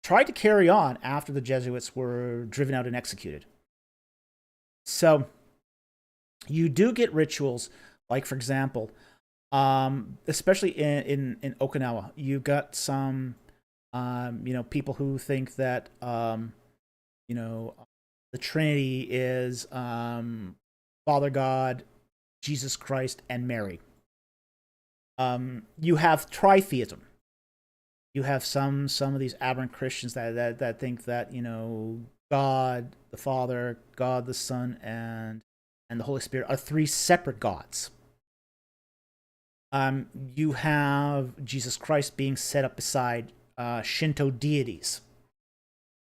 Speaker 1: tried to carry on after the Jesuits were driven out and executed. So you do get rituals, like, for example, especially in Okinawa, you've got some, people who think that, the Trinity is Father God, Jesus Christ, and Mary. You have tritheism. You have some of these aberrant Christians that think that, God the Father, God the Son, and the Holy Spirit are three separate gods. You have Jesus Christ being set up beside Shinto deities.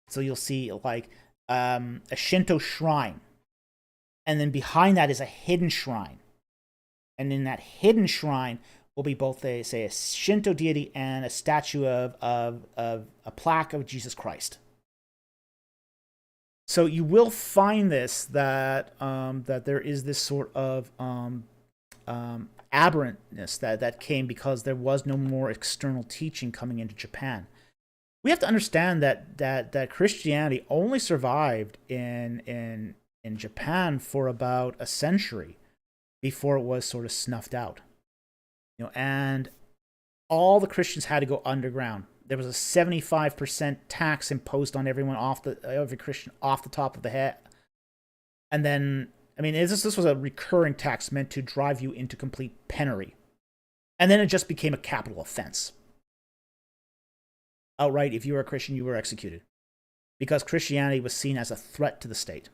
Speaker 1: So you'll see, like, a Shinto shrine, and then behind that is a hidden shrine. And in that hidden shrine will be both a Shinto deity and a statue of a plaque of Jesus Christ. So you will find this, that there is this sort of aberrantness that came because there was no more external teaching coming into Japan. We have to understand that Christianity only survived in Japan for about a century before it was sort of snuffed out. And all the Christians had to go underground. There was a 75% tax imposed on every Christian off the top of the head. And then, this was a recurring tax meant to drive you into complete penury. And then it just became a capital offense. Outright, if you were a Christian, you were executed, because Christianity was seen as a threat to the state.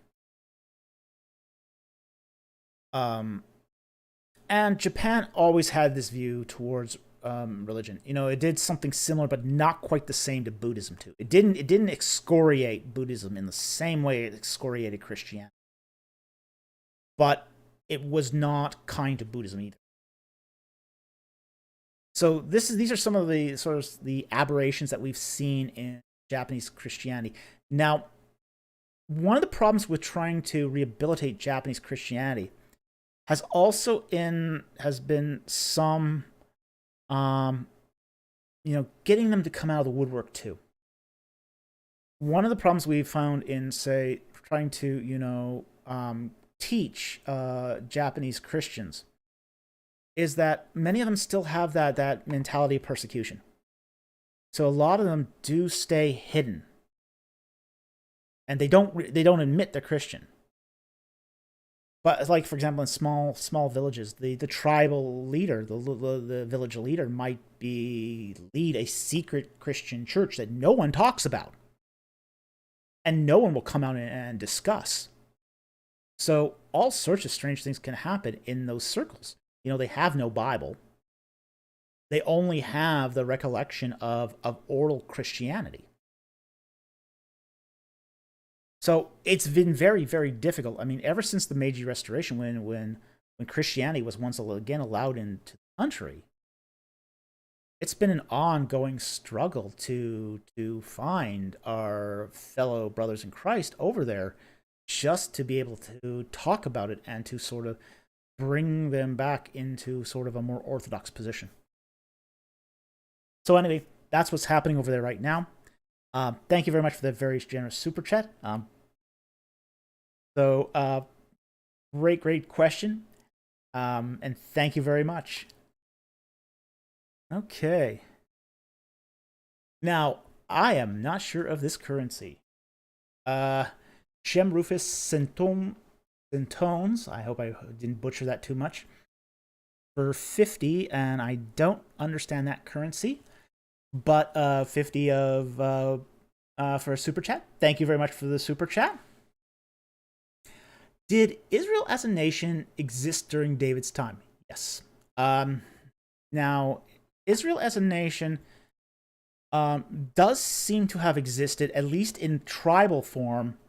Speaker 1: And Japan always had this view towards religion. It did something similar, but not quite the same to Buddhism too. It didn't excoriate Buddhism in the same way it excoriated Christianity. But it was not kind to Buddhism either. So these are some of the sort of the aberrations that we've seen in Japanese Christianity. Now, one of the problems with trying to rehabilitate Japanese Christianity has been some, getting them to come out of the woodwork too. one of the problems we found in, say, trying to, teach Japanese Christians is that many of them still have that mentality of persecution. So a lot of them do stay hidden, and they don't admit they're Christian. But like, for example, in small villages, the tribal leader, the village leader, might lead a secret Christian church that no one talks about, and no one will come out and discuss. So all sorts of strange things can happen in those circles. They have no Bible. They only have the recollection of oral Christianity. So it's been very, very difficult. I mean, ever since the Meiji Restoration, when Christianity was once again allowed into the country, it's been an ongoing struggle to find our fellow brothers in Christ over there, just to be able to talk about it and to sort of bring them back into sort of a more orthodox position. So anyway, that's what's happening over there right now. Thank you very much for that very generous super chat. Great question. And thank you very much. Okay. Now, I am not sure of this currency. Shem Rufus Centones, I hope I didn't butcher that too much, for 50, and I don't understand that currency, but 50 for a super chat. Thank you very much for the super chat. Did Israel as a nation exist during David's time? Yes. Now, Israel as a nation does seem to have existed, at least in tribal form,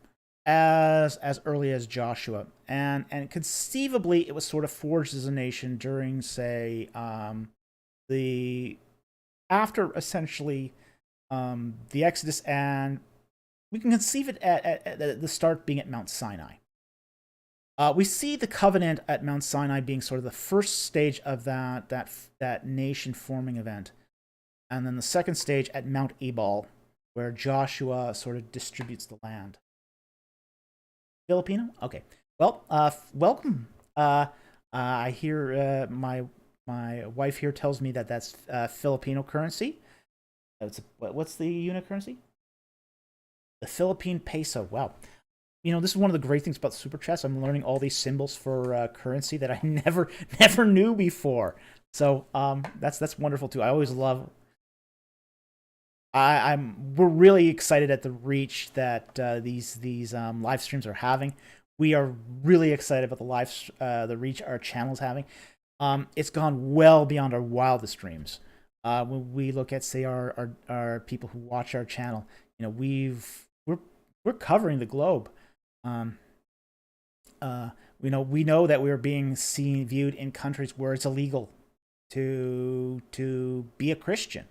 Speaker 1: as early as Joshua, and conceivably it was sort of forged as a nation during, say, after essentially the Exodus, and we can conceive it at the start being at Mount Sinai. We see the covenant at Mount Sinai being sort of the first stage of that nation forming event, and then the second stage at Mount Ebal, where Joshua sort of distributes the land. Filipino? Okay. Well, welcome. I hear my wife here tells me that that's Filipino currency. What's the unit currency? The Philippine peso. Wow. This is one of the great things about super chats. I'm learning all these symbols for currency that I never knew before. So that's wonderful too. I always love. We're really excited at the reach that these live streams are having. We are really excited about the reach our channel's having. It's gone well beyond our wildest dreams. When we look at, say, our people who watch our channel, we're covering the globe. We know that we're being viewed in countries where it's illegal to be a Christian.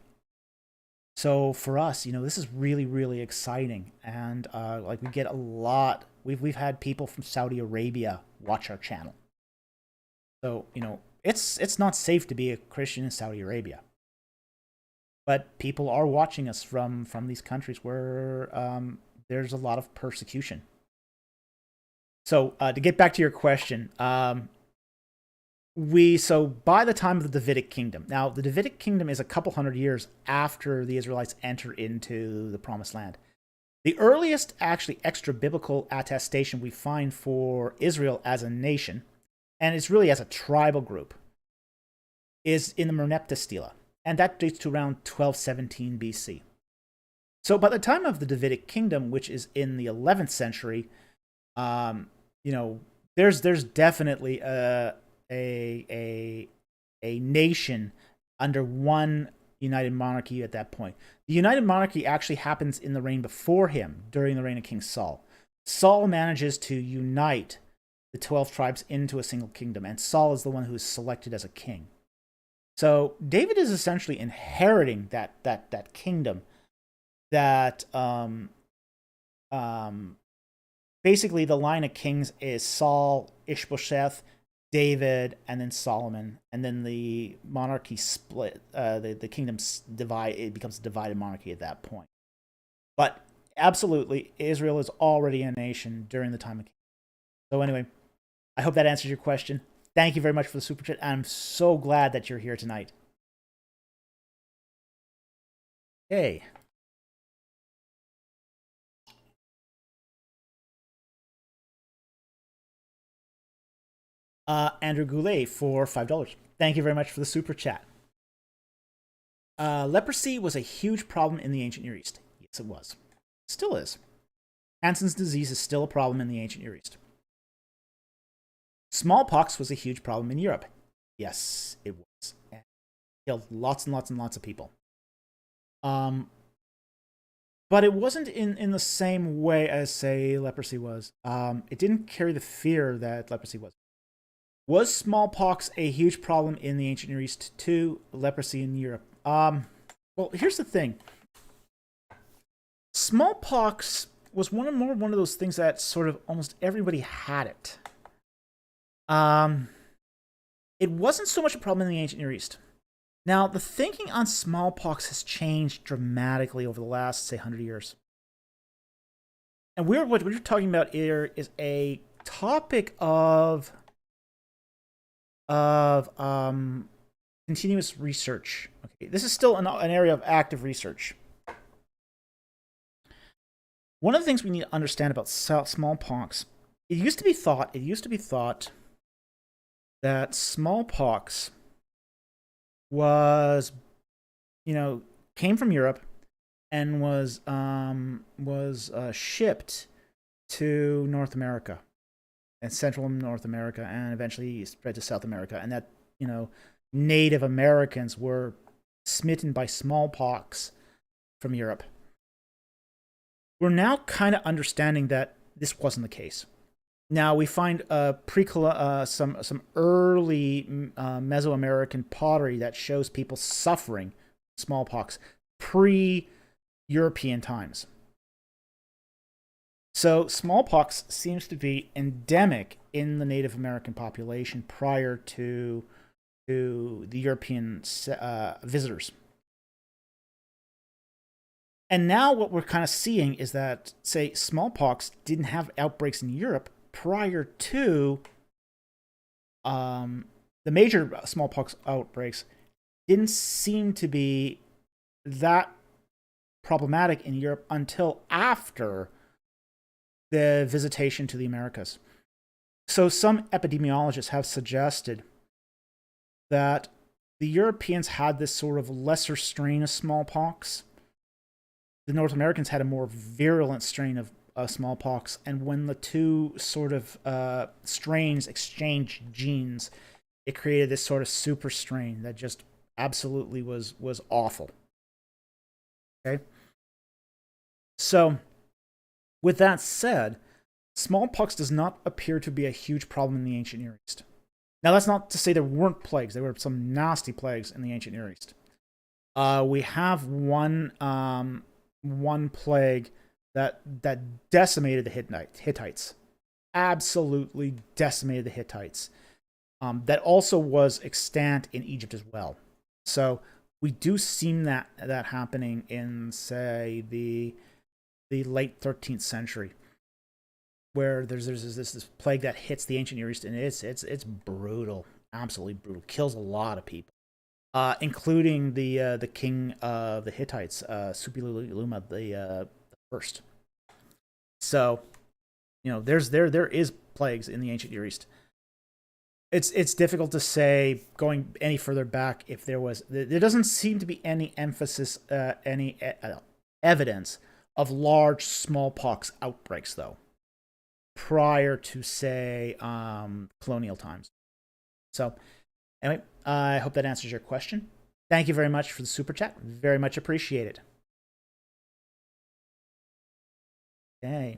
Speaker 1: So for us, this is really, really exciting, and we get a lot. We've had people from Saudi Arabia watch our channel. So it's not safe to be a Christian in Saudi Arabia, but people are watching us from these countries where there's a lot of persecution. So to get back to your question, by the time of the Davidic kingdom, now the Davidic kingdom is a couple hundred years after the Israelites enter into the Promised Land. The earliest actually extra-biblical attestation we find for Israel as a nation, and it's really as a tribal group, is in the Merneptah Stela, and that dates to around 1217 BC. So by the time of the Davidic kingdom, which is in the 11th century, there's definitely a nation under one united monarchy at that point. The united monarchy actually happens in the reign before him, during the reign of King Saul. Saul manages to unite the 12 tribes into a single kingdom, and Saul is the one who is selected as a king. So David is essentially inheriting that kingdom that basically the line of kings is Saul, Ishbosheth, David, and then Solomon, and then the monarchy split. The kingdoms divide. It becomes a divided monarchy at that point. But Absolutely, Israel is already a nation during the time of King. So anyway, I hope that answers your question. Thank you very much for the super chat. I'm so glad that you're here tonight. Okay. Andrew Goulet for $5. Thank you very much for the super chat. Leprosy was a huge problem in the ancient Near East. Yes, it was. Still is. Hansen's disease is still a problem in the ancient Near East. Smallpox was a huge problem in Europe. Yes, it was. And killed lots and lots and lots of people. But it wasn't in the same way as, say, leprosy was. It didn't carry the fear that leprosy was. Was smallpox a huge problem in the ancient Near East too? Leprosy in Europe? Well, here's the thing. Smallpox was one of those things that sort of almost everybody had it. It wasn't so much a problem in the ancient Near East. Now, the thinking on smallpox has changed dramatically over the last, say, 100 years. And what we're talking about here is a topic of continuous research. Okay, this is still an area of active research. One of the things we need to understand about smallpox, it used to be thought that smallpox was, came from Europe and was shipped to North America and Central North America, and eventually spread to South America, and that Native Americans were smitten by smallpox from Europe. We're now kind of understanding that this wasn't the case. Now we find some early Mesoamerican pottery that shows people suffering smallpox pre-European times. So smallpox seems to be endemic in the Native American population prior to the European visitors. And now what we're kind of seeing is that, say, smallpox didn't have outbreaks in Europe prior to the major smallpox outbreaks didn't seem to be that problematic in Europe until after the visitation to the Americas. So some epidemiologists have suggested that the Europeans had this sort of lesser strain of smallpox. The North Americans had a more virulent strain of smallpox, and when the two sort of strains exchanged genes, it created this sort of super strain that just absolutely was awful. Okay? So, with that said, smallpox does not appear to be a huge problem in the ancient Near East. Now, that's not to say there weren't plagues. There were some nasty plagues in the ancient Near East. We have one plague that decimated the Hittites. Absolutely decimated the Hittites. That also was extant in Egypt as well. So we do see that happening in, say, the late 13th century, where there's this plague that hits the ancient Near East, and it's brutal, absolutely brutal, kills a lot of people, including the king of the Hittites, Suppiluliuma the first. So, there is plagues in the ancient Near East. It's difficult to say going any further back if there was. There doesn't seem to be any emphasis, any evidence of large smallpox outbreaks, though, prior to, say, colonial times. So, anyway, I hope that answers your question. Thank you very much for the super chat. Very much appreciated. Okay.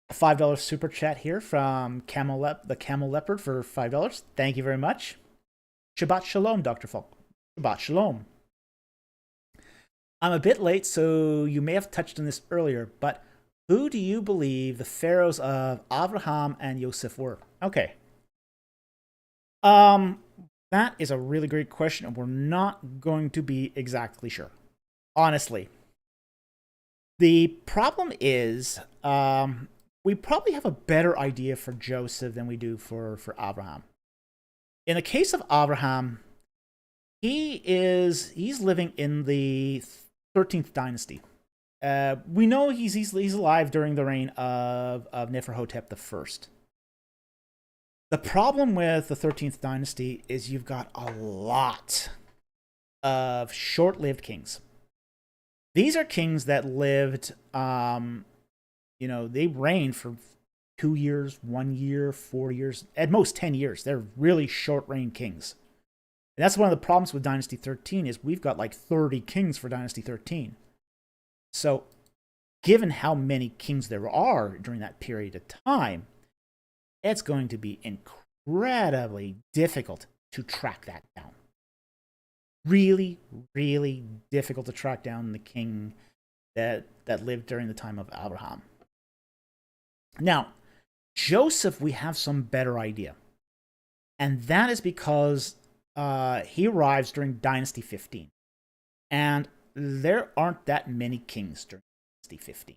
Speaker 1: A $5 super chat here from the Camel Leopard for $5. Thank you very much. Shabbat Shalom, Dr. Falk. Shabbat Shalom. I'm a bit late, so you may have touched on this earlier, but who do you believe the pharaohs of Abraham and Yosef were? Okay. That is a really great question, and we're not going to be exactly sure. Honestly. The problem is, we probably have a better idea for Joseph than we do for Abraham. In the case of Abraham, he's living in the 13th dynasty. We know he's alive during the reign of Amenhotep I. The problem with the 13th dynasty is you've got a lot of short-lived kings. These are kings that lived, they reigned for 2 years, 1 year, 4 years, at most 10 years. They're really short-reign kings. And that's one of the problems with Dynasty 13 is we've got like 30 kings for Dynasty 13. So, given how many kings there are during that period of time, it's going to be incredibly difficult to track that down. Really, really difficult to track down the king that lived during the time of Abraham. Now, Joseph, we have some better idea. And that is because he arrives during Dynasty 15. And there aren't that many kings during Dynasty 15.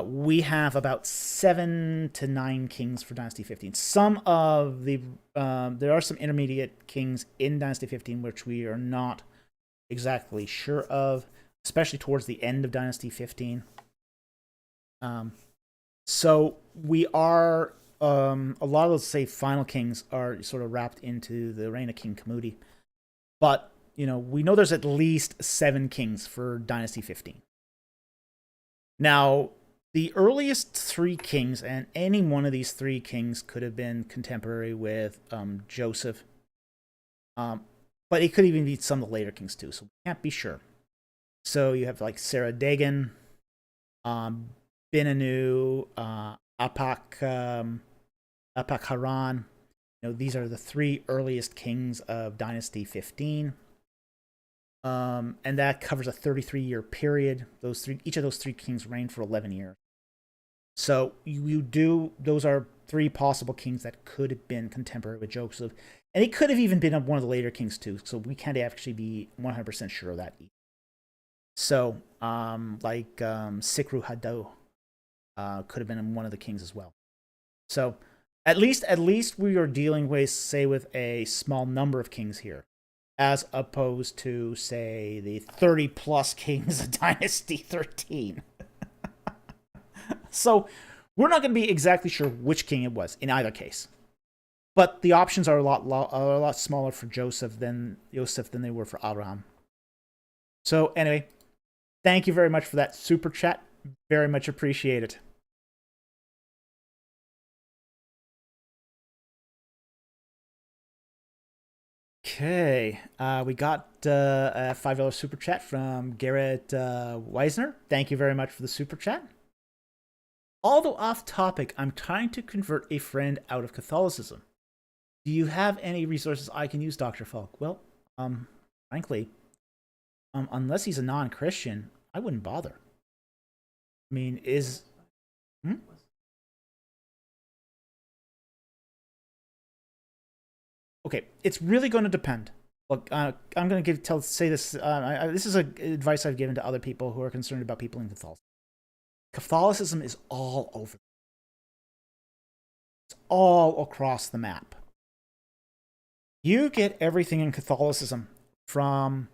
Speaker 1: We have about 7 to 9 kings for Dynasty 15. Some of the there are some intermediate kings in Dynasty 15 which we are not exactly sure of, especially towards the end of Dynasty 15. So we are a lot of those, say, final kings are sort of wrapped into the reign of King Kamudi, but we know there's at least 7 kings for Dynasty 15. Now, the earliest 3 kings, and any one of these 3 kings could have been contemporary with Joseph, but it could even be some of the later kings too, so we can't be sure. So you have like Sarah Dagon, Beninu, Apakharan. These are the 3 earliest kings of Dynasty 15. And that covers a 33-year period. Each of those 3 kings reigned for 11 years. So those are 3 possible kings that could have been contemporary with Joseph. And it could have even been one of the later kings too. So we can't actually be 100% sure of that either. So, Sikru Haddo could have been one of the kings as well. So, at least we are dealing with, say, with a small number of kings here, as opposed to, say, the 30-plus kings of Dynasty 13. So, we're not going to be exactly sure which king it was in either case. But the options are a lot smaller for Joseph than they were for Abraham. So, anyway, thank you very much for that super chat. Very much appreciate it. Okay, we got a $5 super chat from Garrett Weisner. Thank you very much for the super chat. Although off topic, I'm trying to convert a friend out of Catholicism. Do you have any resources I can use, Dr. Falk? Well, frankly, unless he's a non-Christian, I wouldn't bother. I mean, Okay, it's really going to depend. Look, I'm going to say this. This is advice I've given to other people who are concerned about people in Catholicism. Catholicism is all over. It's all across the map. You get everything in Catholicism from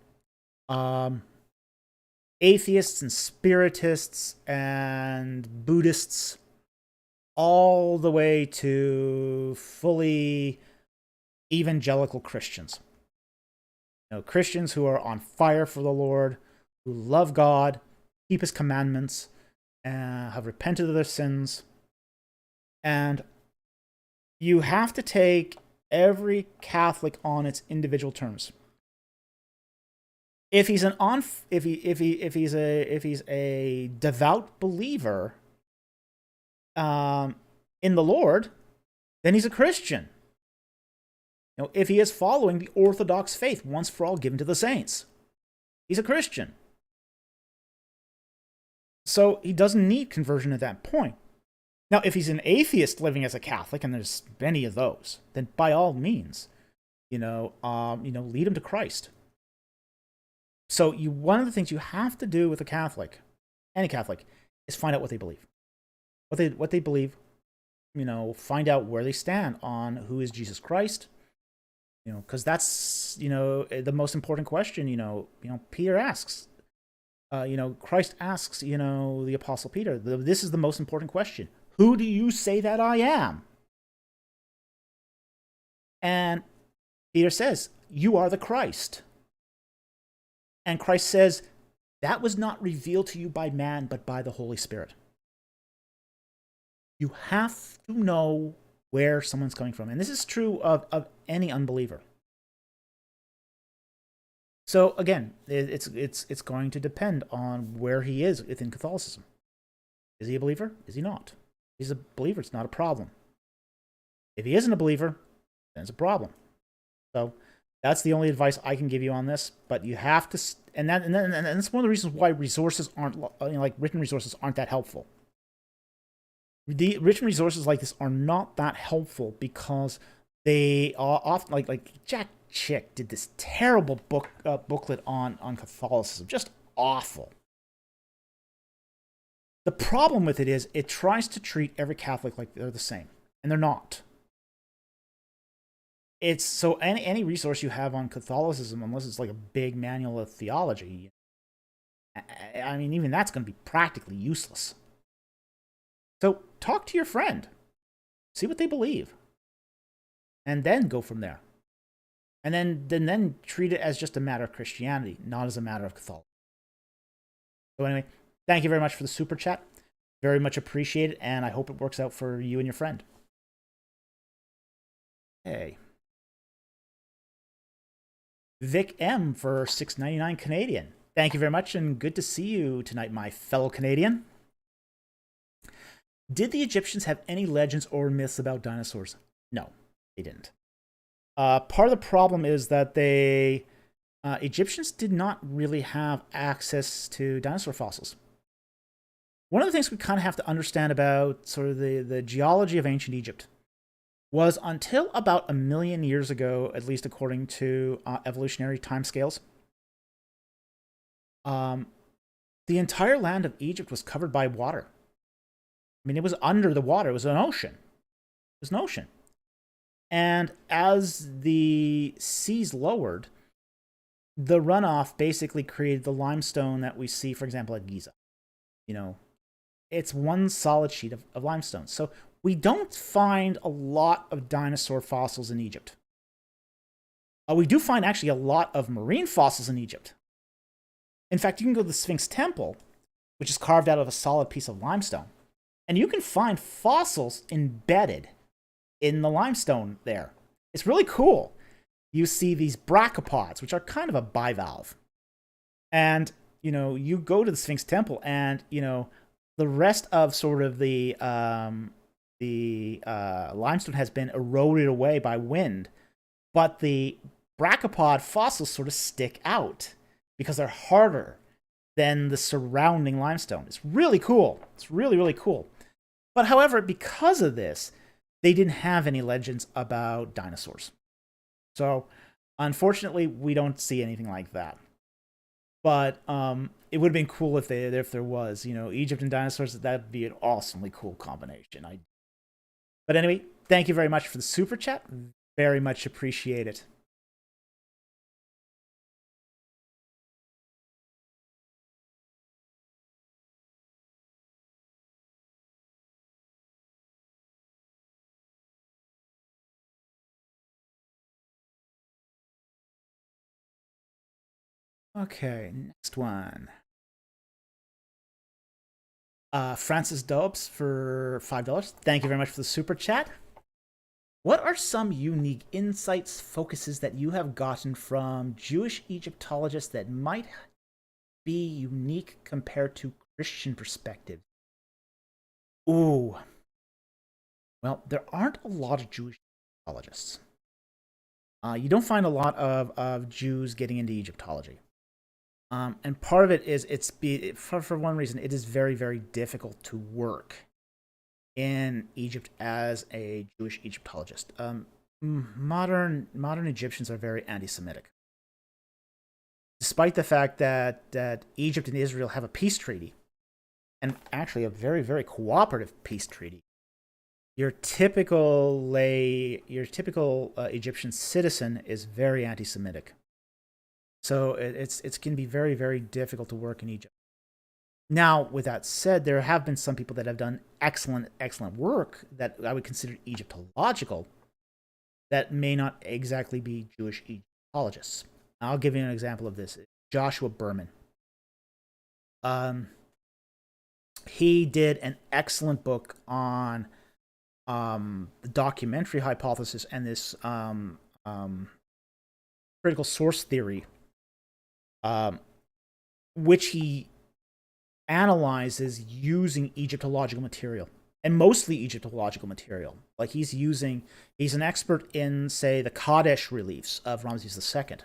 Speaker 1: atheists and spiritists and Buddhists all the way to fully evangelical Christians. Christians who are on fire for the Lord, who love God, keep His commandments, have repented of their sins. And you have to take every Catholic on its individual terms. If he's a devout believer in the Lord, then he's a Christian. If he is following the Orthodox faith once for all given to the saints, he's a Christian. So he doesn't need conversion at that point. Now, if he's an atheist living as a Catholic, and there's many of those, then by all means, lead him to Christ. So one of the things you have to do with a Catholic, any Catholic, is find out what they believe. What they believe, find out where they stand on who is Jesus Christ, because that's, the most important question, Peter asks, Christ asks, the Apostle Peter, this is the most important question. Who do you say that I am? And Peter says, you are the Christ. And Christ says, that was not revealed to you by man, but by the Holy Spirit. You have to know where someone's coming from. And this is true of any unbeliever. So again, it's going to depend on where he is within Catholicism. Is he a believer? Is he not? If he's a believer, it's not a problem. If he isn't a believer, then it's a problem. So that's the only advice I can give you on this. But you have to, and that's one of the reasons why resources aren't, like written resources aren't that helpful. The written resources like this are not that helpful because they are often like Jack Chick did this terrible booklet on Catholicism, just awful. The problem with it is it tries to treat every Catholic like they're the same, and they're not. It's so any resource you have on Catholicism, unless it's like a big manual of theology, I mean, even that's going to be practically useless. So talk to your friend, see what they believe, and then go from there. And then treat it as just a matter of Christianity, not as a matter of Catholicism. So anyway, thank you very much for the super chat. Very much appreciated, and I hope it works out for you and your friend. Hey. Vic M for $6.99 Canadian. Thank you very much, and good to see you tonight, my fellow Canadian. Did the Egyptians have any legends or myths about dinosaurs? No, they didn't. Part of the problem is that Egyptians did not really have access to dinosaur fossils. One of the things we kind of have to understand about sort of the geology of ancient Egypt was until about 1 million years ago, at least according to evolutionary timescales, the entire land of Egypt was covered by water. I mean, it was under the water. It was an ocean. It was an ocean. And as the seas lowered, the runoff basically created the limestone that we see, for example, at Giza. It's one solid sheet of limestone. So we don't find a lot of dinosaur fossils in Egypt. We do find actually a lot of marine fossils in Egypt. In fact, you can go to the Sphinx Temple, which is carved out of a solid piece of limestone, and you can find fossils embedded in the limestone there. It's really cool. You see these brachiopods, which are kind of a bivalve. And, you go to the Sphinx Temple and, the rest of sort of the limestone has been eroded away by wind, but the brachiopod fossils sort of stick out because they're harder than the surrounding limestone. It's really cool. It's really, really cool. But however, because of this, they didn't have any legends about dinosaurs. So, unfortunately, we don't see anything like that. But it would have been cool if there was, Egypt and dinosaurs. That'd be an awesomely cool combination. But anyway, thank you very much for the super chat. Very much appreciate it. Okay, next one. Francis Dobbs for $5. Thank you very much for the super chat. What are some unique insights, focuses that you have gotten from Jewish Egyptologists that might be unique compared to Christian perspective? Ooh. Well, there aren't a lot of Jewish Egyptologists. You don't find a lot of Jews getting into Egyptology. And part of it is for one reason, it is very, very difficult to work in Egypt as a Jewish Egyptologist. Modern Egyptians are very anti-Semitic, despite the fact that Egypt and Israel have a peace treaty, and actually a very, very cooperative peace treaty. Your typical Egyptian citizen is very anti-Semitic, so it's can be very, very difficult to work in Egypt. Now, with that said, there have been some people that have done excellent work that I would consider Egyptological, that may not exactly be Jewish Egyptologists. I'll give you an example of this. Joshua Berman. He did an excellent book on the documentary hypothesis and this critical source theory, which he analyzes using Egyptological material, and mostly Egyptological material. Like he's an expert in, say, the Kadesh reliefs of Ramses II.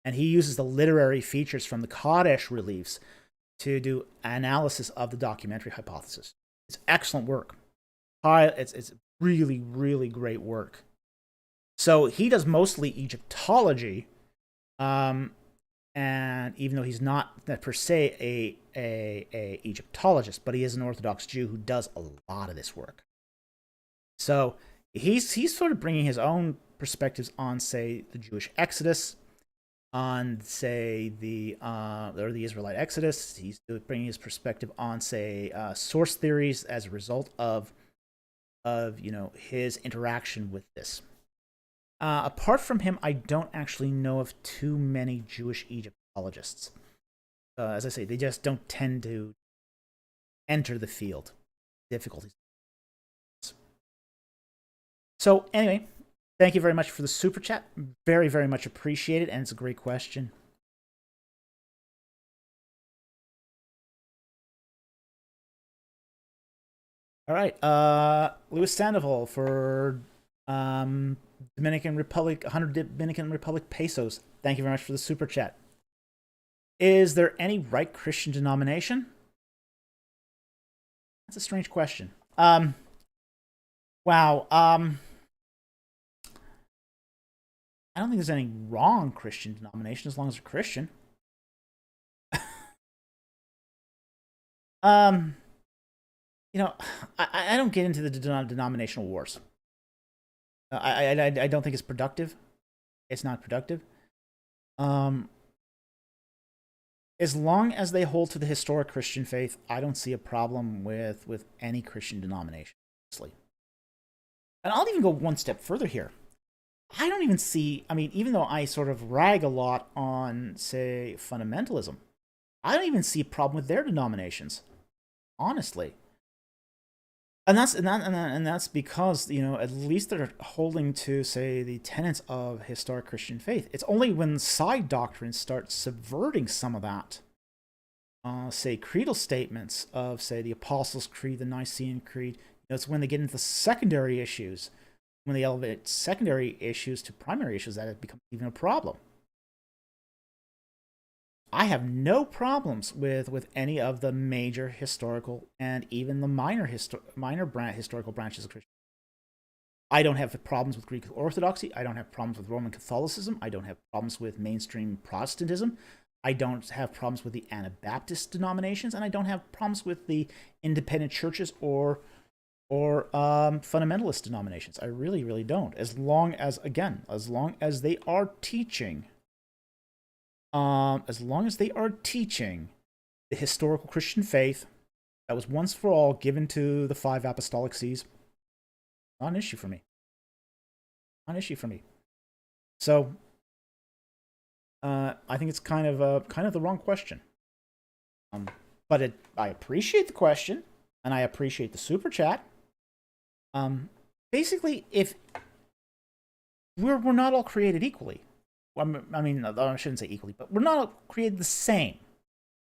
Speaker 1: And he uses the literary features from the Kadesh reliefs to do analysis of the documentary hypothesis. It's excellent work. It's really, really great work. So he does mostly Egyptology, and even though he's not per se a Egyptologist, but he is an Orthodox Jew who does a lot of this work. So he's sort of bringing his own perspectives on, say, the Jewish Exodus, on, say, the Israelite Exodus. He's bringing his perspective on, say, source theories as a result of his interaction with this. Apart from him, I don't actually know of too many Jewish Egyptologists. As I say, they just don't tend to enter the field. Difficulties. So anyway, thank you very much for the super chat. Very, very much appreciated, and it's a great question. All right, Louis Sandoval for Dominican Republic, 100 Dominican Republic pesos. Thank you very much for the super chat. Is there any right Christian denomination? That's a strange question. Wow. I don't think there's any wrong Christian denomination as long as they're Christian. I don't get into the denominational wars. I don't think it's productive. It's not productive. As long as they hold to the historic Christian faith, I don't see a problem with any Christian denomination, honestly. And I'll even go one step further here. I don't even see, even though I sort of rag a lot on, say, fundamentalism, I don't even see a problem with their denominations, honestly. And that's because, at least they're holding to, say, the tenets of historic Christian faith. It's only when side doctrines start subverting some of that, say, creedal statements of, say, the Apostles' Creed, the Nicene Creed, it's when they get into the secondary issues, when they elevate secondary issues to primary issues, that it becomes even a problem. I have no problems with any of the major historical and even the minor historical branches of Christianity. I don't have problems with Greek Orthodoxy. I don't have problems with Roman Catholicism. I don't have problems with mainstream Protestantism. I don't have problems with the Anabaptist denominations, and I don't have problems with the independent churches or fundamentalist denominations. I really, really don't. As long as they are teaching. As long as they are teaching the historical Christian faith that was once for all given to the 5 apostolic sees, not an issue for me. Not an issue for me. So, I think it's kind of the wrong question. But I appreciate the question, and I appreciate the super chat. Basically, if we're not all created equally. I shouldn't say equally, but we're not all created the same.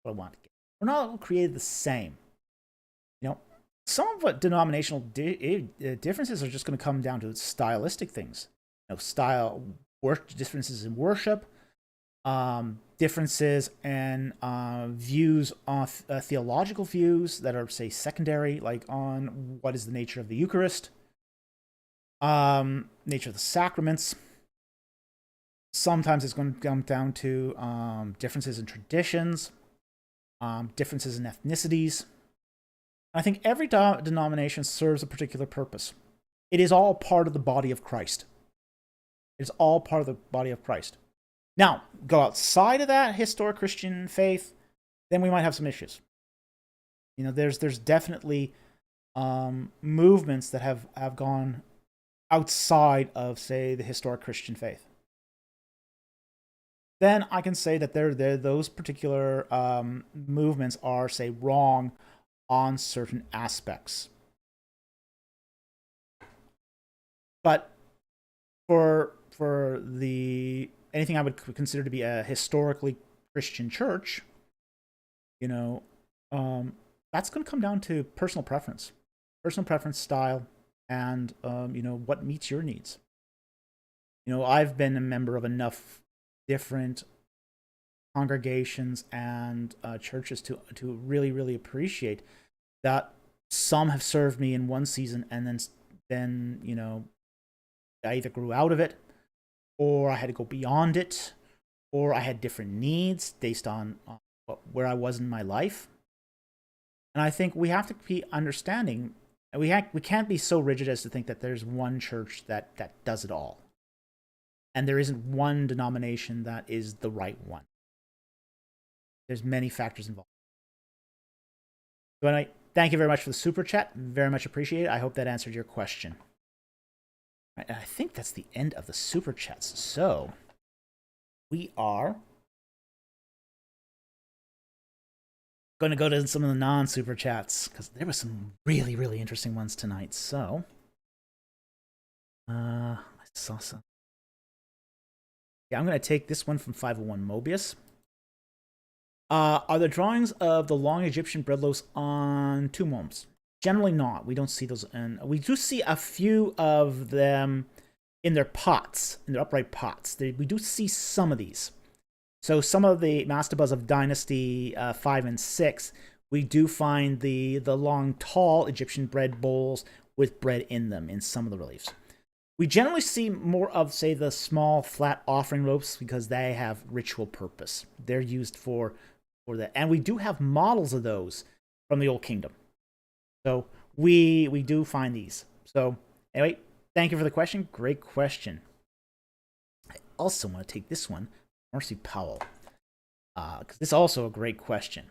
Speaker 1: What I want to get. We're not all created the same. Some of what denominational differences are just going to come down to stylistic things. Style, differences in worship, differences and views on theological views that are, say, secondary, like on what is the nature of the Eucharist, nature of the sacraments. Sometimes it's going to come down to differences in traditions, differences in ethnicities. I think every denomination serves a particular purpose. It is all part of the body of Christ. It is all part of the body of Christ. Now, go outside of that historic Christian faith, then we might have some issues. You know, there's definitely movements that have gone outside of, say, the historic Christian faith. Then I can say that those particular movements are, say, wrong on certain aspects. But for the anything I would consider to be a historically Christian church, you know, that's going to come down to personal preference, style, and you know, what meets your needs. You know, I've been a member of enough different congregations and churches to really appreciate that some have served me in one season, and then you know, I either grew out of it, or I had to go beyond it, or I had different needs based on where I was in my life. And I think we have to be understanding, and we can't be so rigid as to think that there's one church that does it all, and there isn't one denomination that is the right one. There's many factors involved. So anyway, thank you very much for the super chat. Very much appreciated. I hope that answered your question. Right, and I think that's the end of the super chats. So we are going to go to some of the non-super chats, because there were some really interesting ones tonight. So I saw some. Yeah, I'm going to take this one from 501 Mobius. Are the drawings of the long Egyptian bread loaves on tomb homes? Generally not. We don't see those. And we do see a few of them in their pots, in their upright pots. We do see some of these. So some of the mastabas of Dynasty 5 and 6, we do find the long, tall Egyptian bread bowls with bread in them in some of the reliefs. We generally see more of, say, the small, flat offering loaves, because they have ritual purpose. They're used for that. And we do have models of those from the Old Kingdom. So we do find these. So anyway, thank you for the question. Great question. I also want to take this one, Marcy Powell, because this is also a great question.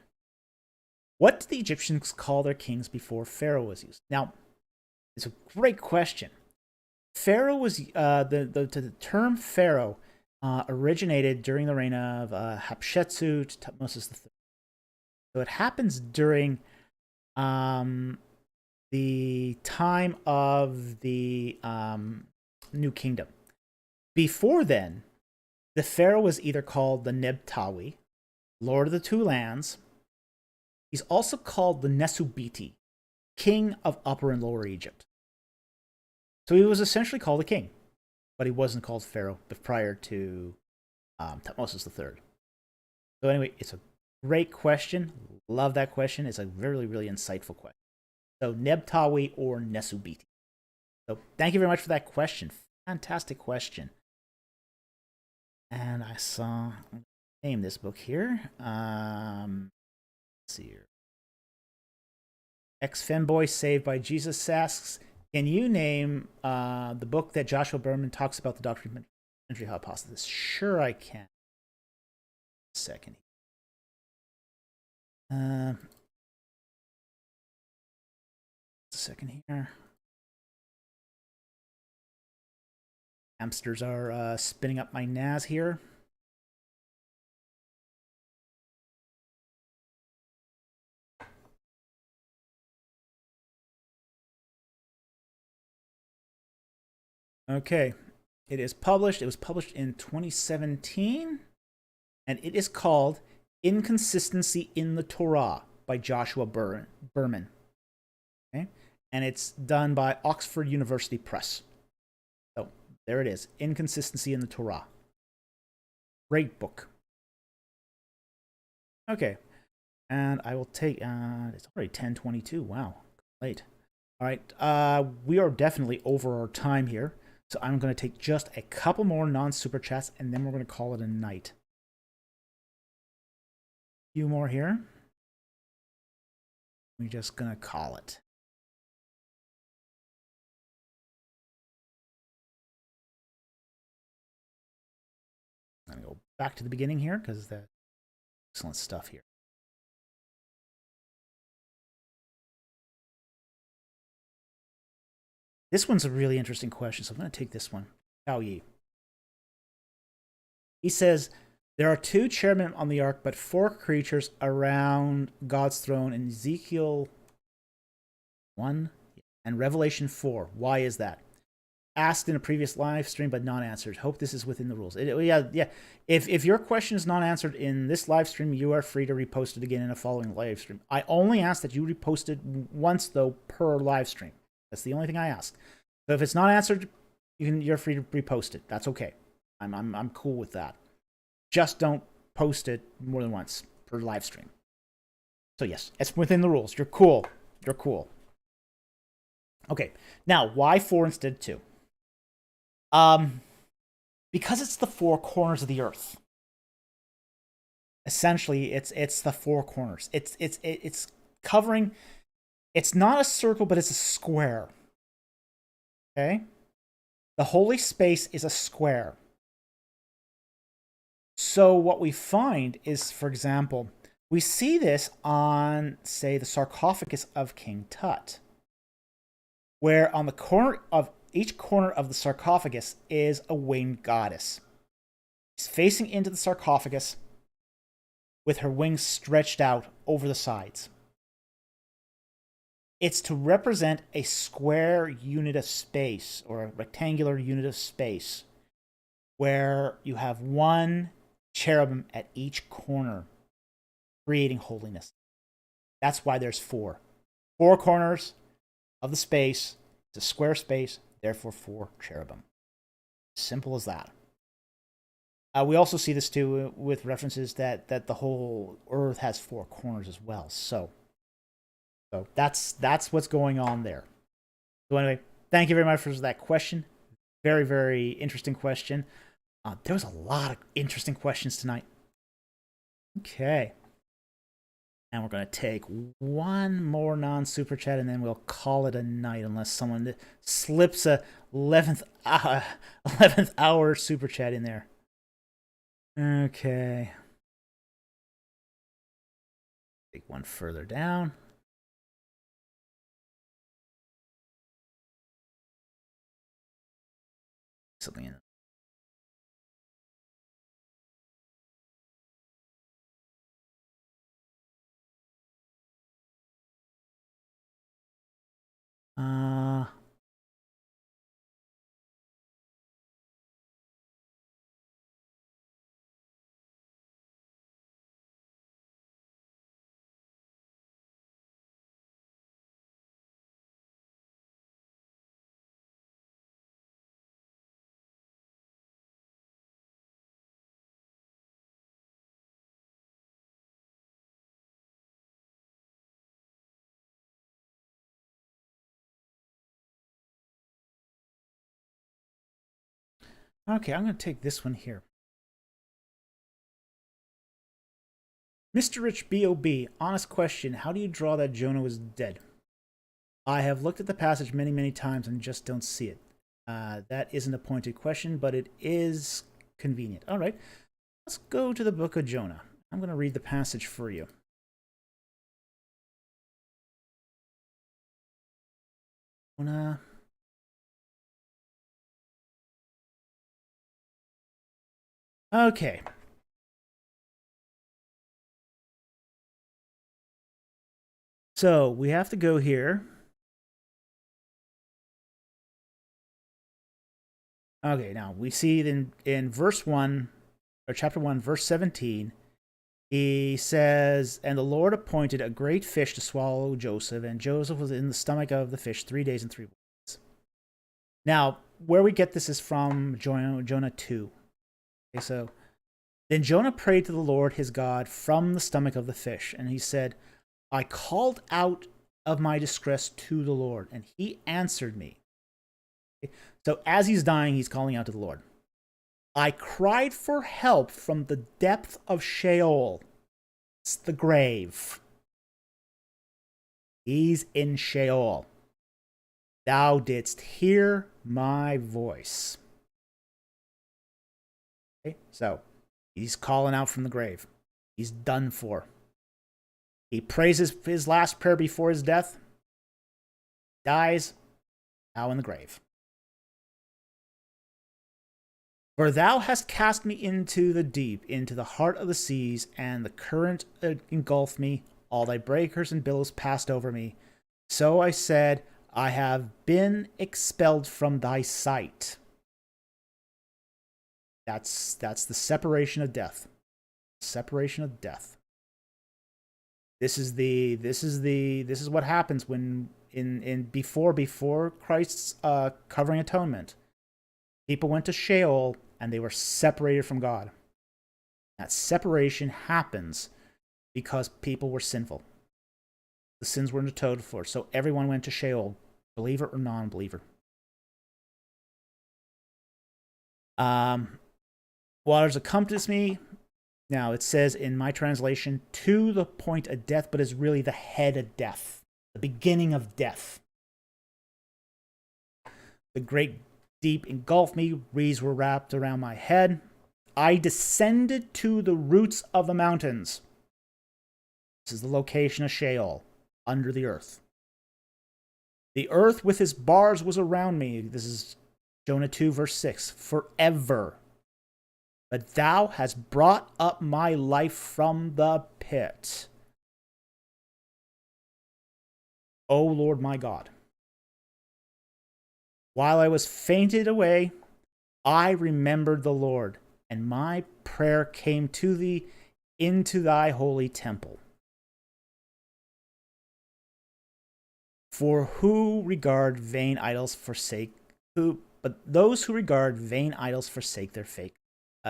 Speaker 1: What did the Egyptians call their kings before Pharaoh was used? Now, it's a great question. Pharaoh was the term Pharaoh originated during the reign of Hatshepsut to Tutmosis III. So it happens during the time of the New Kingdom. Before then, the Pharaoh was either called the Nebtawi, Lord of the Two Lands. He's also called the Nesubiti, King of Upper and Lower Egypt. So he was essentially called a king, but he wasn't called Pharaoh prior to Tutmosis III. So anyway, it's a great question. Love that question. It's a really insightful question. So Nebtawi or Nesubiti. So thank you very much for that question. Fantastic question. And I saw, name this book here. Let's see here. Ex-Femboy Saved by Jesus asks, can you name the book that Joshua Berman talks about the documentary hypothesis? Sure, I can. A second. A second here. Hamsters are spinning up my NAS here. Okay, it is published. It was published in 2017, and it is called Inconsistency in the Torah by Joshua Berman. Okay, and it's done by Oxford University Press. So there it is, Inconsistency in the Torah. Great book. Okay. And I will take, it's already 10:22. Wow. Late. All right. We are definitely over our time here. So I'm going to take just a couple more non-super chats, and then we're going to call it a night. A few more here. We're just going to call it. I'm going to go back to the beginning here because that's excellent stuff here. This one's a really interesting question, so I'm going to take this one. Tao Yi. He says, there are 2 cherubim on the ark, but 4 creatures around God's throne in Ezekiel 1 and Revelation 4. Why is that? Asked in a previous live stream, but not answered. Hope this is within the rules. Yeah. If your question is not answered in this live stream, you are free to repost it again in a following live stream. I only ask that you repost it once, though, per live stream. That's the only thing I ask. So if it's not answered, you're free to repost it. That's okay. I'm cool with that. Just don't post it more than once per live stream. So yes, it's within the rules. You're cool. You're cool. Okay. Now, why 4 instead of 2? Because it's the 4 corners of the earth. Essentially, it's the 4 corners. It's covering. It's not a circle, but it's a square. Okay? The holy space is a square. So what we find is, for example, we see this on, say, the sarcophagus of King Tut, where on the corner of each corner of the sarcophagus is a winged goddess. She's facing into the sarcophagus with her wings stretched out over the sides. It's to represent a square unit of space, or a rectangular unit of space, where you have 1 cherubim at each corner, creating holiness. That's why there's 4. 4 corners of the space. It's a square space, therefore 4 cherubim. Simple as that. We also see this too with references that the whole earth has 4 corners as well. So that's what's going on there. So anyway, thank you very much for that question. Very, very interesting question. There was a lot of interesting questions tonight. Okay. And we're going to take one more non-super chat, and then we'll call it a night unless someone slips a 11th hour super chat in there. Okay. Take one further down. Something in. Okay, I'm going to take this one here. Mr. Rich B.O.B., honest question. How do you draw that Jonah was dead? I have looked at the passage many, many times and just don't see it. That isn't a pointed question, but it is convenient. All right, let's go to the book of Jonah. I'm going to read the passage for you. Jonah. Okay. So we have to go here. Okay, now we see in verse 1, or chapter 1, verse 17, he says, and the Lord appointed a great fish to swallow Joseph, and Joseph was in the stomach of the fish 3 days and 3 nights. Now, where we get this is from Jonah 2. Okay, so Then Jonah prayed to the Lord his God from the stomach of the fish, and he said, I called out of my distress to the Lord, and he answered me. So as he's dying, he's calling out to the Lord. I cried for help from the depth of Sheol. It's the grave. He's in Sheol. Thou didst hear my voice. Okay, so he's calling out from the grave. He's done for. He prays his last prayer before his death. Dies. Now in the grave. For thou hast cast me into the deep, into the heart of the seas, and the current engulfed me. All thy breakers and billows passed over me. So I said, I have been expelled from thy sight. That's the separation of death. Separation of death. This is what happens when before Christ's covering atonement. People went to Sheol and they were separated from God. That separation happens because people were sinful. The sins were atoned for, so everyone went to Sheol, believer or non-believer. Waters encompass me. Now, it says in my translation, to the point of death, but is really the head of death, the beginning of death. The great deep engulfed me, reeds were wrapped around my head. I descended to the roots of the mountains. This is the location of Sheol, under the earth. The earth with its bars was around me. This is Jonah 2, verse 6. Forever. But thou hast brought up my life from the pit. O Lord my God. While I was fainted away, I remembered the Lord, and my prayer came to thee into thy holy temple. For who regard vain idols forsake, but those who regard vain idols forsake their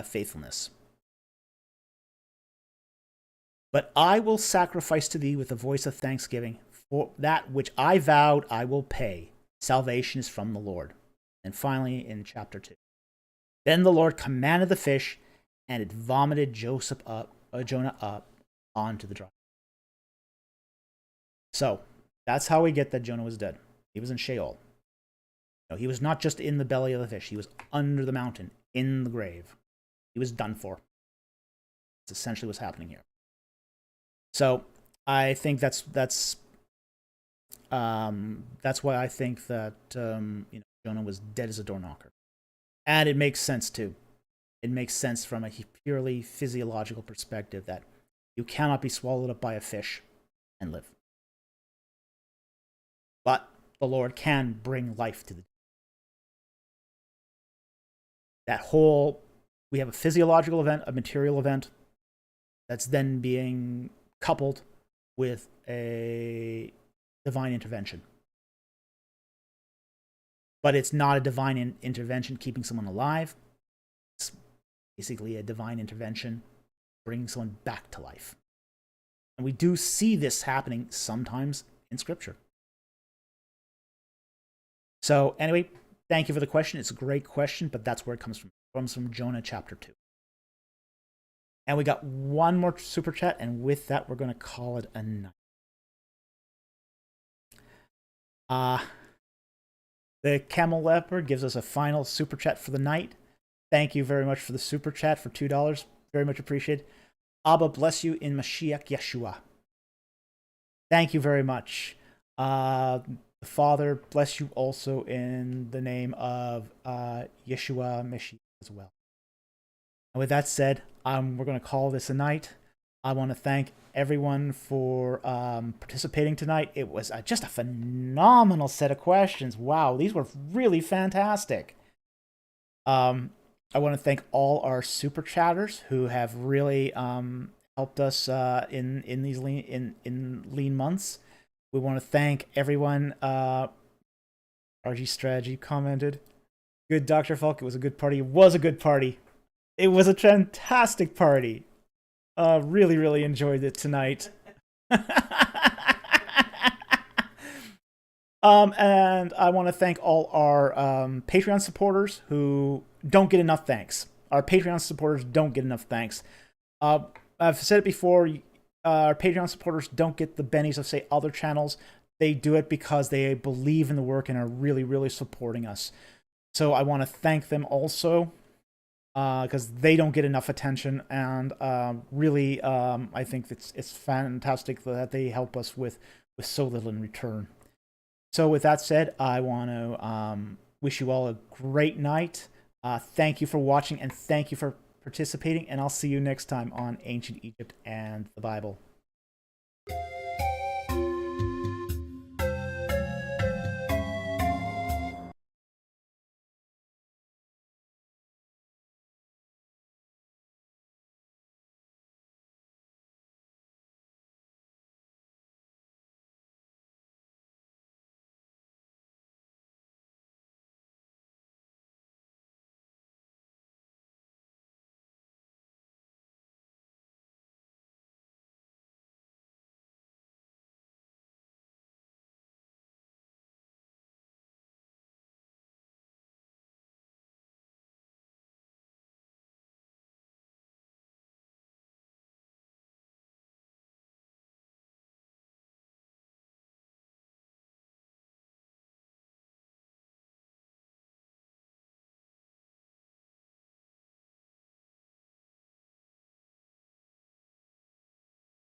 Speaker 1: faithfulness. But I will sacrifice to thee with a voice of thanksgiving. For that which I vowed I will pay. Salvation is from the Lord. And finally, in chapter 2. Then the Lord commanded the fish, and it vomited Jonah up onto the dry. So, that's how we get that Jonah was dead. He was in Sheol. No, he was not just in the belly of the fish. He was under the mountain, in the grave. He was done for. That's essentially what's happening here. So, I think that's why I think that Jonah was dead as a door knocker. And it makes sense, too. It makes sense from a purely physiological perspective that you cannot be swallowed up by a fish and live. But the Lord can bring life to the dead. That whole, we have a physiological event, a material event, that's then being coupled with a divine intervention. But it's not a divine intervention keeping someone alive. It's basically a divine intervention bringing someone back to life. And we do see this happening sometimes in Scripture. So anyway, thank you for the question. It's a great question, but that's where it comes from. It comes from Jonah chapter 2. And we got one more super chat, and with that, we're going to call it a night. The Camel Leopard gives us a final super chat for the night. Thank you very much for the super chat for $2. Very much appreciated. Abba bless you in Mashiach Yeshua. Thank you very much. The Father bless you also in the name of Yeshua Mashiach as well. And with that said, we're going to call this a night. I want to thank everyone for participating tonight. It was just a phenomenal set of questions. Wow, these were really fantastic. I want to thank all our super chatters who have really helped us in these lean months. We want to thank everyone. RG Strategy commented, "Good Dr. Falk. It was a good party. It was a good party. It was a fantastic party. Really, really enjoyed it tonight. And I want to thank all our Patreon supporters who don't get enough thanks. Our Patreon supporters don't get enough thanks. I've said it before. Our Patreon supporters don't get the bennies of, say, other channels. They do it because they believe in the work and are really, really supporting us. So I want to thank them also, because they don't get enough attention, and really, I think it's fantastic that they help us with so little in return. So with that said, I want to wish you all a great night. Thank you for watching, and thank you for participating, and I'll see you next time on Ancient Egypt and the Bible.